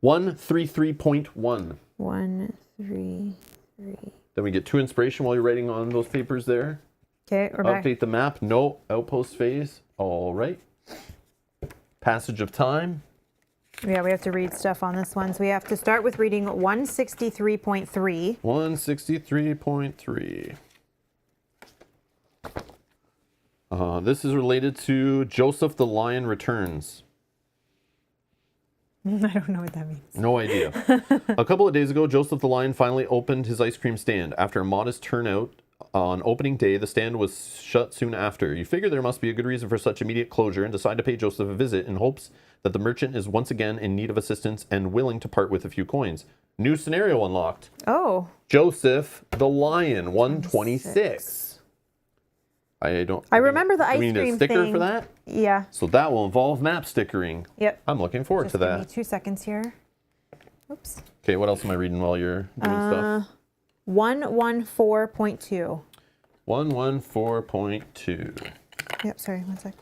133.1. 133. Then we get 2 inspiration while you're writing on those papers there. Okay, we're back. Update the map. No outpost phase. All right. Passage of time. Yeah, we have to read stuff on this one. So we have to start with reading 163.3. 163.3. This is related to Joseph the Lion Returns. I don't know what that means. No idea. A couple of days ago, Joseph the Lion finally opened his ice cream stand. After a modest turnout on opening day, the stand was shut soon after. You figure there must be a good reason for such immediate closure and decide to pay Joseph a visit in hopes that the merchant is once again in need of assistance and willing to part with a few coins. New scenario unlocked. Oh. Joseph the Lion, 126. I remember the ice cream cream a sticker thing. for that? Yeah. So that will involve map stickering. Yep. I'm looking forward Just to give that. me 2 seconds here. Oops. Okay, what else am I reading while you're doing stuff? 114.2. 114.2. Yep, sorry, 1 sec.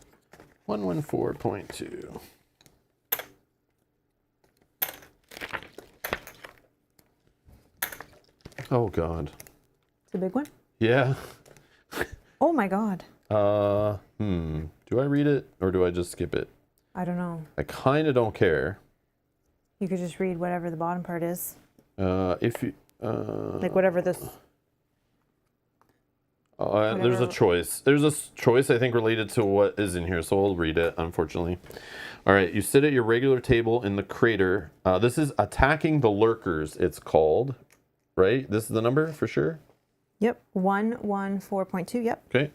114.2. Oh God. It's a big one? Yeah. Oh my God. Do I read it or do I just skip it? I don't know. I kind of don't care. You could just read whatever the bottom part is. If you Like whatever this... there's a choice. There's a choice, I think, related to what is in here, so I'll read it, unfortunately. All right, you sit at your regular table in the crater. This is Attacking the Lurkers, it's called. Right? This is the number for sure? Yep, 114.2, yep. Okay.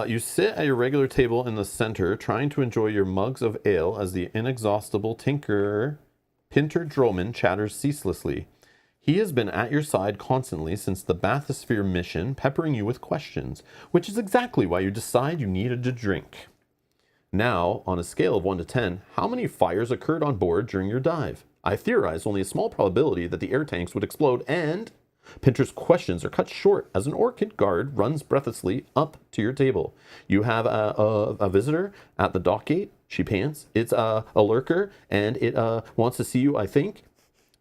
You sit at your regular table in the center, trying to enjoy your mugs of ale as the inexhaustible Pinter Droman chatters ceaselessly. He has been at your side constantly since the bathysphere mission, peppering you with questions, which is exactly why you decide you needed a drink. Now, on a scale of 1 to 10, how many fires occurred on board during your dive? I theorize only a small probability that the air tanks would explode, and Pinter's questions are cut short as an orchid guard runs breathlessly up to your table. You have a visitor at the dock gate. She pants. It's a lurker, and it wants to see you, I think.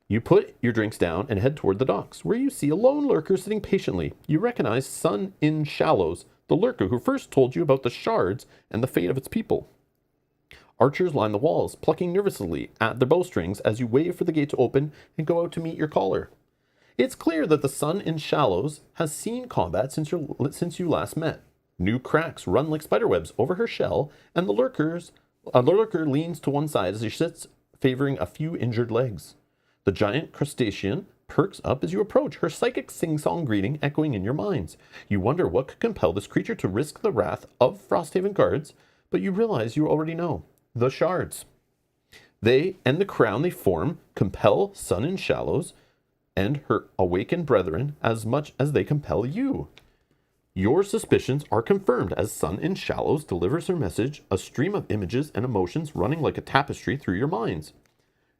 You put your drinks down and head toward the docks, where you see a lone lurker sitting patiently. You recognize Sun in Shallows, the lurker who first told you about the shards and the fate of its people. Archers line the walls, plucking nervously at their bowstrings as you wave for the gate to open and go out to meet your caller. It's clear that the Sun in Shallows has seen combat since you last met. New cracks run like spiderwebs over her shell, and the lurker leans to one side as she sits, favoring a few injured legs. The giant crustacean perks up as you approach, her psychic sing-song greeting echoing in your minds. You wonder what could compel this creature to risk the wrath of Frosthaven guards, but you realize you already know. The shards. They and the crown they form compel Sun in Shallows and her awakened brethren as much as they compel you. Your suspicions are confirmed as Sun in Shallows delivers her message, a stream of images and emotions running like a tapestry through your minds.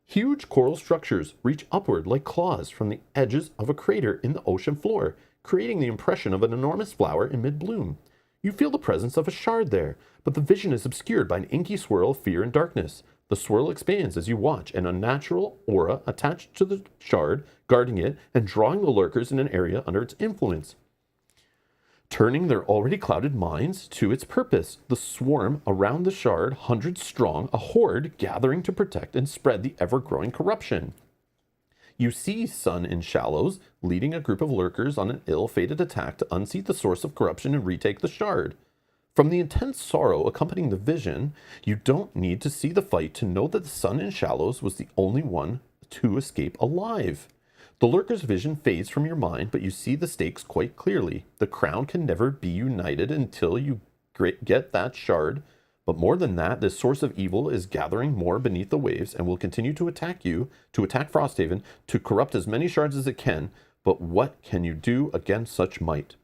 Huge coral structures reach upward like claws from the edges of a crater in the ocean floor, creating the impression of an enormous flower in mid-bloom. You feel the presence of a shard there, but the vision is obscured by an inky swirl of fear and darkness. The swirl expands as you watch an unnatural aura attached to the shard, guarding it and drawing the lurkers in an area under its influence, turning their already clouded minds to its purpose. The swarm around the shard, hundreds strong, a horde gathering to protect and spread the ever-growing corruption. You see Sun in Shallows leading a group of lurkers on an ill-fated attack to unseat the source of corruption and retake the shard. From the intense sorrow accompanying the vision, you don't need to see the fight to know that the Sun in Shallows was the only one to escape alive. The lurker's vision fades from your mind, but you see the stakes quite clearly. The crown can never be united until you get that shard. But more than that, this source of evil is gathering more beneath the waves and will continue to attack you, to attack Frosthaven, to corrupt as many shards as it can. But what can you do against such might?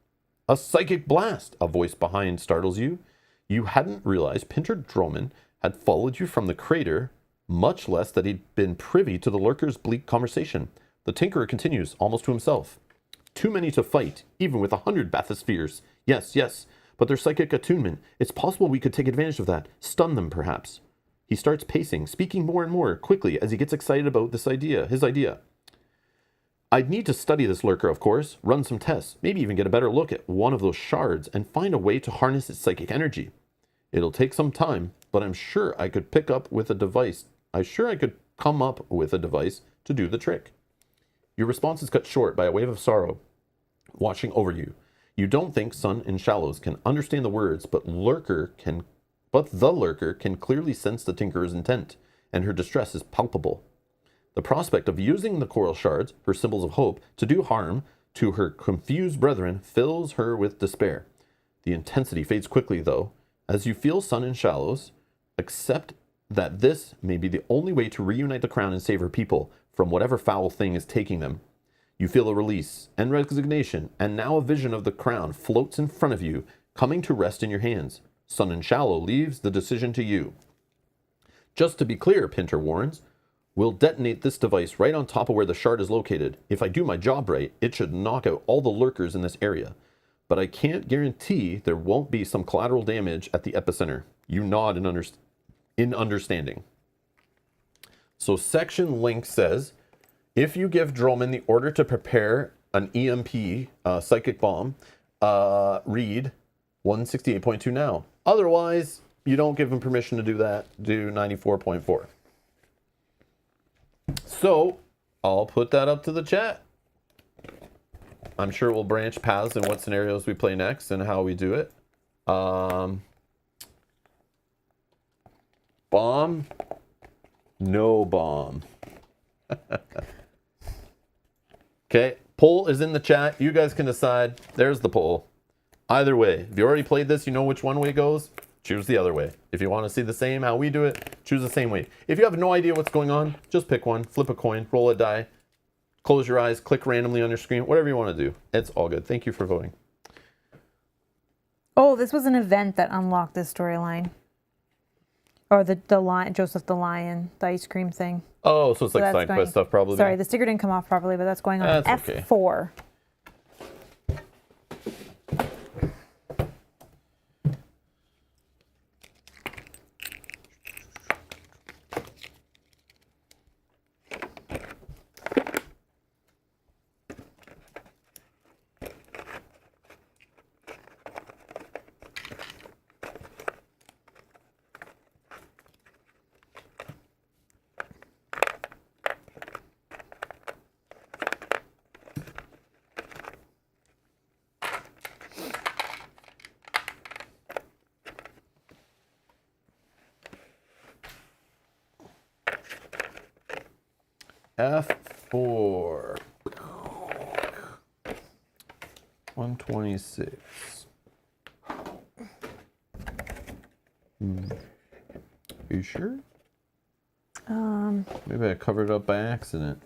A psychic blast, a voice behind startles you. You hadn't realized Pinter Droman had followed you from the crater, much less that he'd been privy to the lurker's bleak conversation. The Tinkerer continues, almost to himself. Too many to fight, even with 100 bathyspheres. Yes, yes, but their psychic attunement. It's possible we could take advantage of that. Stun them, perhaps. He starts pacing, speaking more and more quickly as he gets excited about his idea. I'd need to study this lurker, of course, run some tests, maybe even get a better look at one of those shards and find a way to harness its psychic energy. It'll take some time, but I'm sure I could come up with a device to do the trick. Your response is cut short by a wave of sorrow washing over you. You don't think Sun in Shallows can understand the words, but the lurker can clearly sense the Tinkerer's intent, and her distress is palpable. The prospect of using the coral shards, her symbols of hope, to do harm to her confused brethren fills her with despair. The intensity fades quickly, though, as you feel Sun in Shallows. Accept that this may be the only way to reunite the crown and save her people from whatever foul thing is taking them. You feel a release and resignation, and now a vision of the crown floats in front of you, coming to rest in your hands. Sun and Shallow leaves the decision to you. Just to be clear, Pinter warns, we'll detonate this device right on top of where the shard is located. If I do my job right, it should knock out all the lurkers in this area. But I can't guarantee there won't be some collateral damage at the epicenter. You nod in understanding. So section link says, if you give Droman the order to prepare an EMP psychic bomb, read 168.2 now. Otherwise, you don't give him permission to do that. Do 94.4. So I'll put that up to the chat. I'm sure we'll branch paths in what scenarios we play next and how we do it. Bomb? No bomb. Okay, poll is in the chat. You guys can decide. There's the poll. Either way, if you already played this, you know which one way it goes. Choose the other way. If you want to see the same, how we do it, choose the same way. If you have no idea what's going on, just pick one, flip a coin, roll a die, close your eyes, click randomly on your screen, whatever you want to do. It's all good. Thank you for voting. Oh, this was an event that unlocked this storyline. Or the lion, Joseph the Lion, the ice cream thing. Oh, so it's like side quest stuff probably. Sorry, the sticker didn't come off properly, but that's going on That's F4. Okay. F4. 126. Are you sure? Maybe I covered it up by accident.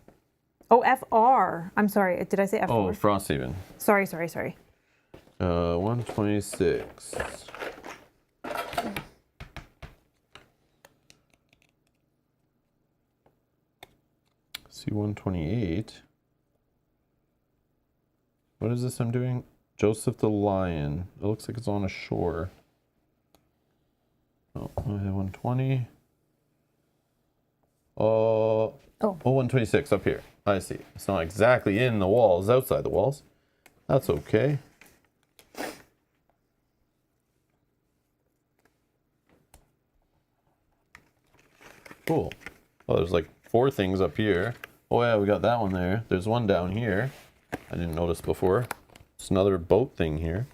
Oh, FR. I'm sorry. Did I say F4? Oh, Frosthaven. Sorry. 126. C128. What is this I'm doing? Joseph the Lion. It looks like it's on a shore. Oh, 120. Oh, 126 up here. I see. It's not exactly in the walls, outside the walls. That's okay. Cool. Oh, there's like 4 things up here. Oh yeah, we got that one there. There's one down here. I didn't notice before. It's another boat thing here.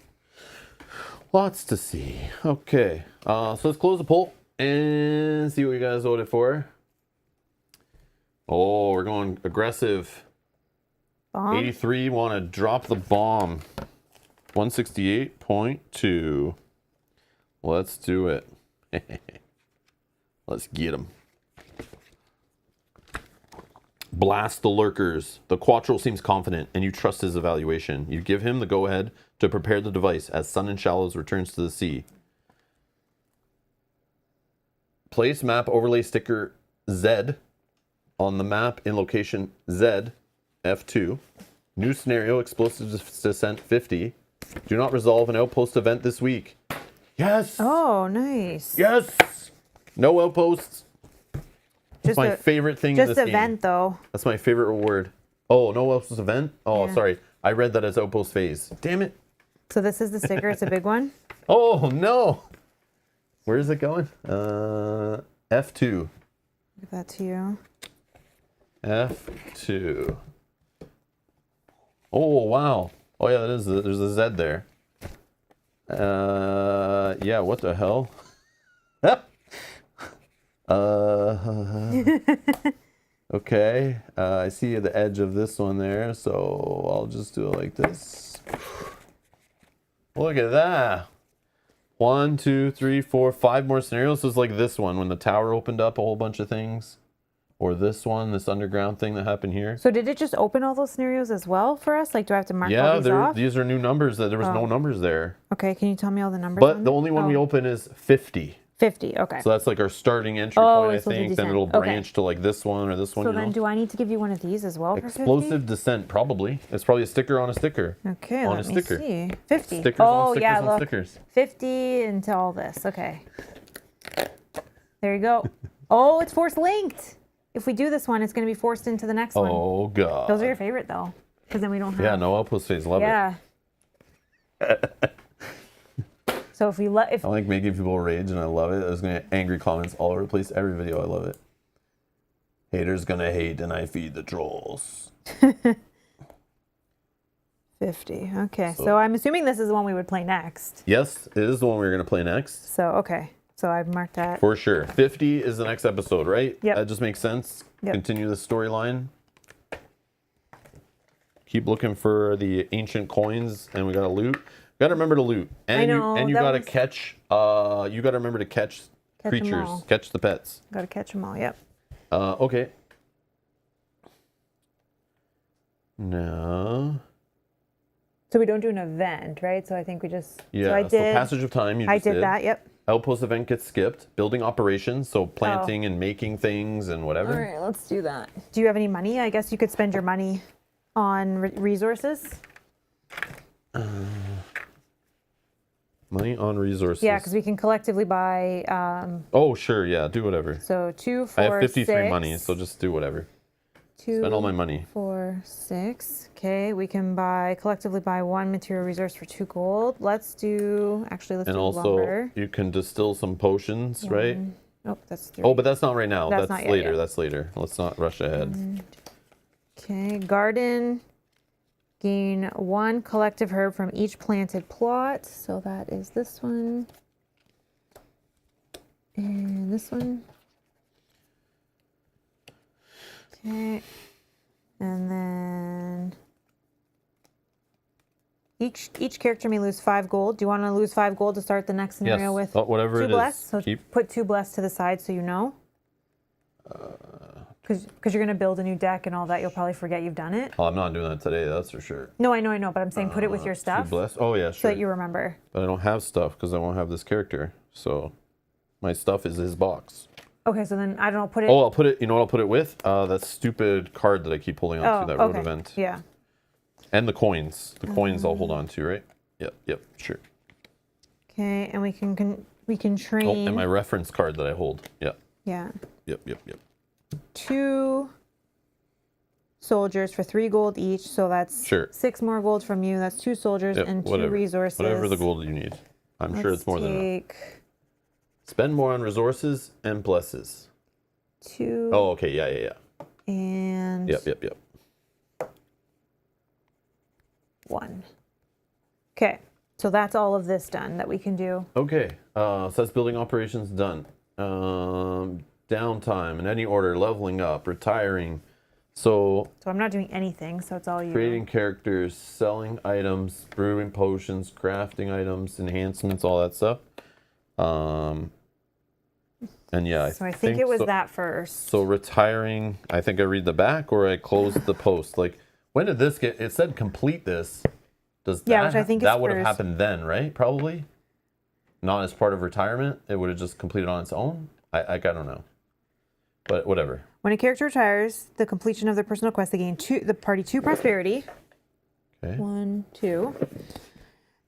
Lots to see. Okay. So let's close the poll and see what you guys voted for. Oh, we're going aggressive. Bomb. 83 want to drop the bomb. 168.2. Let's do it. Let's get them. Blast the lurkers. The Quattro seems confident, and you trust his evaluation. You give him the go-ahead to prepare the device as Sun and Shallows returns to the sea. Place map overlay sticker Z on the map in location Z, F2. New scenario, explosive descent 50. Do not resolve an outpost event this week. Yes! Oh, nice. Yes! No outposts. That's my favorite thing in Just this event, game. though. That's my favorite reward. Oh, no outpost event? Oh, Yeah. sorry. I read that as outpost phase. Damn it. So this is the sticker. It's a big one. Oh, no. Where is it going? F2. Give that to you. F2. Oh, wow. Oh, yeah, there's a Z there. Yeah, what the hell? Okay. I see the edge of this one there, so I'll just do it like this. Look at that. 1, 2, 3, 4, 5 more scenarios. So it's like this one when the tower opened up a whole bunch of things. Or this one, this underground thing that happened here. So did it just open all those scenarios as well for us? Like, do I have to mark all Yeah, these off? these are new numbers. There was no numbers there. Okay, can you tell me all the numbers? But on the it? only one we open is 50. 50, okay. So that's like our starting entry Oh, point, I it's supposed to think. Then descend. it'll Okay. branch to like this one or this one. So you then know? do I need to give you one of these as well for 50? Explosive descent, probably. It's probably a sticker on a sticker. Okay, on let a me sticker. see. 50. Stickers oh, on stickers yeah, on look. stickers. 50 into all this. Okay. There you go. Oh, it's force linked. If we do this one, it's going to be forced into the next one. Oh, God. Those are your favorite, though, because then we don't have... Yeah, no outpost phase. Love it. Yeah. So if we I like making people rage, and I love it. There's going to get angry comments all over the place. Every video, I love it. Haters going to hate, and I feed the trolls. 50. Okay, so I'm assuming this is the one we would play next. Yes, it is the one we're going to play next. So, okay. So I've marked that. For sure. 50 is the next episode, right? Yep. That just makes sense. Yep. Continue the storyline. Keep looking for the ancient coins, and we got to loot. Got to remember to loot. And I know, you that got to was- catch, you got to remember to catch 'em creatures. all. Catch the pets. Got to catch them all. Yep. Okay. No. So we don't do an event, right? So I think we just... Yeah, So I did... passage of time, you I just did that, yep. Outpost event gets skipped. Building operations, so planting and making things and whatever. All right, let's do that. Do you have any money? I guess you could spend your money on resources. Money on resources. Yeah, because we can collectively buy... Oh, sure, yeah, do whatever. so 2, 4, I have 53 6, money, so just do whatever. 2, Spend all my money. 4, 6. Okay, we can collectively buy 1 material resource for 2 gold. Let's do... Actually, let's And do also, lumber. you can distill some potions, right? Oh, that's 3. Oh, but that's not right now. That's That's not yet, later. yeah. That's later. Let's not rush ahead. Okay, garden. Gain 1 collective herb from each planted plot. So that is this one. And this one. Okay. And then each character may lose 5 gold. Do you want to lose 5 gold to start the next scenario Yes. with Oh, whatever 2 it is. bless? So Keep. put 2 bless to the side so you know. Because you're going to build a new deck and all that, you'll probably forget you've done it. Oh, I'm not doing that today. That's for sure. No, I know, but I'm saying put it with your stuff Bless. Oh yeah, so sure. that you remember. But I don't have stuff because I won't have this character. So my stuff is his box. Okay, so then I don't know, put it. Oh, I'll put it. You know what I'll put it with? That stupid card that I keep holding on to. That road okay. event. Yeah. And the coins. The coins I'll hold on to, right? Yep. Sure. Okay, and we can train. Oh, and my reference card that I hold. Yep. Yeah. Yep. 2 soldiers for 3 gold each, so that's Sure. 6 more gold from you. That's 2 soldiers Yep, and 2 whatever. resources. Whatever the gold you need. I'm sure it's more than enough. Take Spend more on resources and blesses. 2. Oh, okay. Yeah. And Yep. 1. Okay, so that's all of this done that we can do. Okay. So that's building operations done. Downtime in any order, leveling up, retiring, So So I'm not doing anything, so it's all you. creating characters, selling items, brewing potions, crafting items, enhancements, all that stuff. And yeah, So I think it was so, that first. So retiring, I think I read the back or I closed the post. Like, when did this get? It said complete this. Does Yeah, that, which I think is that would have first. happened then, right? Probably not as part of retirement. It would have just completed on its own. I don't know, but whatever. When a character retires, the completion of their personal quest, they gain the party 2 prosperity. Okay. 1, 2.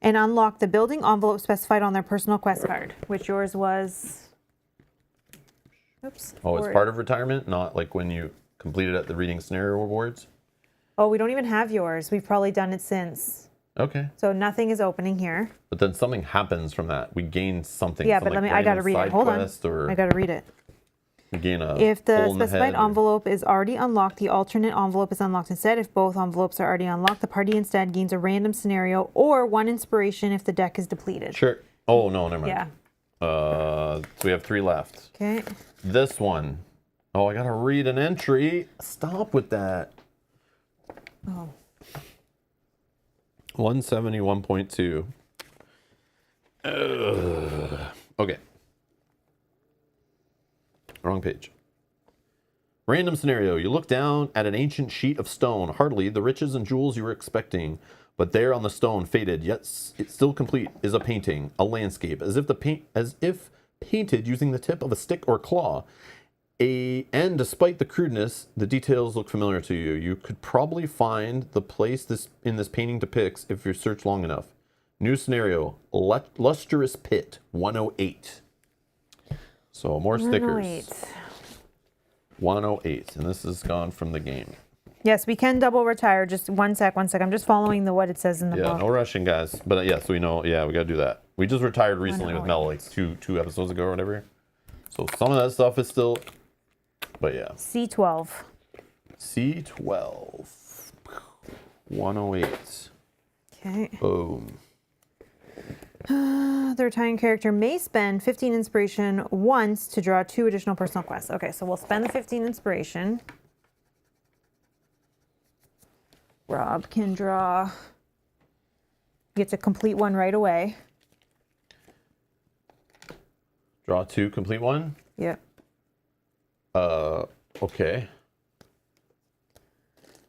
And unlock the building envelope specified on their personal quest card, which yours was. Oops. Oh, it's part of retirement, not like when you completed at the reading scenario rewards. Oh, we don't even have yours. We've probably done it since. Okay. So nothing is opening here. But then something happens from that. We gain something. Yeah, some, but like, I gotta random read it. side Hold on. quest or I gotta read it. we gain a If the hole in specified head or- envelope is already unlocked, the alternate envelope is unlocked instead. If both envelopes are already unlocked, the party instead gains a random scenario or 1 inspiration if the deck is depleted. Sure. Oh no, never mind. Yeah. So we have 3 left. Okay. This one. Oh, I gotta read an entry. Stop with that. Oh. 171.2. Okay. Wrong page. Random scenario. You look down at an ancient sheet of stone, hardly the riches and jewels you were expecting. But there on the stone, faded, yet it's still complete, is a painting, a landscape, as if painted using the tip of a stick or claw. And despite the crudeness, the details look familiar to you. You could probably find the place this painting depicts if you search long enough. New scenario, lustrous pit, 108. So more stickers. 108. 108, and this is gone from the game. Yes, we can double retire. Just one sec. I'm just following what it says in the Yeah, book. no rushing, guys. But yes, we know. Yeah, we gotta do that. We just retired recently with Mel, like two episodes ago or whatever. So some of that stuff is still. But yeah. C12. C12. 108. Okay. Boom. The retiring character may spend 15 inspiration once to draw 2 additional personal quests. Okay, so we'll spend the 15 inspiration. Rob can draw. Get to complete one right away. Draw 2, complete 1. Yep. Okay.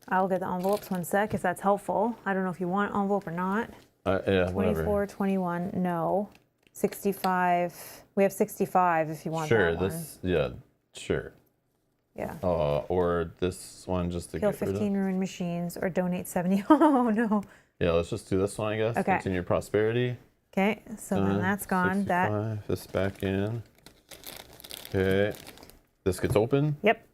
I'll get the envelopes 1 sec if that's helpful. I don't know if you want envelope or not. Yeah, 24, whatever. 21, no. 65. We have 65 if you want Sure, that one. yeah, sure. Yeah. Or this one just to Kill get rid of. 15 ruined machines or donate 70. Oh, no. Yeah, let's just do this one, I guess. Okay. Continue prosperity. Okay, so then that's gone. That. 65, this back in. Okay. This gets open. Yep.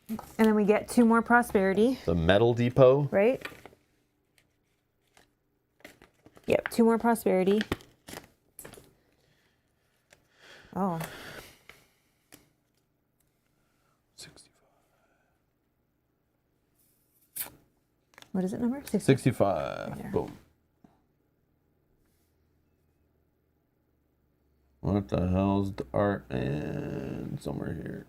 And then we get 2 more prosperity, The metal depot. right? Yep, 2 more prosperity. Oh, 65. what is it number? 60. 65. there. Boom. What the hell's the art? And somewhere here.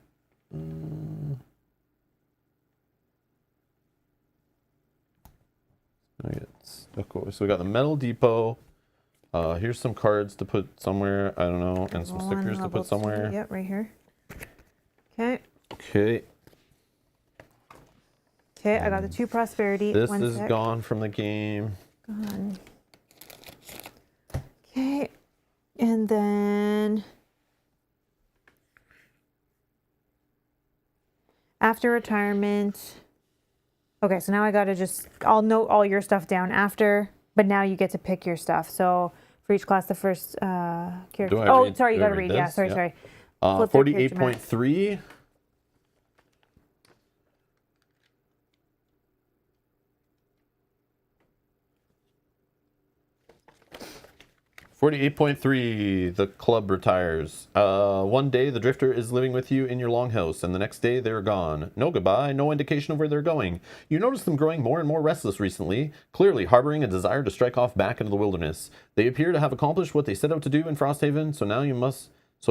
I get stuck over. So we got the metal depot. Here's some cards to put somewhere. I don't know, and some Level 1, stickers to level put somewhere. 2. Yep, right here. Okay. Okay. Okay, I got the 2 prosperity. This 1 is sec. gone from the game. Gone. Okay. And then after retirement. Okay, so now I gotta I'll note all your stuff down after, but now you get to pick your stuff. So for each class, the first character. Do I Oh, read- sorry, you do I gotta read read. Yeah, this? sorry, Yeah. sorry. Flip their character map. 48.3. The club retires. One day the drifter is living with you in your longhouse, and the next day they're gone. No goodbye, no indication of where they're going. You notice them growing more and more restless recently, clearly harboring a desire to strike off back into the wilderness. They appear to have accomplished what they set out to do in Frosthaven, so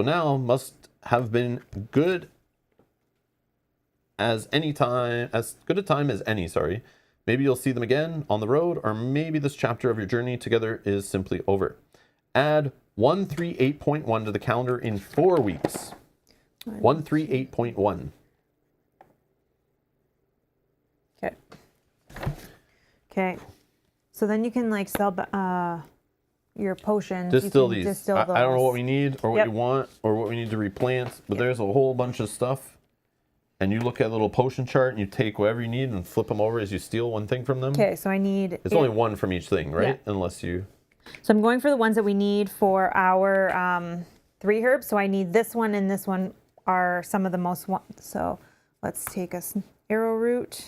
now must have been good. as good a time as any, sorry. Maybe you'll see them again on the road, or maybe this chapter of your journey together is simply over. Add 138.1 to the calendar in 4 weeks. 138.1. Okay. Okay. So then you can like sell your potions. Distill you can these. Distill I don't know those. what we need or what Yep. you want or what we need to replant, but there's a whole bunch of stuff. And you look at a little potion chart and you take whatever you need and flip them over as you steal one thing from them. Okay, so I need... It's only one from each thing, right? Yeah. Unless you... So I'm going for the ones that we need for our 3 herbs. So I need this one and this one are some of the most... So let's take us arrowroot.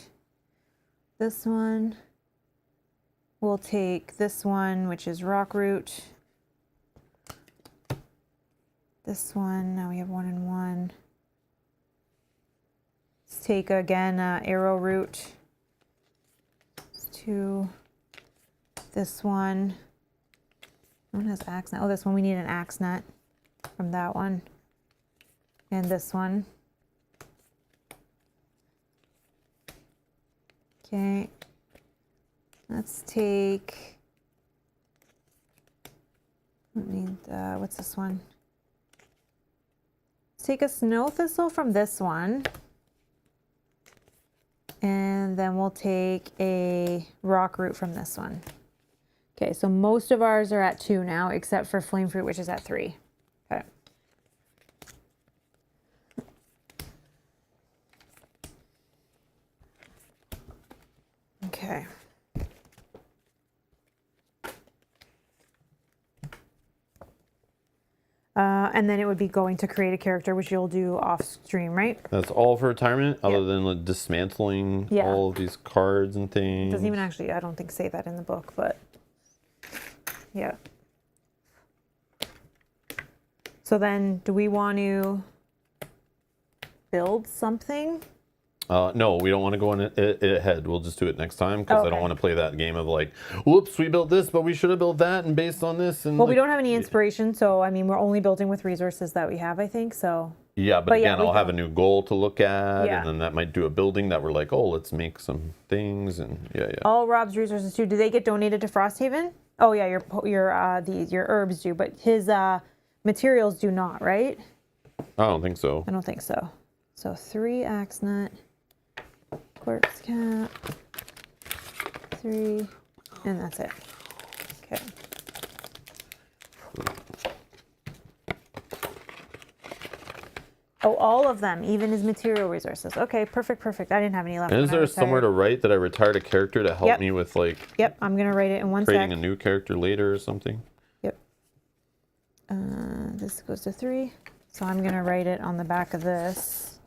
This one. We'll take this one, which is rockroot. This one, now we have 1 and 1. Let's take again arrowroot. 2. This one. One has axe nut. Oh, this one we need an axe nut from that one. And this one. Okay. Let's take. What's this one? Let's take a snow thistle from this one. And then we'll take a rock root from this one. Okay, so most of ours are at 2 now, except for flame fruit, which is at 3. Okay. Okay. And then it would be going to create a character, which you'll do off stream, right? That's all for retirement, other Yep. than like dismantling Yeah. all of these cards and things. Doesn't even actually, I don't think, say that in the book, but yeah. So then, do we want to build something? No, we don't want to go in it ahead. We'll just do it next time because I Okay. don't want to play that game of like, whoops, we built this, but we should have built that, and based on this. And Well, we like, don't have any inspiration, so I mean, we're only building with resources that we have, I think. So Yeah, but But yeah, again, we I'll have a don't- new goal to look at, Yeah. and then that might do a building that we're like, oh, let's make some things, and yeah. all Rob's resources too. Do they get donated to Frosthaven? Oh yeah, your herbs do, but his materials do not, right? I don't think so. I don't think so. So 3 axe nut, quartz cap, 3, and that's it. Okay. Oh, all of them, even his material resources. Okay, perfect. I didn't have any left. And when is I there somewhere to retired. write that I retired a character to help Yep. me with like Yep, I'm gonna write it in one creating sec. a new character later or something? Yep. This goes to 3, so I'm gonna write it on the back of this.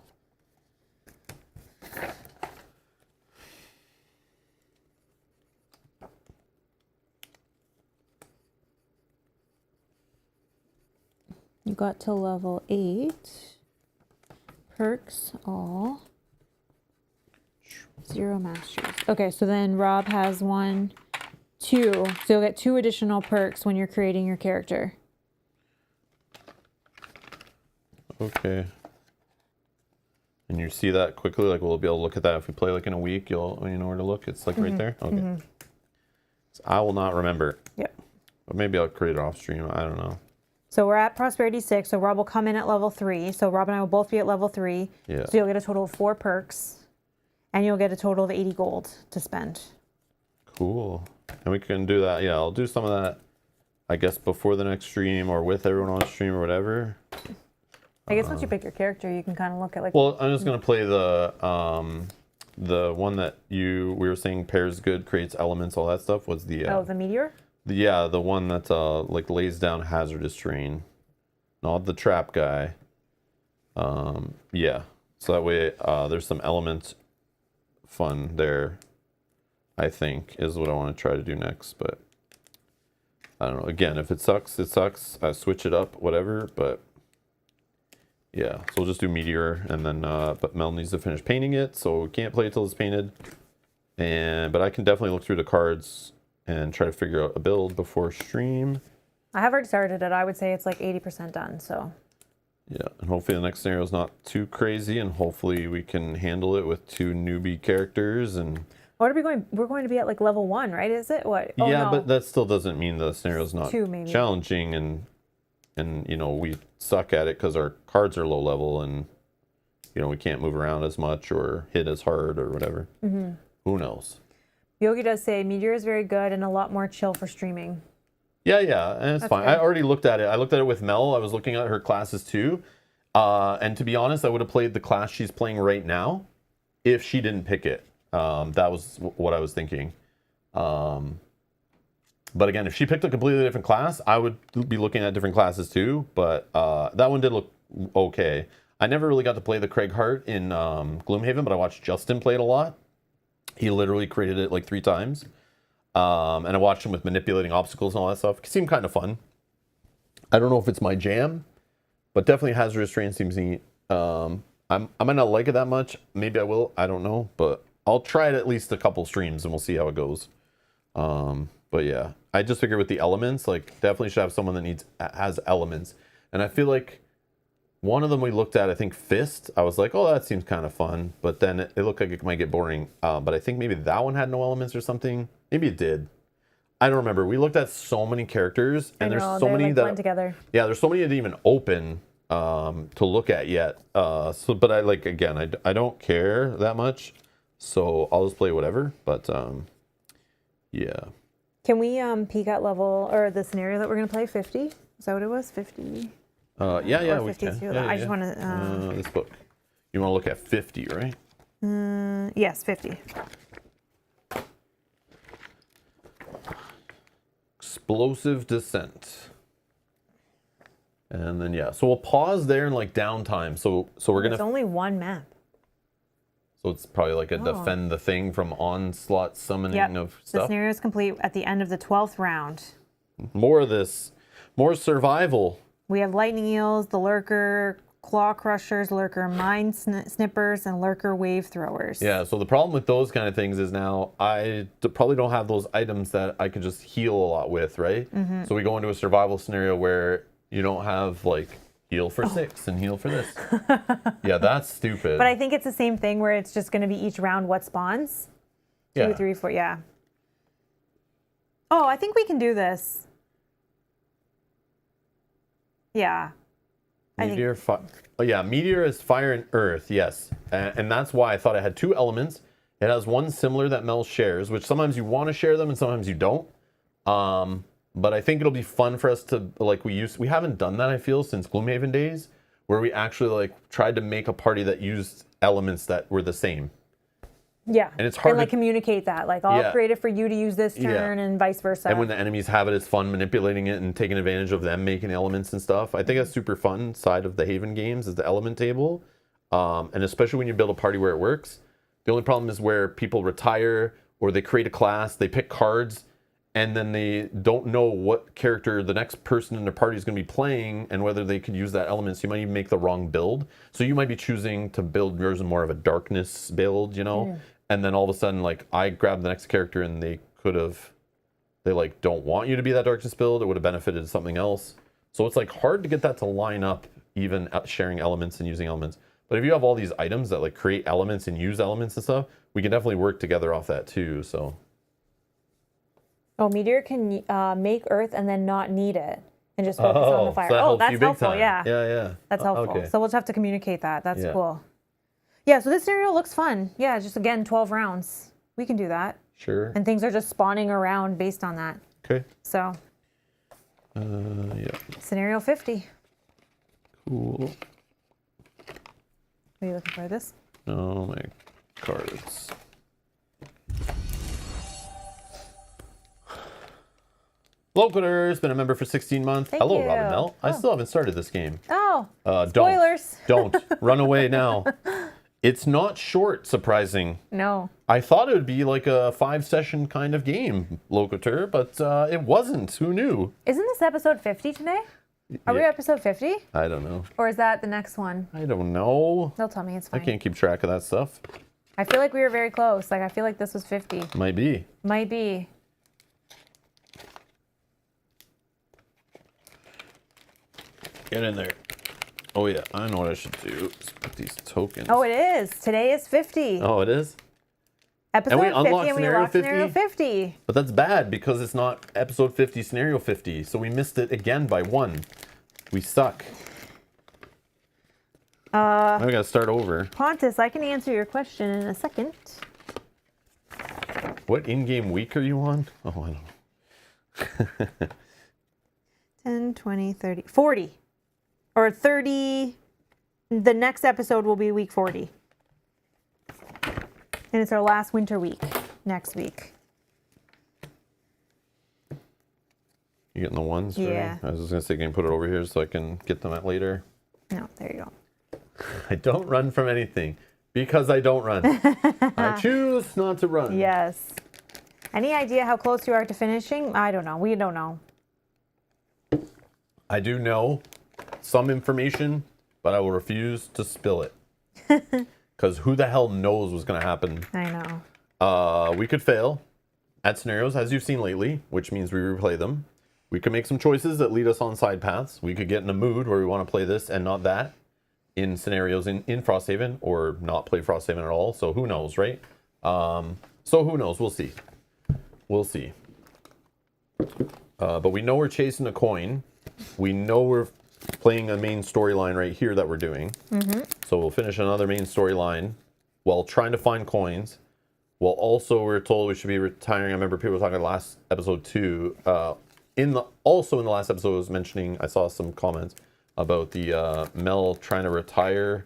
You got to level 8. Perks all. 0 masters. Okay, so then Rob has 1, 2. So you'll get 2 additional perks when you're creating your character. Okay. And you see that quickly, like we'll be able to look at that if we play like in a week. You know where to look. It's like right there. Okay. So I will not remember, Yep. but maybe I'll create it off stream. I don't know. So we're at prosperity 6. So Rob will come in at level 3. So Rob and I will both be at level 3. Yeah. So you'll get a total of 4 perks, and you'll get a total of 80 gold to spend. Cool. And we can do that. Yeah, I'll do some of that, I guess, before the next stream or with everyone on stream or whatever. I guess once you pick your character, you can kind of look at like. Well, I'm just gonna play the one that we were saying pairs good, creates elements, all that stuff. Was the the meteor. the one that like lays down hazardous terrain, not the trap guy. Yeah. So that way, there's some element fun there. I think is what I want to try to do next, but I don't know. Again, if it sucks, it sucks. I switch it up, whatever. But yeah, so we'll just do meteor, and then but Mel needs to finish painting it, so we can't play it till it's painted. But I can definitely look through the cards and try to figure out a build before stream. I have already started it. I would say it's like 80% done. So. Yeah, and hopefully the next scenario is not too crazy, and hopefully we can handle it with 2 newbie characters. And what are we going? We're going to be at like level 1, right? Is it what? Oh, yeah, no. but that still doesn't mean the scenario's not 2 maybe. challenging, and you know, we suck at it because our cards are low level, and you know, we can't move around as much or hit as hard or whatever. Mm-hmm. Who knows? Yogi does say Meteor is very good and a lot more chill for streaming. Yeah, and it's fine. good. I already looked at it. I looked at it with Mel. I was looking at her classes too. And to be honest, I would have played the class she's playing right now if she didn't pick it. That was what I was thinking. But again, if she picked a completely different class, I would be looking at different classes too. But that one did look okay. I never really got to play the Craig Hart in Gloomhaven, but I watched Justin play it a lot. He literally created it like 3 times. And I watched him with manipulating obstacles and all that stuff. It seemed kind of fun. I don't know if it's my jam, but definitely Hazardous Terrain seems neat. I might not like it that much. Maybe I will. I don't know. But I'll try it at least a couple streams and we'll see how it goes. But yeah, I just figure with the elements, like definitely should have someone that has elements. And I feel like one of them we looked at, I think Fist. I was like, oh, that seems kind of fun. But then it looked like it might get boring. But I think maybe that one had no elements or something. Maybe it did. I don't remember. We looked at so many characters, and there's so many like that blend together. Yeah, there's so many that didn't even open to look at yet. But I like again, I don't care that much, so I'll just play whatever. But yeah. Can we peek at level or the scenario that we're gonna play? 50? Is that what it was? 50? Yeah, Or we 52. can. Yeah, I just want to. this book. You want to look at 50, right? Yes, 50. Explosive Descent. And then yeah, so we'll pause there in like downtime. So we're It's gonna. only 1 map. So it's probably like a defend the thing from onslaught summoning of The stuff. scenario is complete at the end of the 12th round. More of this, more survival. We have lightning eels, the lurker, claw crushers, lurker mine snippers, and lurker wave throwers. Yeah. So the problem with those kind of things is now probably don't have those items that I can just heal a lot with, right? Mm-hmm. So we go into a survival scenario where you don't have like heal for 6 and heal for this. Yeah, that's stupid. But I think it's the same thing where it's just going to be each round what spawns. 2, 3, 4, yeah. Oh, I think we can do this. Yeah. Meteor, oh yeah, Meteor is fire and earth, yes. And that's why I thought it had 2 elements. It has one similar that Mel shares, which sometimes you want to share them and sometimes you don't. But I think it'll be fun for us to, like we haven't done that, I feel, since Gloomhaven days, where we actually like tried to make a party that used elements that were the same. Yeah. And it's hard and like to communicate that. Like I'll create it for you to use this turn and vice versa. And when the enemies have it, it's fun manipulating it and taking advantage of them making elements and stuff. I think that's super fun side of the Haven games is the element table. And especially when you build a party where it works. The only problem is where people retire or they create a class, they pick cards, and then they don't know what character the next person in their party is going to be playing and whether they could use that element. So you might even make the wrong build. So you might be choosing to build yours in more of a darkness build, you know? And then all of a sudden, like, I grab the next character and they like don't want you to be that darkness build. It would have benefited something else. So it's like hard to get that to line up, even sharing elements and using elements. But if you have all these items that like create elements and use elements and stuff, we can definitely work together off that too. So. Oh, Meteor can make earth and then not need it and just focus on the fire. So That's helpful. time. Yeah. Yeah. That's helpful. Okay. So we'll just have to communicate that. That's cool. Yeah, so this scenario looks fun. Yeah, just again, 12 rounds. We can do that. Sure. And things are just spawning around based on that. Okay. So. Yeah. Scenario 50. Cool. Are you looking for this? Oh, my cards. Locator's been a member for 16 months. Thank Hello, you. Robin Mel. I still haven't started this game. Oh, Spoilers. spoilers. Don't. Run away now. It's not short, surprising. No. I thought it would be like a 5-session kind of game, Locator, but it wasn't. Who knew? Isn't this episode 50 today? Are we episode 50? I don't know. Or is that the next one? I don't know. They'll tell me, it's fine. I can't keep track of that stuff. I feel like we were very close. Like, I feel like this was 50. Might be. Might be. Get in there. Oh yeah, I know what I should do. Just put these tokens. Oh, it is. Today is 50. Oh, it is? Episode we 50 unlocked and we scenario unlocked scenario 50. But that's bad because it's not episode 50, scenario 50. So we missed it again by 1. We suck. Now we gotta start over. Pontus, I can answer your question in a second. What in-game week are you on? Oh, I don't know. 10, 20, 30, 40. Or 30. The next episode will be week 40. And it's our last winter week next week. You getting the ones? Yeah. I was just gonna say, can you put it over here so I can get them at later? No, there you go. I don't run from anything because I don't run. I choose not to run. Yes. Any idea how close you are to finishing? I don't know. We don't know. I do know some information, but I will refuse to spill it. Because who the hell knows what's going to happen? I know. We could fail at scenarios, as you've seen lately, which means we replay them. We could make some choices that lead us on side paths. We could get in a mood where we want to play this and not that in scenarios in Frosthaven, or not play Frosthaven at all. So who knows, right? So who knows? We'll see. We'll see. But we know we're chasing a coin. We know we're playing a main storyline right here that we're doing. So we'll finish another main storyline while trying to find coins. Well, also we're told we should be retiring. I remember people were talking last episode too. In the last episode, I was mentioning, I saw some comments about the Mel trying to retire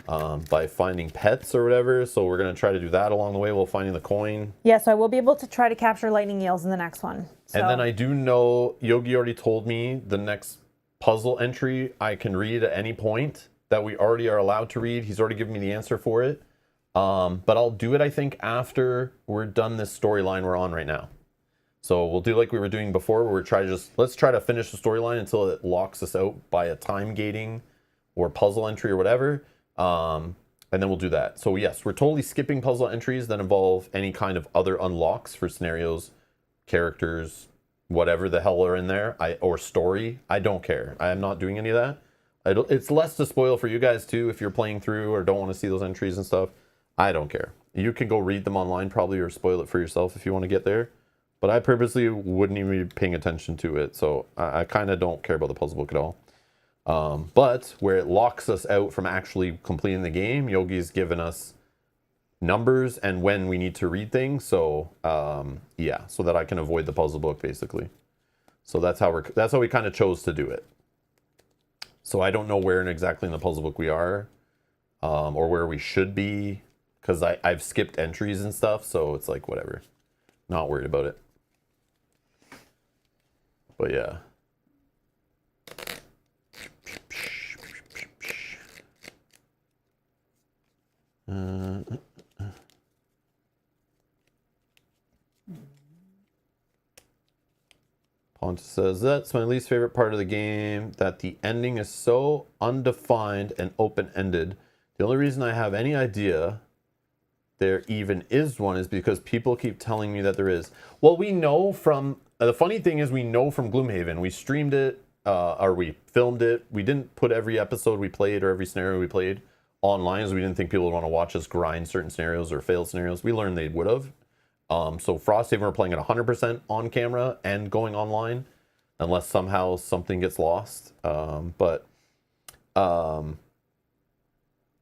by finding pets or whatever. So we're going to try to do that along the way while finding the coin. Yeah, so I will be able to try to capture lightning eels in the next one. So. And then I do know Yogi already told me the next puzzle entry I can read at any point that we already are allowed to read. He's already given me the answer for it. But I'll do it, I think, after we're done this storyline we're on right now. So we'll do like we were doing before, where let's try to finish the storyline until it locks us out by a time gating or puzzle entry or whatever. And then we'll do that. So yes, we're totally skipping puzzle entries that involve any kind of other unlocks for scenarios, characters, whatever the hell are in there, or story. I don't care. I am not doing any of that. It's less to spoil for you guys too if you're playing through or don't want to see those entries and stuff. I don't care. You can go read them online probably or spoil it for yourself if you want to get there. But I purposely wouldn't even be paying attention to it. So I kind of don't care about the puzzle book at all. But where it locks us out from actually completing the game, Yogi's given us numbers and when we need to read things. So yeah, so that I can avoid the puzzle book basically. So that's how we kind of chose to do it. So I don't know where exactly in the puzzle book we are, or where we should be, because I've skipped entries and stuff. So it's like whatever, not worried about it. But yeah. Pontus says, that's my least favorite part of the game, that the ending is so undefined and open-ended. The only reason I have any idea there even is one is because people keep telling me that there is. Well, we know from, the funny thing is we know from Gloomhaven, we streamed it, or we filmed it. We didn't put every episode we played or every scenario we played online, as we didn't think people would want to watch us grind certain scenarios or fail scenarios. We learned they would have. So Frosthaven, we're playing at 100% on camera and going online, unless somehow something gets lost. But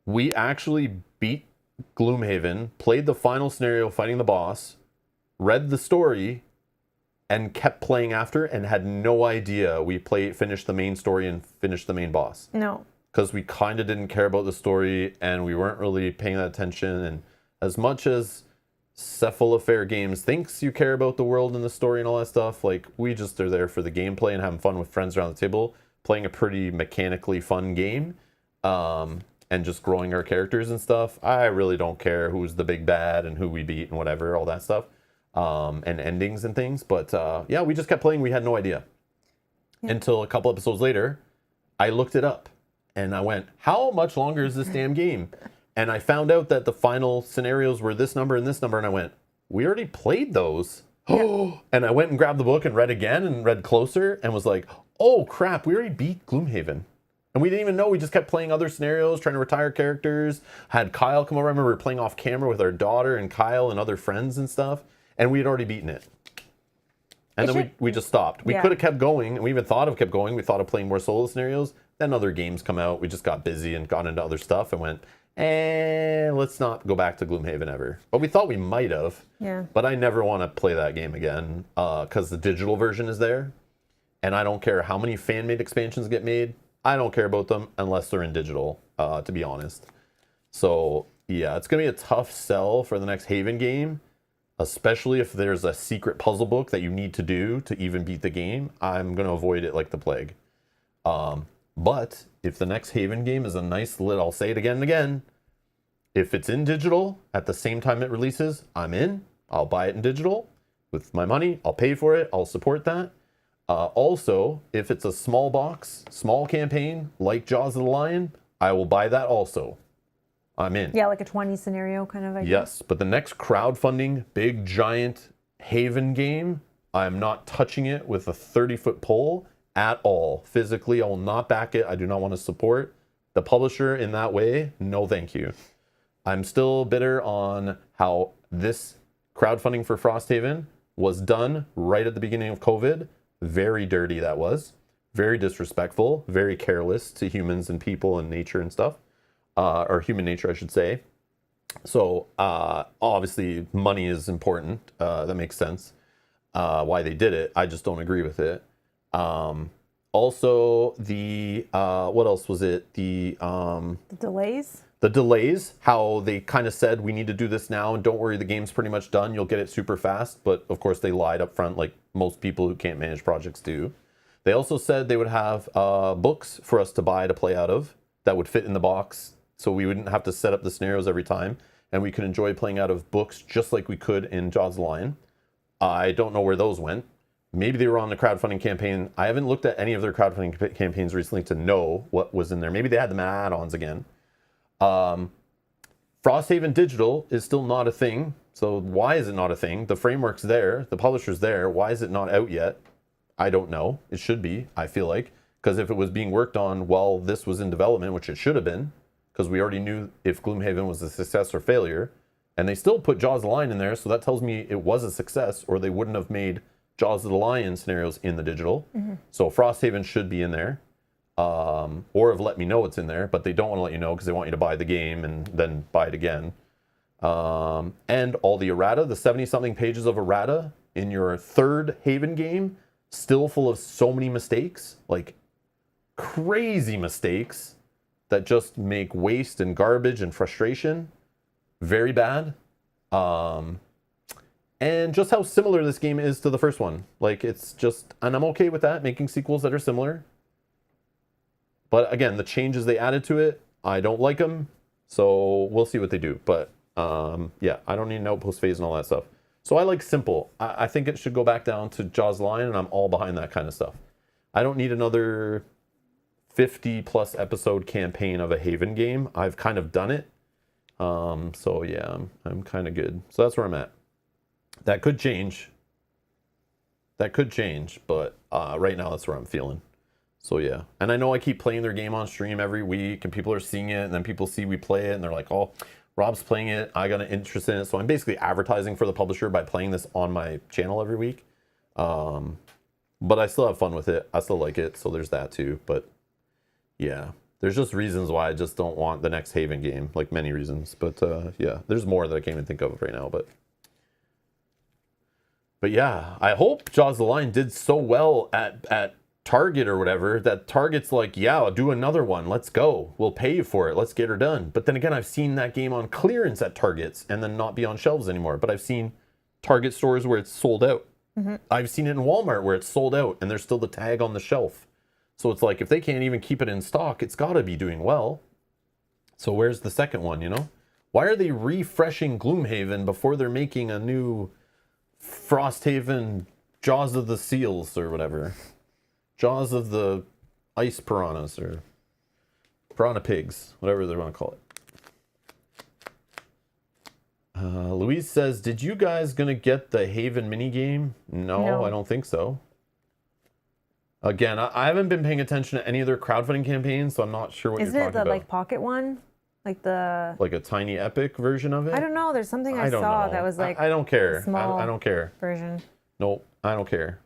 we actually beat Gloomhaven, played the final scenario fighting the boss, read the story, and kept playing after, and had no idea we finished the main story and finished the main boss. No. Because we kind of didn't care about the story, and we weren't really paying that attention. And as much as Cephalofair Games thinks you care about the world and the story and all that stuff, like, we just are there for the gameplay and having fun with friends around the table, playing a pretty mechanically fun game, and just growing our characters and stuff. I really don't care who's the big bad and who we beat and whatever, all that stuff, and endings and things. But yeah, we just kept playing. We had no idea. Yeah. Until a couple episodes later, I looked it up and I went, how much longer is this damn game? And I found out that the final scenarios were this number and this number, and I went, we already played those. Oh, and I went and grabbed the book and read again and read closer and was like, oh crap, we already beat Gloomhaven. And we didn't even know. We just kept playing other scenarios, trying to retire characters. Had Kyle come over. I remember we were playing off camera with our daughter and Kyle and other friends and stuff. And we had already beaten it. And then we just stopped. We could have kept going. And we even thought of kept going. We thought of playing more solo scenarios. Then other games come out. We just got busy and got into other stuff and went, let's not go back to Gloomhaven ever. But we thought we might have. Yeah. But I never want to play that game again because the digital version is there. And I don't care how many fan-made expansions get made. I don't care about them unless they're in digital, to be honest. So, yeah, it's going to be a tough sell for the next Haven game, especially if there's a secret puzzle book that you need to do to even beat the game. I'm going to avoid it like the plague. But if the next Haven game is a nice lit, I'll say it again and again. If it's in digital at the same time it releases, I'm in. I'll buy it in digital with my money. I'll pay for it. I'll support that. Also, if it's a small box, small campaign, like Jaws of the Lion, I will buy that also. I'm in. Yeah, like a 20 scenario kind of idea. Yes, but the next crowdfunding, big, giant Haven game, I'm not touching it with a 30-foot pole at all. Physically, I will not back it. I do not want to support the publisher in that way. No, thank you. I'm still bitter on how this crowdfunding for Frosthaven was done right at the beginning of COVID. Very dirty that was. Very disrespectful. Very careless to humans and people and nature and stuff. Or human nature, I should say. So, obviously, money is important. That makes sense. Why they did it. I just don't agree with it. Also, what else was it? The delays? The delays, how they kind of said, we need to do this now, and don't worry, the game's pretty much done. You'll get it super fast. But, of course, they lied up front like most people who can't manage projects do. They also said they would have books for us to buy to play out of that would fit in the box, so we wouldn't have to set up the scenarios every time, and we could enjoy playing out of books just like we could in Jaws of the Lion. I don't know where those went. Maybe they were on the crowdfunding campaign. I haven't looked at any of their crowdfunding campaigns recently to know what was in there. Maybe they had them add-ons again. Frosthaven Digital is still not a thing. So why is it not a thing? The framework's there. The publisher's there. Why is it not out yet? I don't know. It should be, I feel like. Because if it was being worked on while this was in development, which it should have been, because we already knew if Gloomhaven was a success or failure, and they still put Jaws of the Lion in there, so that tells me it was a success, or they wouldn't have made Jaws of the Lion scenarios in the digital. Mm-hmm. So Frosthaven should be in there. Or have let me know it's in there, but they don't want to let you know because they want you to buy the game and then buy it again. And all the errata, the 70-something pages of errata in your third Haven game, still full of so many mistakes, like crazy mistakes that just make waste and garbage and frustration very bad. And just how similar this game is to the first one. Like, it's just, and I'm okay with that, making sequels that are similar. But again, the changes they added to it, I don't like them. So we'll see what they do. But yeah, I don't need an Outpost phase and all that stuff. So I like simple. I think it should go back down to Jaws of the Lion, and I'm all behind that kind of stuff. I don't need another 50-plus episode campaign of a Haven game. I've kind of done it. So yeah, I'm kind of good. So that's where I'm at. That could change. But right now that's where I'm feeling. So yeah, and I know I keep playing their game on stream every week, and people are seeing it, and then people see we play it, and they're like, "Oh, Rob's playing it. I got an interest in it." So I'm basically advertising for the publisher by playing this on my channel every week. But I still have fun with it. I still like it, so there's that too. But yeah, there's just reasons why I just don't want the next Haven game, like many reasons. But yeah, there's more that I can't even think of right now. But yeah, I hope Jaws of the Lion did so well at Target or whatever, that Target's like, yeah, I'll do another one. Let's go. We'll pay you for it. Let's get her done. But then again, I've seen that game on clearance at Targets and then not be on shelves anymore. But I've seen Target stores where it's sold out. Mm-hmm. I've seen it in Walmart where it's sold out and there's still the tag on the shelf. So it's like, if they can't even keep it in stock, it's got to be doing well. So where's the second one, you know? Why are they refreshing Gloomhaven before they're making a new Frosthaven Jaws of the Seals or whatever? Jaws of the Ice Piranhas or Piranha Pigs, whatever they want to call it. Louise says, did you guys going to get the Haven minigame? No, I don't think so. Again, I haven't been paying attention to any of their crowdfunding campaigns, so I'm not sure what Isn't you're it talking the about. like pocket one? Like the... Like a tiny epic version of it? I don't know. There's something I don't saw know. that was like I don't care. small I don't care. version. Nope, I don't care.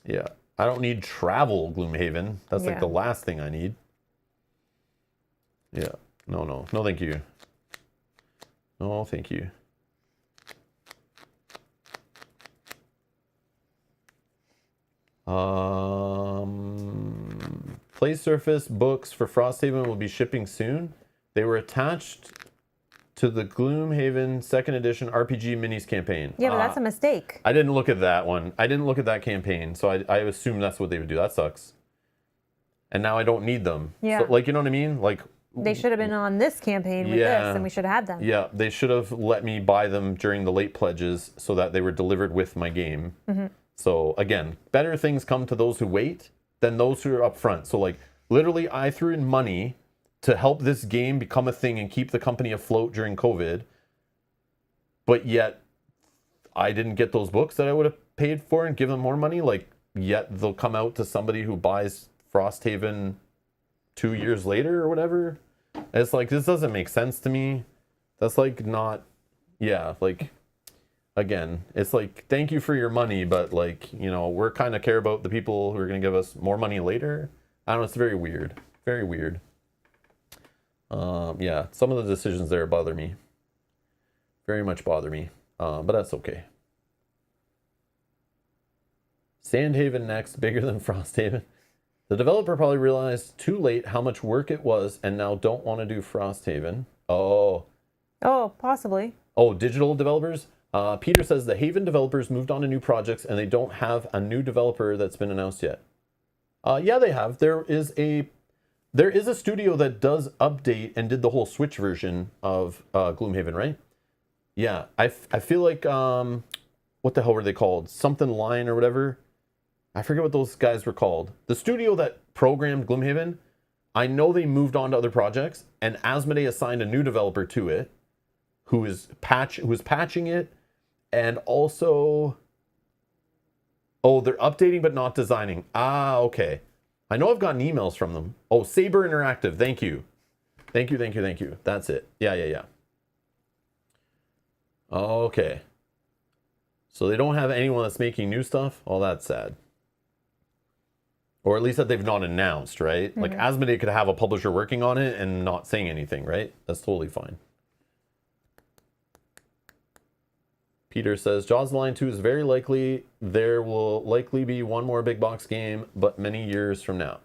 Yeah, I don't need travel Gloomhaven. That's like Yeah. the last thing I need. Yeah, no, thank you. No, thank you. Play Surface books for Frosthaven will be shipping soon. They were attached to the Gloomhaven 2nd edition RPG minis campaign. Yeah, but that's a mistake. I didn't look at that one. I didn't look at that campaign, so I assumed that's what they would do. That sucks. And now I don't need them. Yeah. So, like, you know what I mean? Like, They should have been on this campaign with Yeah. this, and we should have had them. yeah, they should have let me buy them during the late pledges so that they were delivered with my game. So again, better things come to those who wait than those who are up front. So like literally I threw in money to help this game become a thing and keep the company afloat during COVID. But yet I didn't get those books that I would have paid for and give them more money. Like yet they'll come out to somebody who buys Frosthaven 2 years later or whatever. It's like, this doesn't make sense to me. That's like not, yeah, like, again, it's like, thank you for your money, but like, you know, we're kind of care about the people who are going to give us more money later. I don't know, it's very weird. Very weird. Yeah, some of the decisions there bother me. Very much bother me. But that's okay. Sandhaven next, bigger than Frosthaven. The developer probably realized too late how much work it was and now don't want to do Frosthaven. Oh, Possibly. digital developers? Peter says the Haven developers moved on to new projects and they don't have a new developer that's been announced yet. Yeah, they have. There is a studio that does update and did the whole Switch version of Gloomhaven, right? Yeah, I feel like, what the hell were they called? Something Line or whatever. I forget what those guys were called. The studio that programmed Gloomhaven, I know they moved on to other projects, and Asmodee assigned a new developer to it, who is patching it, and also, they're updating but not designing. Okay. I know I've gotten emails from them. Oh, Saber Interactive. Thank you. Thank you. That's it. Yeah. Okay. So they don't have anyone that's making new stuff? Oh, that's sad. Or at least that they've not announced, right? Mm-hmm. Like Asmodee could have a publisher working on it and not saying anything, right? That's totally fine. Peter says, Jaws Line 2 is very likely. There will likely be one more big box game, but many years from now.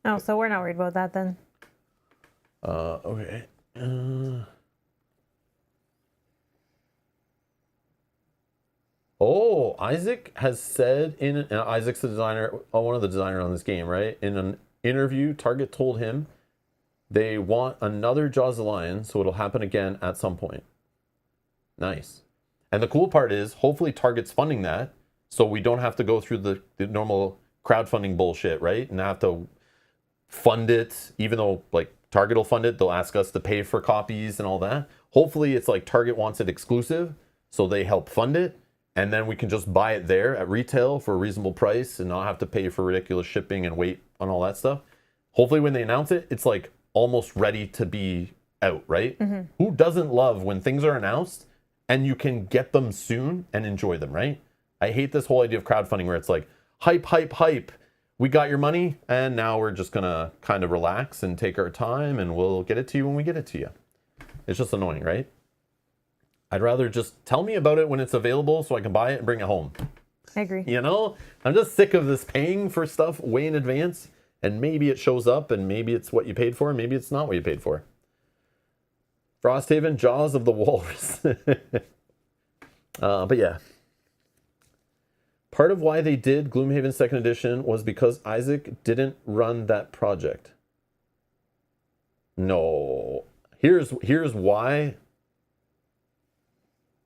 Oh, so we're not worried about that then. Okay. Isaac has said Isaac's the designer, one of the designers on this game, right? In an interview, Target told him they want another Jaws of the Lion, so it'll happen again at some point. Nice. And the cool part is, hopefully Target's funding that, so we don't have to go through the normal crowdfunding bullshit, right? And have to fund it, even though like Target will fund it, they'll ask us to pay for copies and all that. Hopefully it's like Target wants it exclusive, so they help fund it. And then we can just buy it there at retail for a reasonable price and not have to pay for ridiculous shipping and wait on all that stuff. Hopefully when they announce it, it's like almost ready to be out, right? Mm-hmm. Who doesn't love when things are announced and you can get them soon and enjoy them, right? I hate this whole idea of crowdfunding where it's like, hype. We got your money and now we're just going to kind of relax and take our time and we'll get it to you when we get it to you. It's just annoying, right? I'd rather just tell me about it when it's available so I can buy it and bring it home. I agree. You know, I'm just sick of this paying for stuff way in advance and maybe it shows up and maybe it's what you paid for and maybe it's not what you paid for. Frosthaven, Jaws of the Walrus. But yeah. Part of why they did Gloomhaven 2nd edition was because Isaac didn't run that project. No. Here's why.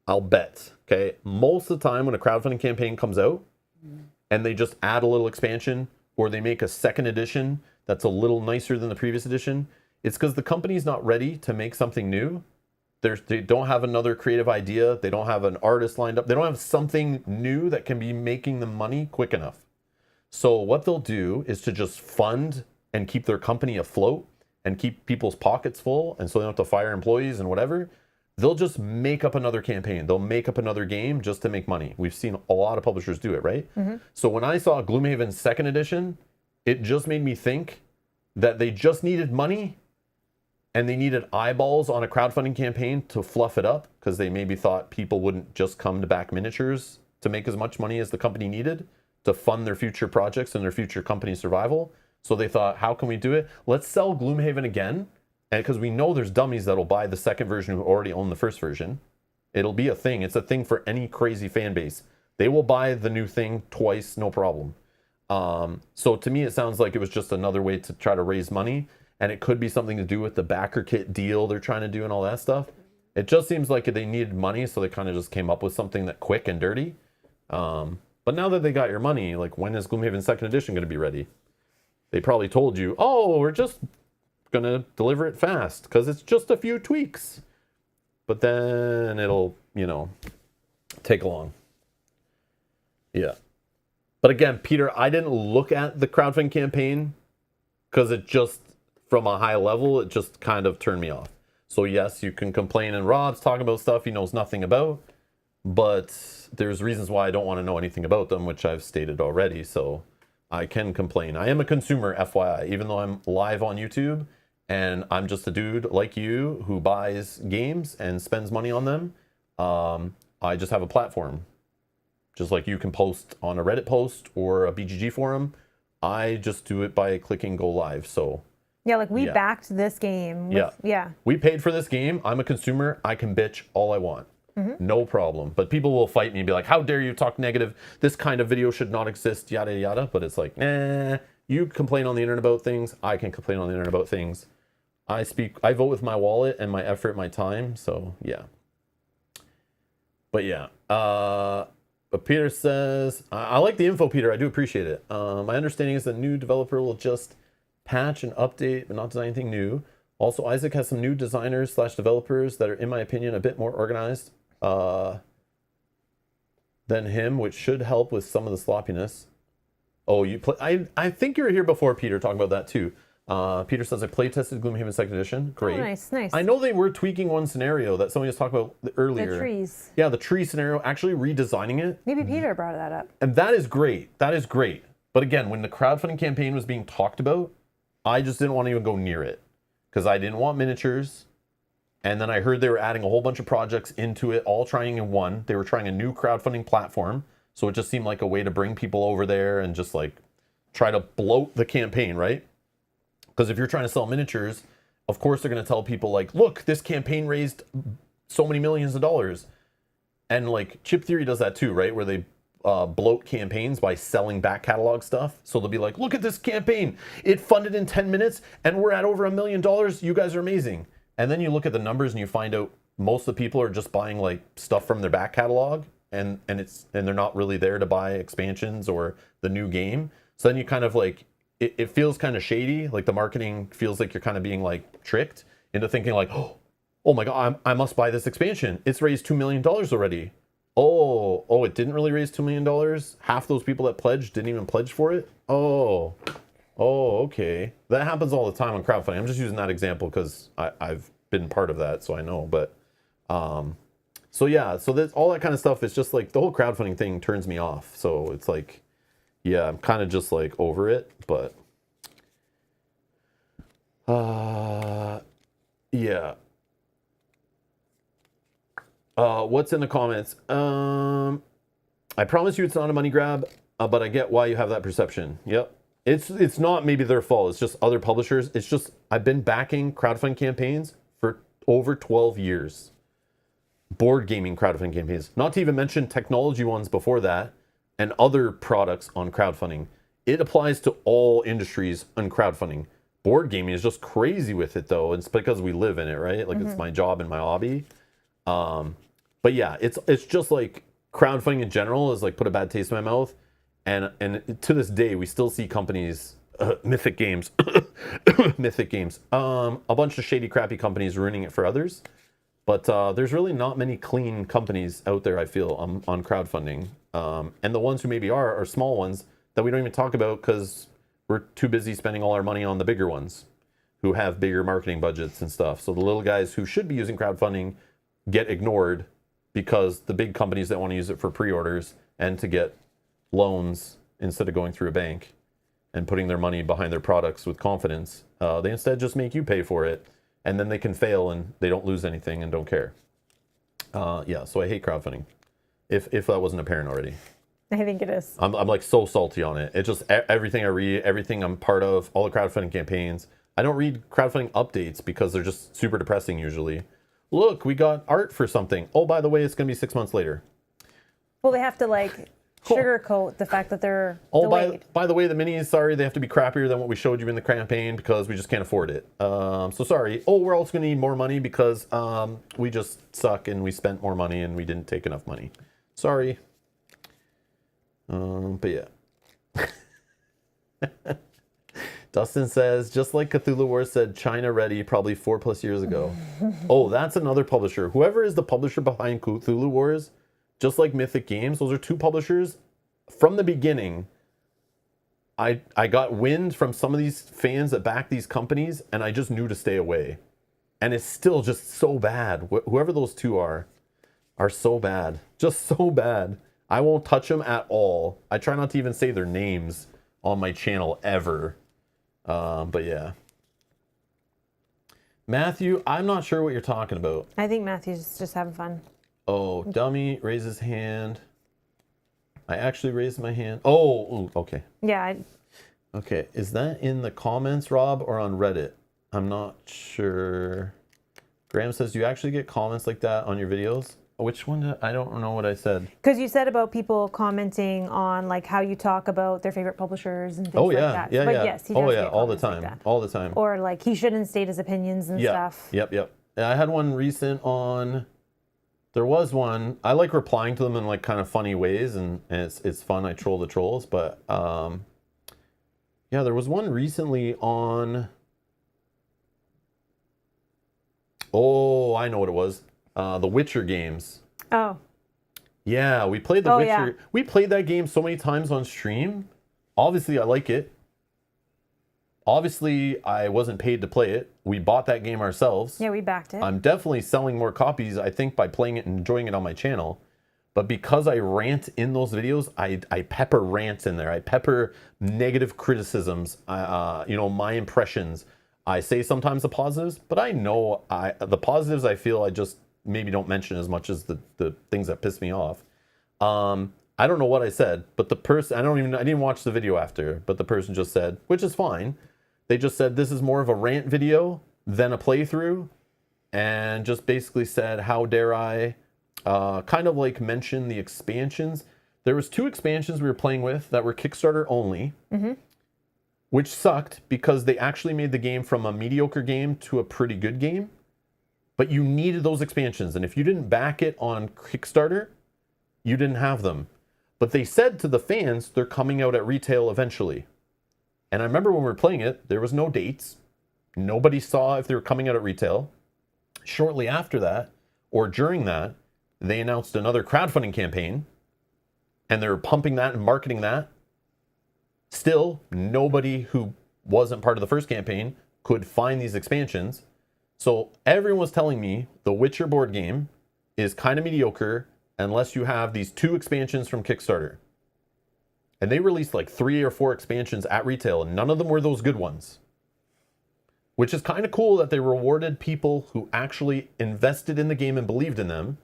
I'll bet, okay? Most of the time when a crowdfunding campaign comes out and they just add a little expansion or they make a second edition that's a little nicer than the previous edition, it's because the company's not ready to make something new. They don't have another creative idea. They don't have an artist lined up. They don't have something new that can be making them money quick enough. So what they'll do is to just fund and keep their company afloat and keep people's pockets full, and so they don't have to fire employees and whatever. They'll just make up another campaign. They'll make up another game just to make money. We've seen a lot of publishers do it, right? So when I saw Gloomhaven 2nd edition, it just made me think that they just needed money and they needed eyeballs on a crowdfunding campaign to fluff it up, because they maybe thought people wouldn't just come to back miniatures to make as much money as the company needed to fund their future projects and their future company survival. So they thought, how can we do it? Let's sell Gloomhaven again. And because we know there's dummies that'll buy the second version who already own the first version. It'll be a thing. It's a thing for any crazy fan base. They will buy the new thing twice, no problem. So to me, it sounds like it was just another way to try to raise money. And it could be something to do with the backer kit deal they're trying to do and all that stuff. It just seems like they needed money, so they kind of just came up with something that quick and dirty. But now that they got your money, like, when is Gloomhaven 2nd edition going to be ready? They probably told you, oh, we're just going to deliver it fast because it's just a few tweaks. But then it'll, take long. Yeah. But again, Peter, I didn't look at the crowdfunding campaign because it just, from a high level, it just kind of turned me off. So yes, you can complain, and Rob's talking about stuff he knows nothing about, but there's reasons why I don't want to know anything about them, which I've stated already. So I can complain. I am a consumer, FYI, even though I'm live on YouTube and I'm just a dude like you who buys games and spends money on them. I just have a platform. Just like you can post on a Reddit post or a BGG forum, I just do it by clicking go live. So yeah, like we backed this game. Yeah. We paid for this game. I'm a consumer. I can bitch all I want. No problem. But people will fight me and be like, how dare you talk negative? This kind of video should not exist, yada, yada. But it's like, nah, you complain on the internet about things. I can complain on the internet about things. I vote with my wallet and my effort, my time. So yeah. But yeah. But Peter says, I like the info, Peter. I do appreciate it. My understanding is the new developer will just patch and update, but not design anything new. Also, Isaac has some new designers / developers that are, in my opinion, a bit more organized than him, which should help with some of the sloppiness. Oh, I think you were here before, Peter, talking about that too. Peter says, I playtested Gloomhaven 2nd edition. Great. Oh, nice. I know they were tweaking one scenario that somebody was talking about earlier. The trees. Yeah, the tree scenario, actually redesigning it. Maybe Peter brought that up. And that is great. That is great. But again, when the crowdfunding campaign was being talked about, I just didn't want to even go near it because I didn't want miniatures. And then I heard they were adding a whole bunch of projects into it, all trying in one. They were trying a new crowdfunding platform. So it just seemed like a way to bring people over there and just like try to bloat the campaign, right? Because if you're trying to sell miniatures, of course they're going to tell people like, look, this campaign raised so many millions of dollars. And like Chip Theory does that too, right? Where they bloat campaigns by selling back catalog stuff. So they'll be like, look at this campaign. It funded in 10 minutes and we're at over $1 million. You guys are amazing. And then you look at the numbers and you find out most of the people are just buying like stuff from their back catalog and they're not really there to buy expansions or the new game. So then you kind of like, it feels kind of shady. Like the marketing feels like you're kind of being like tricked into thinking like, oh my God, I must buy this expansion. It's raised $2 million already. Oh, it didn't really raise $2 million. Half those people that pledged didn't even pledge for it. Oh, okay. That happens all the time on crowdfunding. I'm just using that example because I've been part of that, so I know. But so yeah, so there's all that kind of stuff. It's just like the whole crowdfunding thing turns me off. So it's like, yeah, I'm kind of just like over it. But yeah. What's in the comments? I promise you it's not a money grab, but I get why you have that perception. Yep. It's not maybe their fault. It's just other publishers. It's just I've been backing crowdfunding campaigns for over 12 years. Board gaming crowdfunding campaigns. Not to even mention technology ones before that and other products on crowdfunding. It applies to all industries on crowdfunding. Board gaming is just crazy with it though. It's because we live in it, right? Like it's my job and my hobby. But yeah, it's just like crowdfunding in general is like put a bad taste in my mouth. And to this day, we still see companies, Mythic Games, a bunch of shady, crappy companies ruining it for others. But there's really not many clean companies out there, I feel, on crowdfunding. And the ones who maybe are small ones that we don't even talk about because we're too busy spending all our money on the bigger ones who have bigger marketing budgets and stuff. So the little guys who should be using crowdfunding get ignored because the big companies that want to use it for pre-orders and to get loans instead of going through a bank and putting their money behind their products with confidence, they instead just make you pay for it, and then they can fail and they don't lose anything and don't care. Yeah, so I hate crowdfunding. If that wasn't apparent already. I think it is. I'm like so salty on it. It's just everything I read, everything I'm part of, all the crowdfunding campaigns. I don't read crowdfunding updates because they're just super depressing usually. Look, we got art for something. Oh, by the way, it's going to be 6 months later. Well, they have to like sugarcoat the fact that they're delayed. By the way, the minis, sorry, they have to be crappier than what we showed you in the campaign because we just can't afford it. So sorry. Oh, we're also going to need more money because we just suck and we spent more money and we didn't take enough money. Sorry. But yeah. Dustin says, just like Cthulhu Wars said, China ready probably 4+ years ago. Oh, that's another publisher. Whoever is the publisher behind Cthulhu Wars, just like Mythic Games, those are two publishers. From the beginning, I got wind from some of these fans that back these companies, and I just knew to stay away. And it's still just so bad. Whoever those two are so bad. Just so bad. I won't touch them at all. I try not to even say their names on my channel ever. But yeah. Matthew, I'm not sure what you're talking about. I think Matthew's just having fun. Oh, dummy raises hand. I actually raised my hand. Oh, ooh, okay. Yeah. Okay, is that in the comments, Rob, or on Reddit? I'm not sure. Graham says, do you actually get comments like that on your videos? Which one? I don't know what I said. Because you said about people commenting on like how you talk about their favorite publishers and things like that. Yeah, but yeah. yes, he does get all the comments like time. that. All the time. Or like he shouldn't state his opinions and stuff. Yep. And I had one recent on, there was one, I like replying to them in like kind of funny ways and it's fun. I troll the trolls, but yeah, there was one recently on, oh, I know what it was. The Witcher games. Oh. Yeah, we played the Witcher. Yeah. We played that game so many times on stream. Obviously, I like it. Obviously, I wasn't paid to play it. We bought that game ourselves. Yeah, we backed it. I'm definitely selling more copies, I think, by playing it and enjoying it on my channel. But because I rant in those videos, I pepper rants in there. I pepper negative criticisms, my impressions. I say sometimes the positives, but I know the positives I feel I just maybe don't mention as much as the things that piss me off. I don't know what I said, but the person, I didn't watch the video after, but the person just said, which is fine. They just said, this is more of a rant video than a playthrough. And just basically said, how dare I kind of like mention the expansions. There was 2 expansions we were playing with that were Kickstarter only. Mm-hmm. Which sucked because they actually made the game from a mediocre game to a pretty good game. But you needed those expansions. And if you didn't back it on Kickstarter, you didn't have them. But they said to the fans, they're coming out at retail eventually. And I remember when we were playing it, there was no dates. Nobody saw if they were coming out at retail. Shortly after that, or during that, they announced another crowdfunding campaign. And they were pumping that and marketing that. Still, nobody who wasn't part of the first campaign could find these expansions. So everyone was telling me the Witcher board game is kind of mediocre unless you have these 2 expansions from Kickstarter. And they released like 3 or 4 expansions at retail, and none of them were those good ones. Which is kind of cool that they rewarded people who actually invested in the game and believed in them.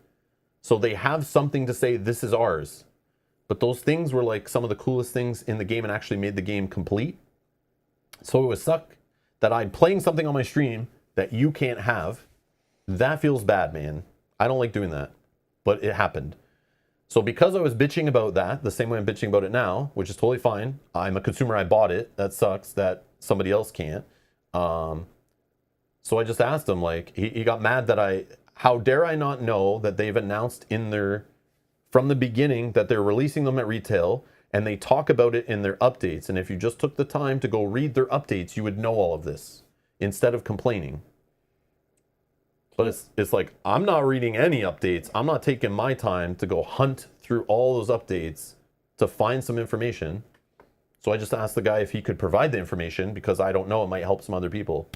So they have something to say, this is ours. But those things were like some of the coolest things in the game and actually made the game complete. So it would suck that I'm playing something on my stream that you can't have. That feels bad, man. I don't like doing that. But it happened. So because I was bitching about that, the same way I'm bitching about it now, which is totally fine. I'm a consumer, I bought it. That sucks that somebody else can't. So I just asked him, like, he got mad that how dare I not know that they've announced from the beginning that they're releasing them at retail, and they talk about it in their updates. And if you just took the time to go read their updates, you would know all of this instead of complaining. But it's like, I'm not reading any updates. I'm not taking my time to go hunt through all those updates to find some information. So I just asked the guy if he could provide the information because I don't know, it might help some other people.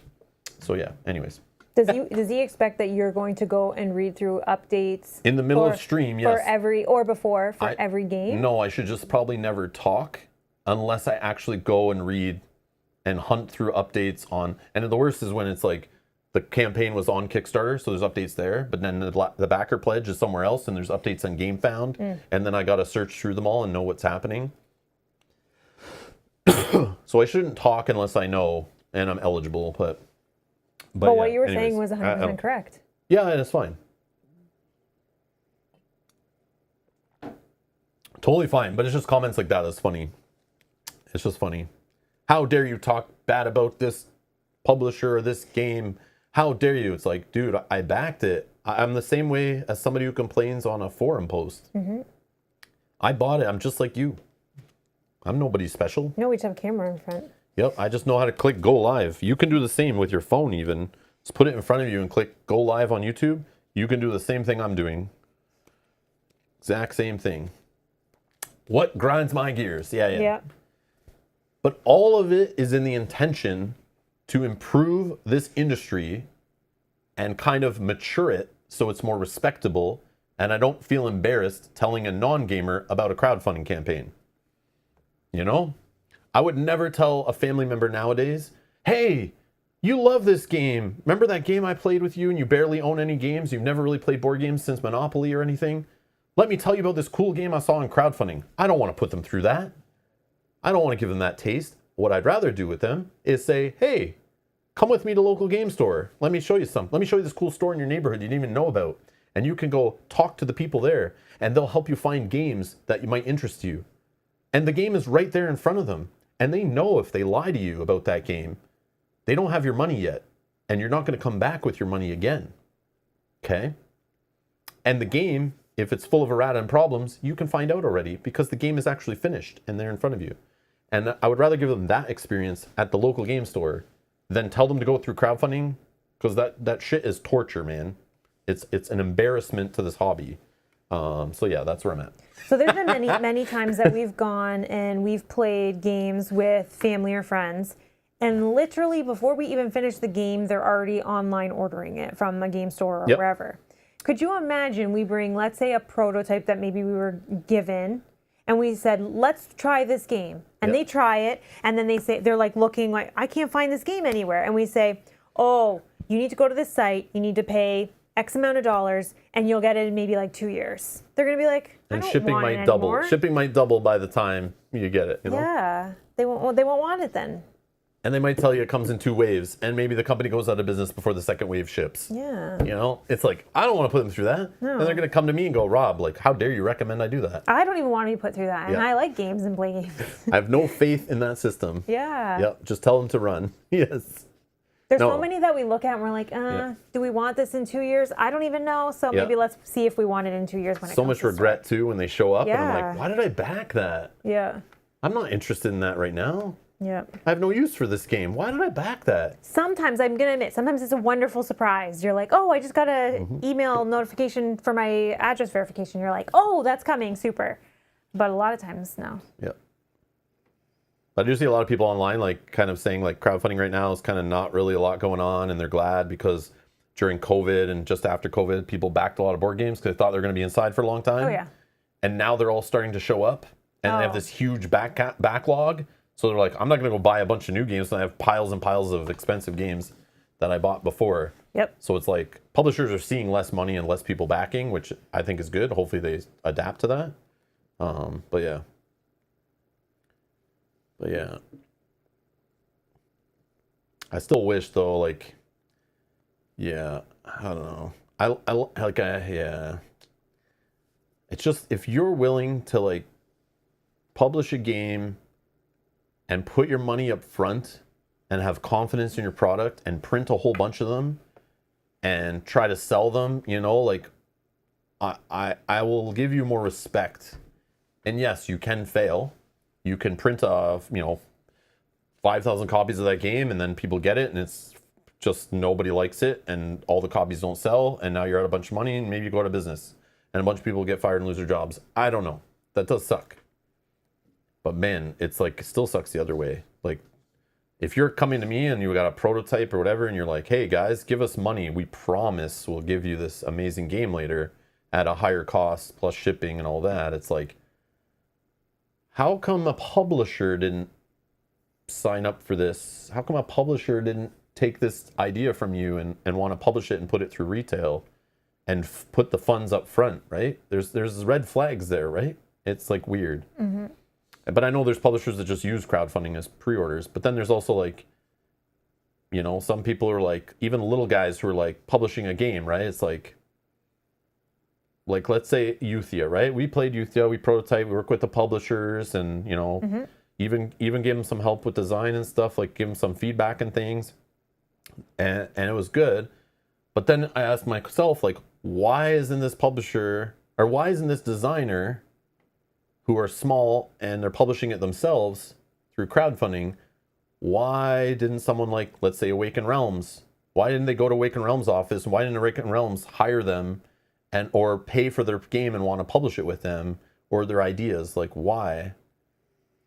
So yeah, anyways. Does he expect that you're going to go and read through updates In the middle of stream, yes. For every game? No, I should just probably never talk unless I actually go and read and hunt through updates on. And the worst is when it's like the campaign was on Kickstarter, so there's updates there, but then the backer pledge is somewhere else, and there's updates on Game Found, and then I got to search through them all and know what's happening. So I shouldn't talk unless I know and I'm eligible, but But yeah, what you were anyways, saying was 100% correct. Yeah, and it's fine. Totally fine, but it's just comments like that that's funny. It's just funny. How dare you talk bad about this publisher or this game? How dare you? It's like, dude, I backed it. I'm the same way as somebody who complains on a forum post. Mm-hmm. I bought it. I'm just like you. I'm nobody special. No, we just have a camera in front. Yep, I just know how to click go live. You can do the same with your phone even. Just put it in front of you and click go live on YouTube. You can do the same thing I'm doing. Exact same thing. What grinds my gears? Yeah. But all of it is in the intention to improve this industry and kind of mature it so it's more respectable and I don't feel embarrassed telling a non-gamer about a crowdfunding campaign. You know? I would never tell a family member nowadays, hey, you love this game. Remember that game I played with you and you barely own any games? You've never really played board games since Monopoly or anything? Let me tell you about this cool game I saw in crowdfunding. I don't want to put them through that. I don't want to give them that taste. What I'd rather do with them is say, hey, come with me to local game store. Let me show you some. Let me show you this cool store in your neighborhood you didn't even know about. And you can go talk to the people there and they'll help you find games that might interest you. And the game is right there in front of them. And they know if they lie to you about that game, they don't have your money yet. And you're not going to come back with your money again. Okay? And the game, if it's full of errata and problems, you can find out already because the game is actually finished and they're in front of you. And I would rather give them that experience at the local game store than tell them to go through crowdfunding because that shit is torture, man. It's an embarrassment to this hobby. So yeah, that's where I'm at. So there's been many times that we've gone and we've played games with family or friends, and literally before we even finish the game, they're already online ordering it from a game store or wherever. Could you imagine we bring, let's say, a prototype that maybe we were given, and we said, let's try this game, and they try it, and then they're like looking like, I can't find this game anywhere, and we say, oh, you need to go to this site, you need to pay X amount of dollars, and you'll get it in maybe like 2 years. They're gonna be like, I don't shipping want might it double. anymore. Shipping might double by the time you get it. You know? Yeah, they won't want it then. And they might tell you it comes in 2 waves, and maybe the company goes out of business before the second wave ships. Yeah. You know, it's like, I don't want to put them through that. No. And they're going to come to me and go, Rob, like, how dare you recommend I do that? I don't even want to be put through that, and I like games and play games. I have no faith in that system. Yeah. Yep, just tell them to run. Yes. There's so many that we look at and we're like, do we want this in 2 years? I don't even know. So maybe let's see if we want it in 2 years when it comes so much regret, too, when they show up, and I'm Yeah. like, why did I back that? Yeah. I'm not interested in that right now. Yeah. I have no use for this game. Why did I back that? Sometimes, I'm going to admit, sometimes it's a wonderful surprise. You're like, oh, I just got a email notification for my address verification. You're like, oh, that's coming. Super. But a lot of times, no. Yep. I do see a lot of people online like kind of saying like crowdfunding right now is kind of not really a lot going on, and they're glad because during COVID and just after COVID, people backed a lot of board games because they thought they were going to be inside for a long time. Oh, yeah. And now they're all starting to show up, and they have this huge backlog. So they're like, I'm not going to go buy a bunch of new games. And I have piles and piles of expensive games that I bought before. Yep. So it's like publishers are seeing less money and less people backing, which I think is good. Hopefully they adapt to that. But yeah. I still wish though, like, yeah, I don't know. Yeah. It's just, if you're willing to like publish a game and put your money up front and have confidence in your product and print a whole bunch of them and try to sell them, you know, like I will give you more respect. And yes, you can fail. You can print 5,000 copies of that game and then people get it and it's just nobody likes it and all the copies don't sell and now you're out a bunch of money and maybe you go out of business and a bunch of people get fired and lose their jobs. I don't know. That does suck. But man, it's like, it still sucks the other way. Like, if you're coming to me and you got a prototype or whatever, and you're like, hey guys, give us money. We promise we'll give you this amazing game later at a higher cost plus shipping and all that. It's like, how come a publisher didn't sign up for this? How come a publisher didn't take this idea from you and want to publish it and put it through retail and put the funds up front, right? There's red flags there, right? It's like weird. Mm-hmm. But I know there's publishers that just use crowdfunding as pre-orders. But then there's also like, you know, some people are like, even little guys who are like publishing a game, right? It's like let's say Euthia, right? We played Euthia, we prototyped, we work with the publishers, and you know, even give them some help with design and stuff, like give them some feedback and things, and it was good. But then I asked myself, like, why isn't this publisher, or why isn't this designer, who are small and they're publishing it themselves through crowdfunding, why didn't someone like, let's say, Awaken Realms, why didn't they go to Awaken Realms office? Why didn't Awaken Realms hire them and or pay for their game and want to publish it with them, or their ideas? Like, why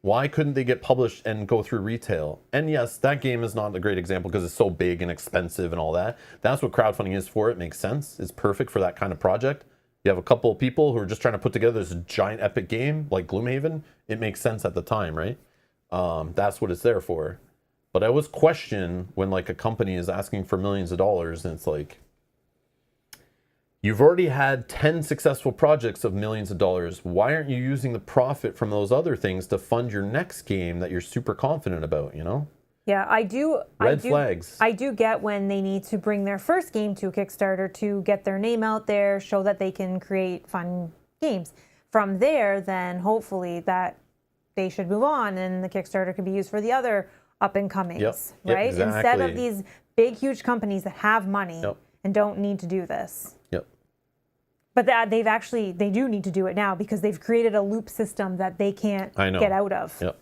couldn't they get published and go through retail? And yes, that game is not a great example because it's so big and expensive and all that. That's what crowdfunding is for. It makes sense. It's perfect for that kind of project. You have a couple of people who are just trying to put together this giant epic game like Gloomhaven. It makes sense at the time, right? That's what it's there for. But I always question when like a company is asking for millions of dollars, and it's like, you've already had 10 successful projects of millions of dollars. Why aren't you using the profit from those other things to fund your next game that you're super confident about, you know? Yeah, I do. Red flags. I do get when they need to bring their first game to a Kickstarter to get their name out there, show that they can create fun games. From there, then hopefully that they should move on and the Kickstarter can be used for the other up and comings, Yep, right? exactly. Instead of these big, huge companies that have money and don't need to do this. Yep. But they do need to do it now because they've created a loop system that they can't get out of. Yep.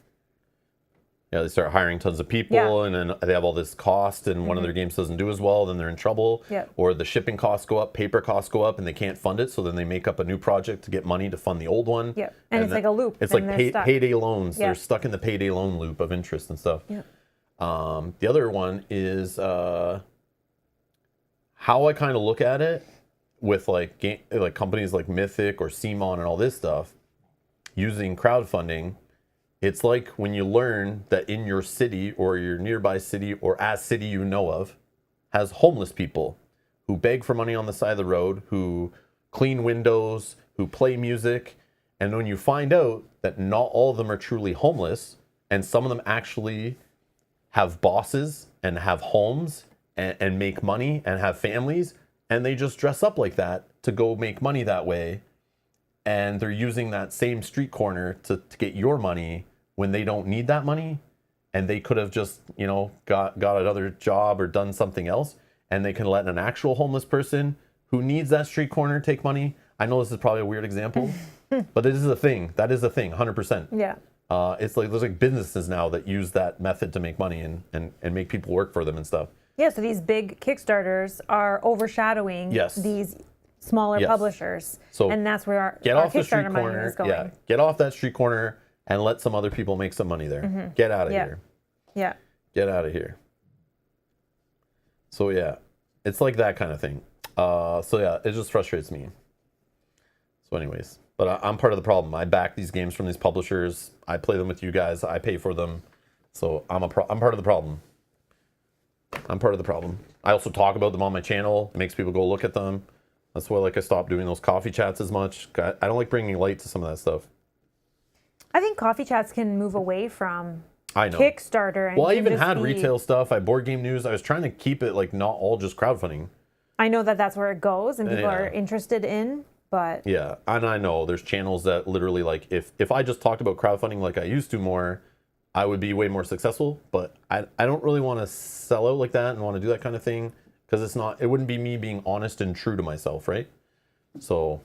Yeah, they start hiring tons of people, and then they have all this cost, and one of their games doesn't do as well, then they're in trouble. Yep. Or the shipping costs go up, paper costs go up, and they can't fund it, so then they make up a new project to get money to fund the old one. Yep. And it's like a loop. It's like payday loans. Yep. They're stuck in the payday loan loop of interest and stuff. Yep. The other one is how I kind of look at it with like companies like Mythic or CMON and all this stuff using crowdfunding. It's like when you learn that in your city or your nearby city or a city you know of has homeless people who beg for money on the side of the road, who clean windows, who play music. And when you find out that not all of them are truly homeless, and some of them actually have bosses and have homes and make money and have families, and they just dress up like that to go make money that way, and they're using that same street corner to get your money when they don't need that money, and they could have just, you know, got another job or done something else, and they can let an actual homeless person who needs that street corner take money. I know this is probably a weird example, but it is a thing. That is a thing, 100%. Yeah. It's like there's like businesses now that use that method to make money and make people work for them and stuff. Yeah, so these big Kickstarters are overshadowing these smaller publishers. So and that's where our off the Kickstarter street money corner. is going. Yeah, get off that street corner and let some other people make some money there. Get out of here. Yeah. Get out of here. So yeah, it's like that kind of thing. So yeah, it just frustrates me. So anyways, but I'm part of the problem. I back these games from these publishers. I play them with you guys. I pay for them. So I'm part of the problem. I'm part of the problem. I also talk about them on my channel. It makes people go look at them. That's why I stopped doing those coffee chats as much. I don't like bringing light to some of that stuff. I think coffee chats can move away from I know. Kickstarter. And well, I even had retail stuff. I had board game news. I was trying to keep it like not all just crowdfunding. I know that that's where it goes and people are interested in, but... Yeah, and I know there's channels that literally like, if I just talked about crowdfunding like I used to more, I would be way more successful, but I don't really want to sell out like that and want to do that kind of thing because it wouldn't be me being honest and true to myself, right? So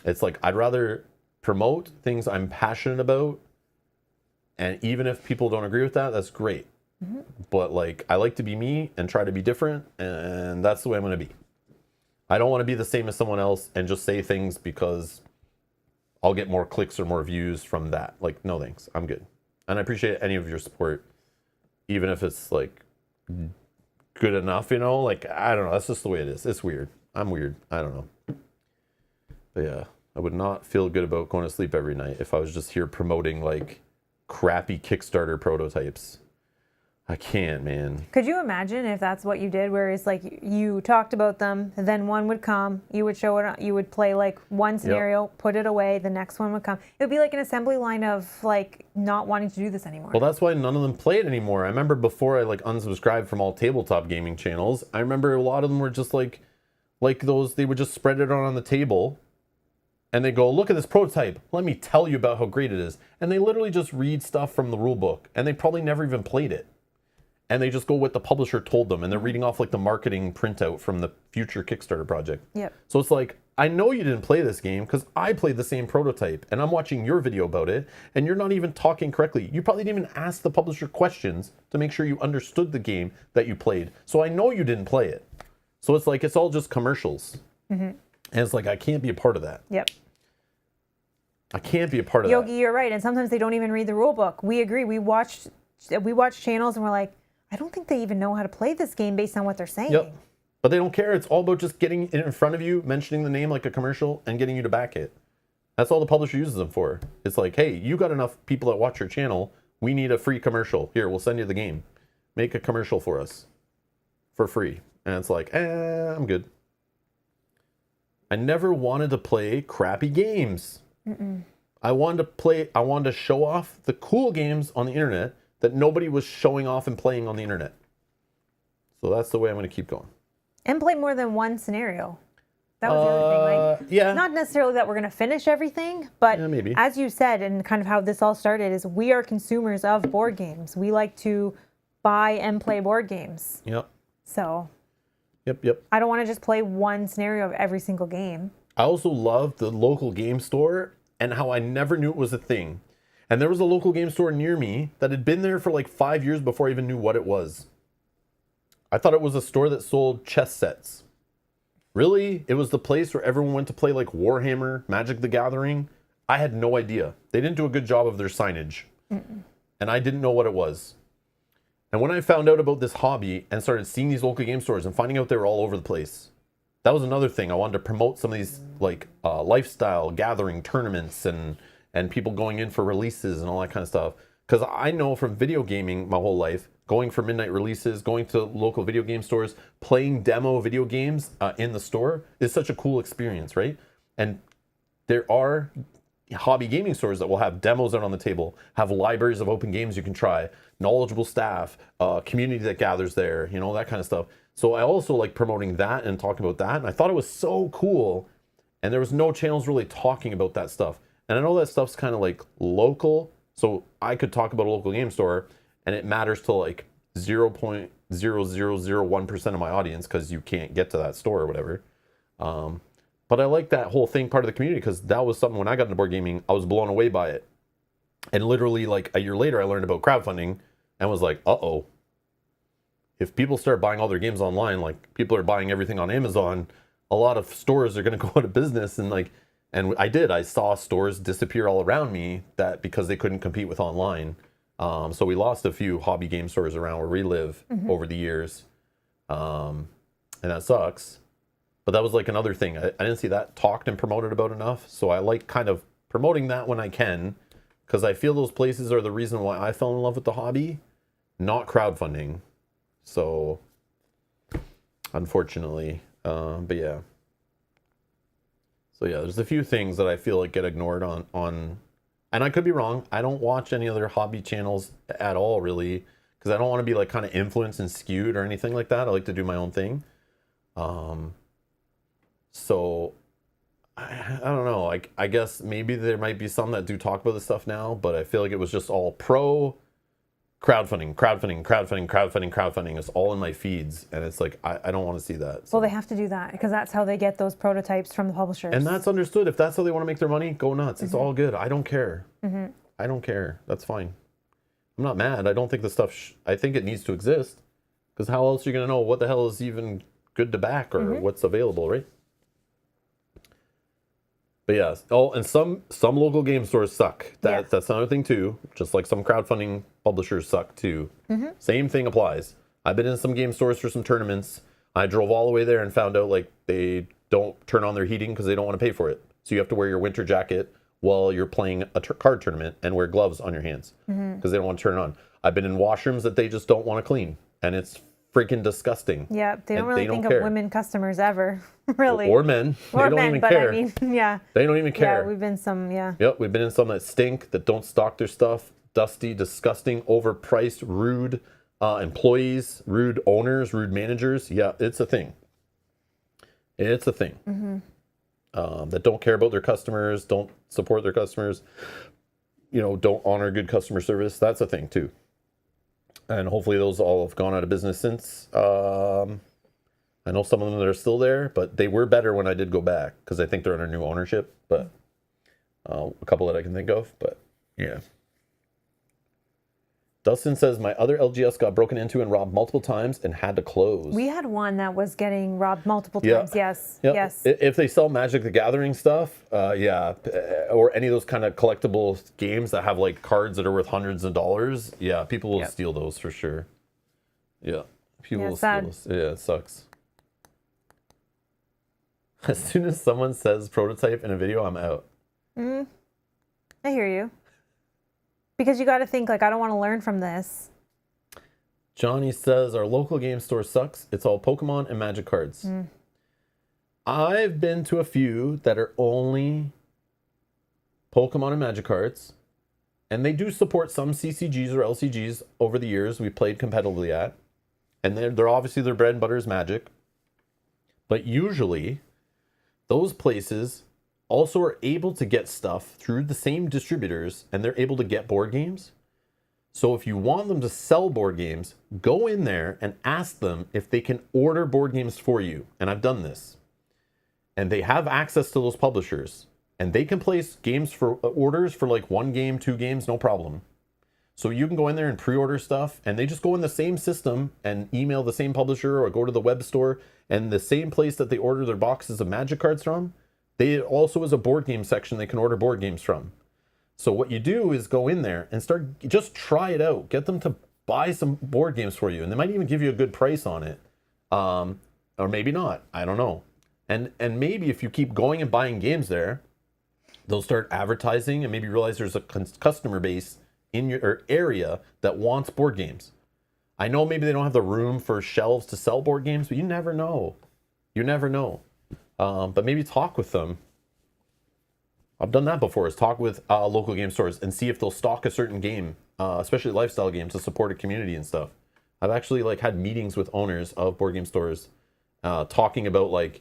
it's like, I'd rather promote things I'm passionate about, and even if people don't agree with that, that's great. But like, I like to be me and try to be different, and that's the way I'm going to be. I don't want to be the same as someone else and just say things because I'll get more clicks or more views from that. Like, no thanks, I'm good. And I appreciate any of your support, even if it's like good enough, you know. Like, I don't know, that's just the way it is. It's weird. I'm weird. I don't know. But yeah, I would not feel good about going to sleep every night if I was just here promoting like crappy Kickstarter prototypes. I can't, man. Could you imagine if that's what you did, where it's like you talked about them, then one would come, you would show it, you would play like one scenario, put it away, the next one would come. It would be like an assembly line of like not wanting to do this anymore. Well, that's why none of them play it anymore. I remember before I like unsubscribed from all tabletop gaming channels, I remember a lot of them were just like those, they would just spread it on the table and they go, look at this prototype. Let me tell you about how great it is. And they literally just read stuff from the rule book and they probably never even played it. And they just go what the publisher told them, and they're reading off like the marketing printout from the future Kickstarter project. Yep. So it's like, I know you didn't play this game because I played the same prototype, and I'm watching your video about it, and you're not even talking correctly. You probably didn't even ask the publisher questions to make sure you understood the game that you played. So I know you didn't play it. So it's like, it's all just commercials. And it's like, I can't be a part of that. Yep. I can't be a part of Yogi, that. you're right. And sometimes they don't even read the rule book. We agree. We watch channels and we're like, I don't think they even know how to play this game based on what they're saying. Yep. But they don't care. It's all about just getting it in front of you, mentioning the name like a commercial, and getting you to back it. That's all the publisher uses them for. It's like, hey, you got enough people that watch your channel. We need a free commercial. Here, we'll send you the game. Make a commercial for us for free. And it's like, I'm good. I never wanted to play crappy games. I wanted to show off the cool games on the internet that nobody was showing off and playing on the internet. So that's the way I'm going to keep going. And play more than one scenario. That was the other thing. Like, yeah. Not necessarily that we're going to finish everything, but Yeah, maybe. as you said, and kind of how this all started, is we are consumers of board games. We like to buy and play board games. Yep. So Yep. I don't want to just play one scenario of every single game. I also love the local game store and how I never knew it was a thing. And there was a local game store near me that had been there for like 5 years before I even knew what it was. I thought it was a store that sold chess sets. Really? It was the place where everyone went to play like Warhammer, Magic the Gathering? I had no idea. They didn't do a good job of their signage. And I didn't know what it was. And when I found out about this hobby and started seeing these local game stores and finding out they were all over the place, that was another thing. I wanted to promote some of these like lifestyle gathering tournaments and people going in for releases and all that kind of stuff. Because I know from video gaming my whole life, going for midnight releases, going to local video game stores, playing demo video games in the store is such a cool experience, right? And there are hobby gaming stores that will have demos out on the table, have libraries of open games you can try, knowledgeable staff, community that gathers there, you know, that kind of stuff. So I also like promoting that and talking about that. And I thought it was so cool. And there was no channels really talking about that stuff. And I know that stuff's kind of like local. So I could talk about a local game store and it matters to like 0.0001% of my audience because you can't get to that store or whatever. But I like that whole thing part of the community because that was something when I got into board gaming, I was blown away by it. And literally like a year later, I learned about crowdfunding and was like, uh-oh. If people start buying all their games online, like people are buying everything on Amazon, a lot of stores are going to go out of business. And I saw stores disappear all around me that because they couldn't compete with online. So we lost a few hobby game stores around where we live over the years. And that sucks. But that was like another thing. I didn't see that talked and promoted about enough. So I like kind of promoting that when I can, because I feel those places are the reason why I fell in love with the hobby, not crowdfunding. So unfortunately, but yeah. So yeah, there's a few things that I feel like get ignored on, and I could be wrong. I don't watch any other hobby channels at all, really, because I don't want to be like kind of influenced and skewed or anything like that. I like to do my own thing. So I don't know. I guess maybe there might be some that do talk about this stuff now, but I feel like it was just all pro crowdfunding. It's all in my feeds, and it's like I don't want to see that. So. Well, they have to do that because that's how they get those prototypes from the publishers. And that's understood. If that's how they want to make their money, go nuts. It's all good. I don't care. I don't care. That's fine. I'm not mad. I don't think the stuff. I think it needs to exist, because how else are you gonna know what the hell is even good to back or what's available, right? But yeah, and some local game stores suck. That's another thing too. Just like some crowdfunding publishers suck too. Same thing applies. I've been in some game stores for some tournaments. I drove all the way there and found out like they don't turn on their heating because they don't want to pay for it. So you have to wear your winter jacket while you're playing a card tournament and wear gloves on your hands because they don't want to turn it on. I've been in washrooms that they just don't want to clean, and it's freaking disgusting. Yeah, they don't really think of women customers ever, really. Or men. Or they don't men, even but care. I mean, yeah. They don't even care. Yeah, we've been some, Yep, we've been in some that stink, that don't stock their stuff, dusty, disgusting, overpriced, rude employees, rude owners, rude managers. Yeah, it's a thing. It's a thing. That don't care about their customers, don't support their customers, don't honor good customer service. That's a thing too. And hopefully those all have gone out of business since. I know some of them that are still there, but they were better when I did go back because I think they're under new ownership. But a couple that I can think of. But yeah. Dustin says, my other LGS got broken into and robbed multiple times and had to close. We had one that was getting robbed multiple times. Yes. Yep. Yes. If they sell Magic the Gathering stuff, or any of those kind of collectible games that have like cards that are worth hundreds of dollars, people will steal those for sure. Yeah. People will steal those. Yeah, it sucks. As soon as someone says prototype in a video, I'm out. I hear you. Because you got to think, like, I don't want to learn from this. Johnny says, our local game store sucks. It's all Pokemon and Magic cards. I've been to a few that are only Pokemon and Magic cards. And they do support some CCGs or LCGs over the years we played competitively at. And they're obviously their bread and butter is Magic. But usually, those places also are able to get stuff through the same distributors, and they're able to get board games. So if you want them to sell board games, go in there and ask them if they can order board games for you. And I've done this. And they have access to those publishers. And they can place games for orders for like 1 game, 2 games, no problem. So you can go in there and pre-order stuff, and they just go in the same system and email the same publisher or go to the web store, and the same place that they order their boxes of Magic cards from, they also has a board game section they can order board games from. So what you do is go in there and just try it out. Get them to buy some board games for you. And they might even give you a good price on it. Or maybe not. I don't know. And maybe if you keep going and buying games there, they'll start advertising and maybe realize there's a customer base in your area that wants board games. I know maybe they don't have the room for shelves to sell board games, but you never know. You never know. But maybe talk with them. I've done that before, is talk with local game stores and see if they'll stock a certain game, especially lifestyle games, to support a community and stuff. I've actually like had meetings with owners of board game stores talking about like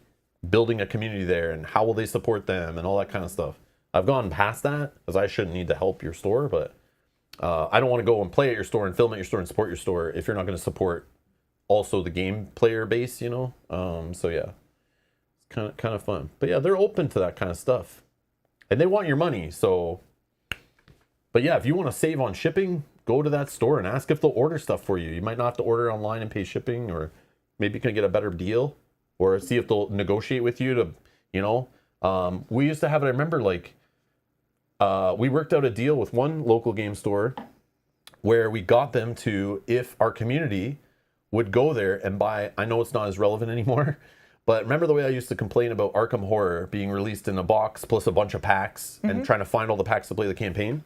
building a community there and how will they support them and all that kind of stuff. I've gone past that because I shouldn't need to help your store, but I don't want to go and play at your store and film at your store and support your store if you're not going to support also the game player base, So yeah. Kind of fun. But yeah, they're open to that kind of stuff. And they want your money, so... But yeah, if you want to save on shipping, go to that store and ask if they'll order stuff for you. You might not have to order online and pay shipping, or maybe you can get a better deal, or see if they'll negotiate with you to, we used to have it, I remember, like, we worked out a deal with one local game store where we got them to, if our community would go there and buy, I know it's not as relevant anymore, but remember the way I used to complain about Arkham Horror being released in a box plus a bunch of packs and trying to find all the packs to play the campaign?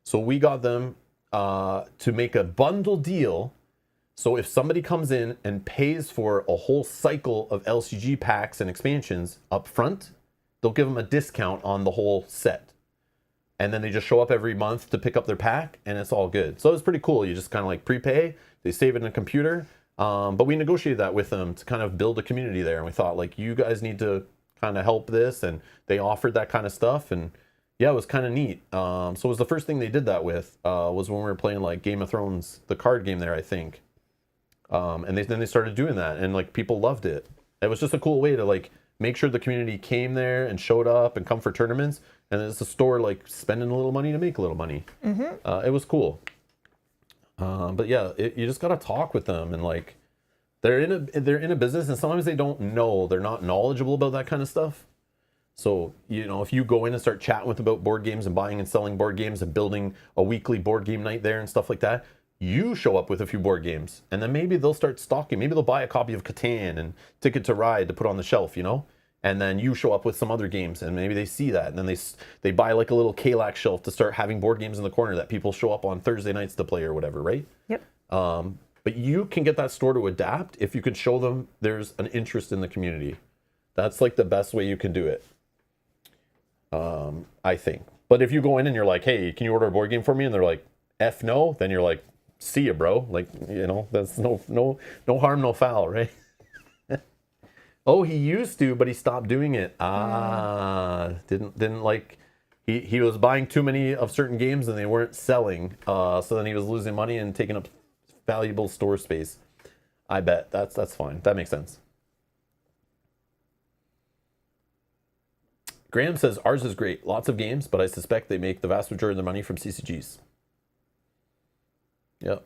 So we got them to make a bundle deal. So if somebody comes in and pays for a whole cycle of LCG packs and expansions up front, they'll give them a discount on the whole set. And then they just show up every month to pick up their pack, and it's all good. So it's pretty cool. You just kind of like prepay, they save it in a computer. But we negotiated that with them to kind of build a community there. And we thought, like, you guys need to kind of help this. And they offered that kind of stuff. And yeah, it was kind of neat. So it was the first thing they did that with, was when we were playing like Game of Thrones, the card game there, I think. And then they started doing that, and like people loved it. It was just a cool way to like make sure the community came there and showed up and come for tournaments. And it's a store like spending a little money to make a little money. It was cool. But yeah, you just gotta talk with them, and like they're in a business, and sometimes they don't know, they're not knowledgeable about that kind of stuff. So, you know, if you go in and start chatting with about board games and buying and selling board games and building a weekly board game night there and stuff like that, you show up with a few board games, and then maybe they'll start stocking. Maybe they'll buy a copy of Catan and Ticket to Ride to put on the shelf, you know? And then you show up with some other games, and maybe they see that, and then they buy like a little Kalak shelf to start having board games in the corner that people show up on Thursday nights to play or whatever, right? Yep. But you can get that store to adapt if you can show them there's an interest in the community. That's like the best way you can do it, I think. But if you go in and you're like, hey, can you order a board game for me? And they're like, F no, then you're like, see ya, bro. Like, you know, that's no harm, no foul, right? Oh, he used to, but he stopped doing it. Didn't like, he was buying too many of certain games and they weren't selling. So then he was losing money and taking up valuable store space. I bet that's fine. That makes sense. Graham says ours is great. Lots of games, but I suspect they make the vast majority of their money from CCGs. Yep.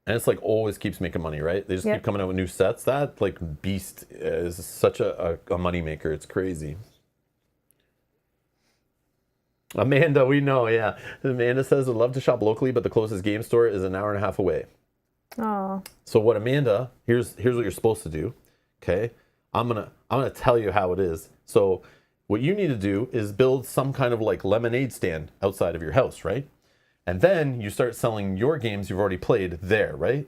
And it's like always keeps making money, right? They just keep coming out with new sets. That like beast is such a money maker. It's crazy. Amanda, we know, yeah. Amanda says would love to shop locally, but the closest game store is an hour and a half away. Oh. So what Amanda, here's what you're supposed to do. Okay? I'm gonna tell you how it is. So what you need to do is build some kind of like lemonade stand outside of your house, right? And then you start selling your games you've already played there, right?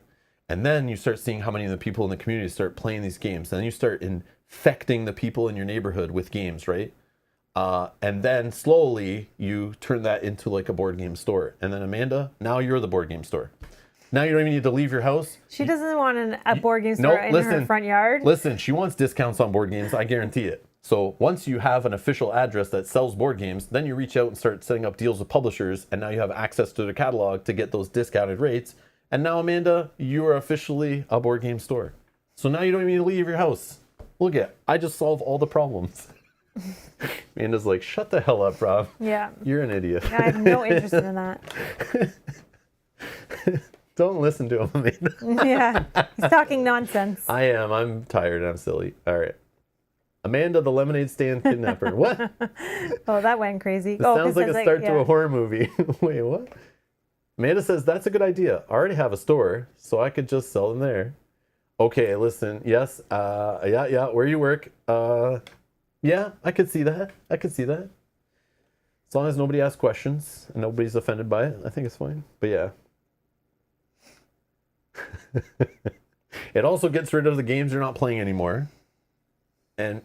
And then you start seeing how many of the people in the community start playing these games. And then you start infecting the people in your neighborhood with games, right? And then slowly you turn that into like a board game store. And then Amanda, now you're the board game store. Now you don't even need to leave your house. She doesn't want a board game store in her front yard. Listen, she wants discounts on board games. I guarantee it. So once you have an official address that sells board games, then you reach out and start setting up deals with publishers, and now you have access to the catalog to get those discounted rates. And now, Amanda, you are officially a board game store. So now you don't even need to leave your house. Look at, I just solved all the problems. Amanda's like, shut the hell up, Rob. Yeah. You're an idiot. I have no interest in that. Don't listen to him, Amanda. Yeah, he's talking nonsense. I am. I'm tired. I'm silly. All right. Amanda, the lemonade stand kidnapper. What? Oh, that went crazy. It sounds like a start to a horror movie. Wait, what? Amanda says, that's a good idea. I already have a store, so I could just sell them there. Okay, listen. Yes. Yeah. Where you work. Yeah, I could see that. As long as nobody asks questions and nobody's offended by it, I think it's fine. But yeah. It also gets rid of the games you're not playing anymore. And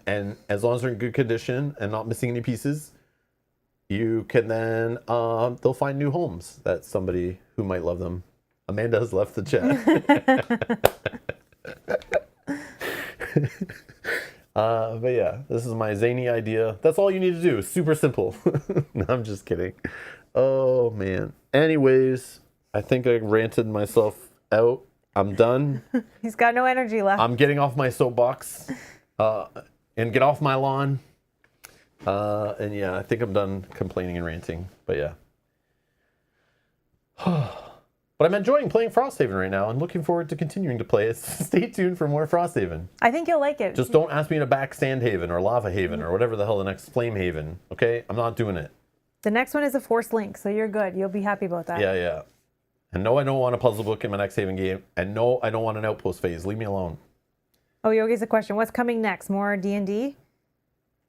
as long as they're in good condition and not missing any pieces, you can then they'll find new homes that somebody who might love them. Amanda has left the chat. But yeah, this is my zany idea. That's all you need to do. Super simple. No, I'm just kidding. Oh man. Anyways, I think I ranted myself out. I'm done. He's got no energy left. I'm getting off my soapbox. And get off my lawn. And yeah, I think I'm done complaining and ranting. But yeah. But I'm enjoying playing Frosthaven right now and looking forward to continuing to play it. Stay tuned for more Frosthaven. I think you'll like it. Just don't ask me to back Sandhaven or Lava Haven or whatever the hell the next Flame Haven. Okay? I'm not doing it. The next one is a Force Link, so you're good. You'll be happy about that. Yeah. And no, I don't want a puzzle book in my next Haven game. And no, I don't want an Outpost phase. Leave me alone. Oh, Yogi's a question. What's coming next? More D&D?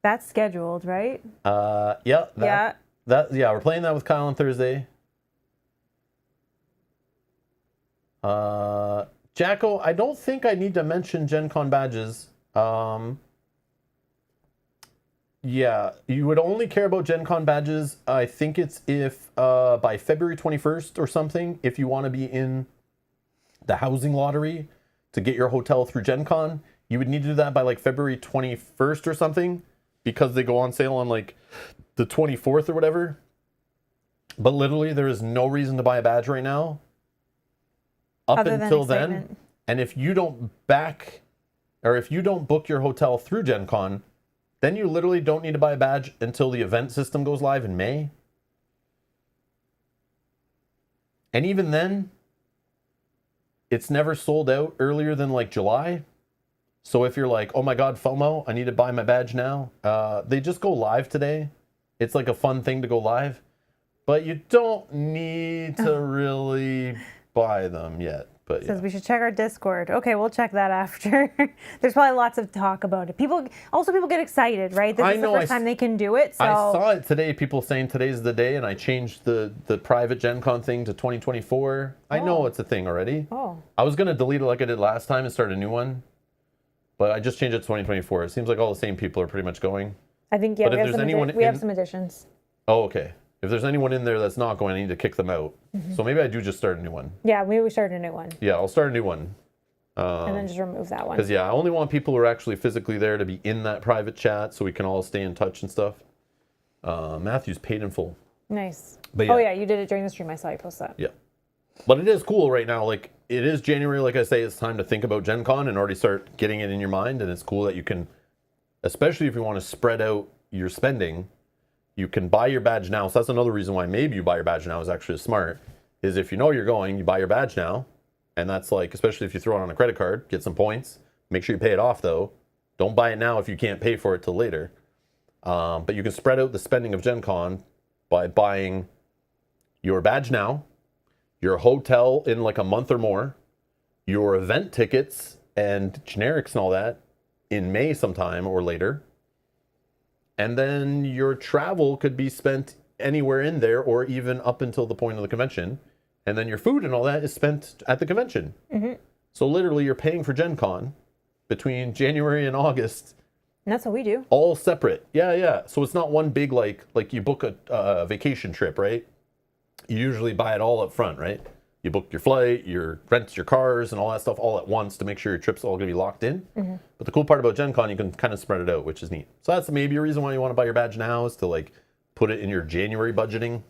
That's scheduled, right? Yeah. We're playing that with Kyle on Thursday. Jacko, I don't think I need to mention Gen Con badges. Yeah, you would only care about Gen Con badges. I think it's if by February 21st or something, if you want to be in the housing lottery to get your hotel through Gen Con, you would need to do that by like February 21st or something, because they go on sale on like the 24th or whatever. But literally there is no reason to buy a badge right now up until then. And if you don't book your hotel through Gen Con, then you literally don't need to buy a badge until the event system goes live in May. And even then, it's never sold out earlier than like July. So if you're like, oh my God, FOMO, I need to buy my badge now. They just go live today. It's like a fun thing to go live, but you don't need to really buy them yet. But Says yeah. we should check our Discord. Okay, we'll check that after. There's probably lots of talk about it. People get excited, right? This is the first time they can do it. So I saw it today. People saying today's the day, and I changed the private Gen Con thing to 2024. I know it's a thing already. Oh. I was gonna delete it like I did last time and start a new one, but I just changed it to 2024. It seems like all the same people are pretty much going. I think yeah. But if there's anyone we have some additions. Oh, okay. If there's anyone in there that's not going, I need to kick them out. So maybe I do just start a new one. Yeah, maybe we start a new one. Yeah, I'll start a new one. And then just remove that one. Because, yeah, I only want people who are actually physically there to be in that private chat so we can all stay in touch and stuff. Matthew's paid in full. Nice. But yeah. Oh, yeah, you did it during the stream. I saw you post that. Yeah. But it is cool right now. Like, it is January, like I say, it's time to think about Gen Con and already start getting it in your mind. And it's cool that you can, especially if you want to spread out your spending, you can buy your badge now. So that's another reason why maybe you buy your badge now is actually smart, is if you know you're going, you buy your badge now. And that's like, especially if you throw it on a credit card, get some points. Make sure you pay it off though. Don't buy it now if you can't pay for it till later. But you can spread out the spending of Gen Con by buying your badge now, your hotel in like a month or more, your event tickets and generics and all that in May sometime or later. And then your travel could be spent anywhere in there or even up until the point of the convention. And then your food and all that is spent at the convention. So literally you're paying for Gen Con between January and August. And that's what we do. All separate. Yeah, yeah. So it's not one big, like you book a vacation trip, right? You usually buy it all up front, right? You book your flight, your rent your cars and all that stuff all at once to make sure your trip's all going to be locked in. But the cool part about Gen Con, you can kind of spread it out, which is neat. So that's maybe a reason why you want to buy your badge now, is to like put it in your January budgeting.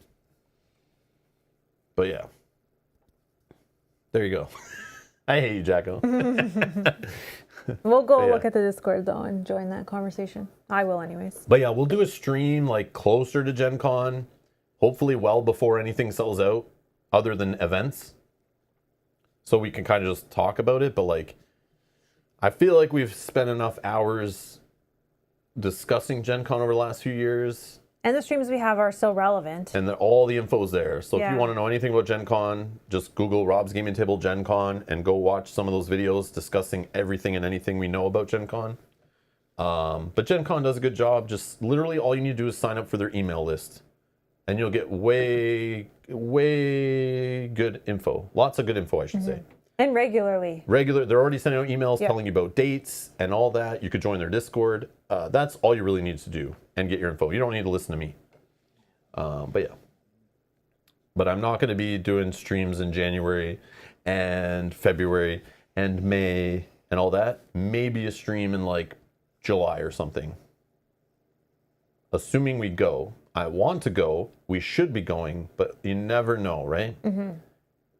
But yeah. There you go. I hate you, Jacko. We'll go Yeah. look at the Discord though and join that conversation. I will anyways. But yeah, we'll do a stream like closer to Gen Con, hopefully well before anything sells out other than events. So we can kind of just talk about it, but like I feel like we've spent enough hours discussing Gen Con over the last few years. And the streams we have are still relevant. And all the info's there. So if Yeah. you want to know anything about Gen Con, just Google Rob's Gaming Table Gen Con and go watch some of those videos discussing everything and anything we know about Gen Con. But Gen Con does a good job. Just literally all you need to do is sign up for their email list. And you'll get way good info. Lots of good info, I should say. And regularly. They're already sending out emails Yep. telling you about dates and all that. You could join their Discord. That's all you really need to do and get your info. You don't need to listen to me. But yeah. But I'm not going to be doing streams in January and February and May and all that. Maybe a stream in like July or something. Assuming we go. I want to go. We should be going, but you never know, right?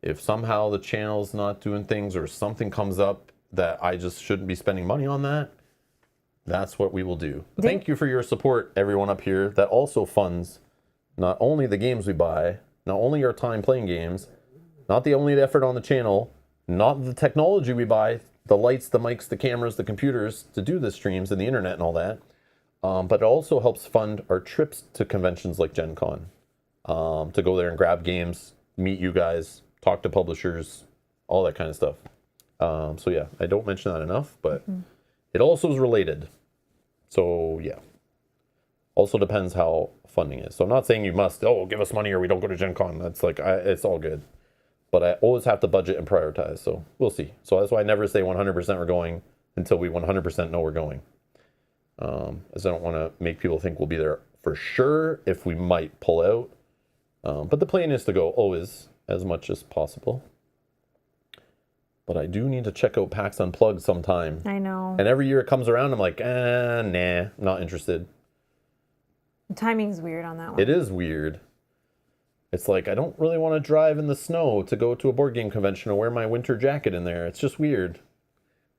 If somehow the channel's not doing things or something comes up that I just shouldn't be spending money on that, that's what we will do. But thank you for your support, everyone up here that also funds not only the games we buy, not only our time playing games, not the only effort on the channel, not the technology we buy, the lights, the mics, the cameras, the computers to do the streams and the internet and all that, but it also helps fund our trips to conventions like Gen Con, to go there and grab games, meet you guys, talk to publishers, all that kind of stuff. So yeah, I don't mention that enough, but it also is related. So yeah. Also depends how funding is. So I'm not saying you must, give us money or we don't go to Gen Con. That's like, it's all good. But I always have to budget and prioritize. So we'll see. So that's why I never say 100% we're going until we 100% know we're going. As I don't want to make people think we'll be there for sure if we might pull out. But the plan is to go always as much as possible. But I do need to check out PAX Unplugged sometime. I know. And every year it comes around, I'm like, nah, not interested. The timing's weird on that one. It is weird. It's like, I don't really want to drive in the snow to go to a board game convention or wear my winter jacket in there. It's just weird.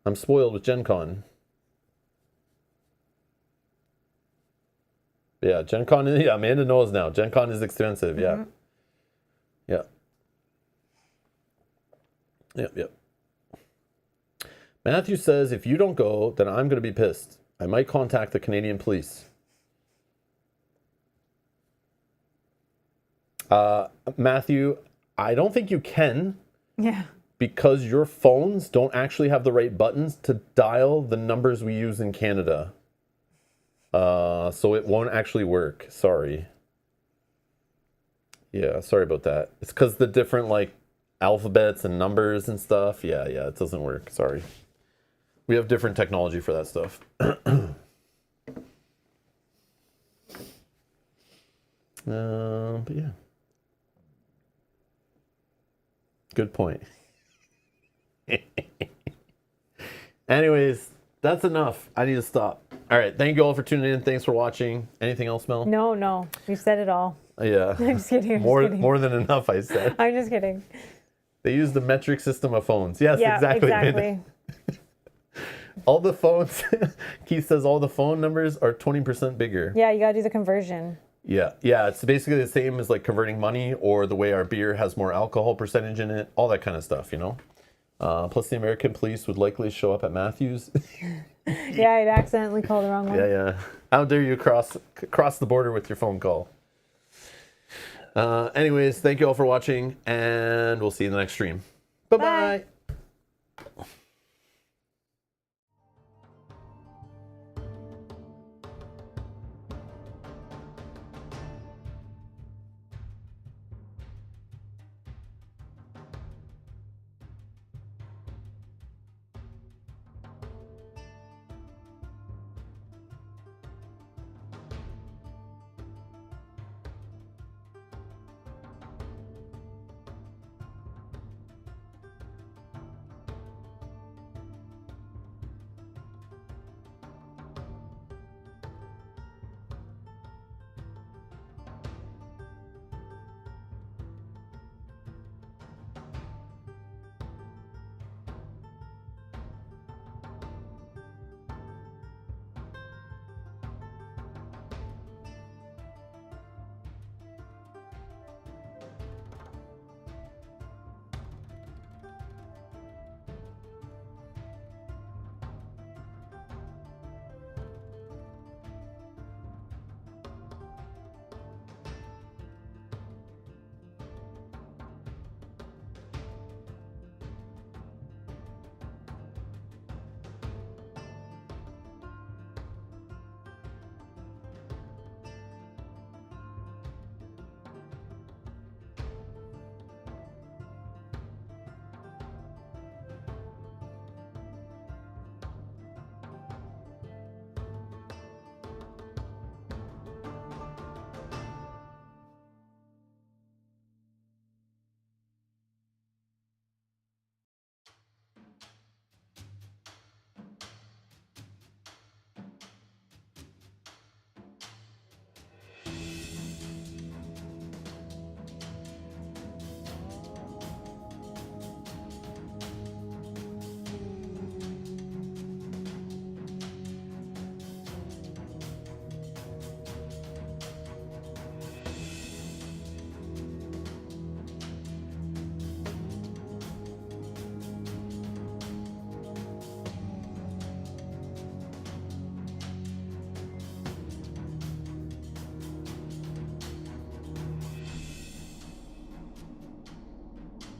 I'm spoiled with Gen Con. Yeah, Gen Con, yeah, Amanda knows now. Gen Con is expensive, yeah. Yeah. Yep. Matthew says, if you don't go, then I'm going to be pissed. I might contact the Canadian police. Matthew, I don't think you can. Yeah. Because your phones don't actually have the right buttons to dial the numbers we use in Canada. So it won't actually work. Sorry. Yeah, sorry about that. It's because the different, like, alphabets and numbers and stuff. Yeah, it doesn't work. Sorry. We have different technology for that stuff. But yeah. Good point. Anyways, that's enough. I need to stop. All right. Thank you all for tuning in. Thanks for watching. Anything else, Mel? No. You said it all. Yeah. I'm just kidding. More than enough, I said. I'm just kidding. They use the metric system of phones. Yes, Yeah, exactly. All the phones, Keith says all the phone numbers are 20% bigger. Yeah, you gotta do the conversion. Yeah. It's basically the same as like converting money or the way our beer has more alcohol percentage in it, all that kind of stuff, you know? Plus the American police would likely show up at Matthew's. Yeah, I'd accidentally called the wrong one. Yeah. How dare you cross the border with your phone call? Anyways, thank you all for watching, and we'll see you in the next stream. Bye-bye. Bye.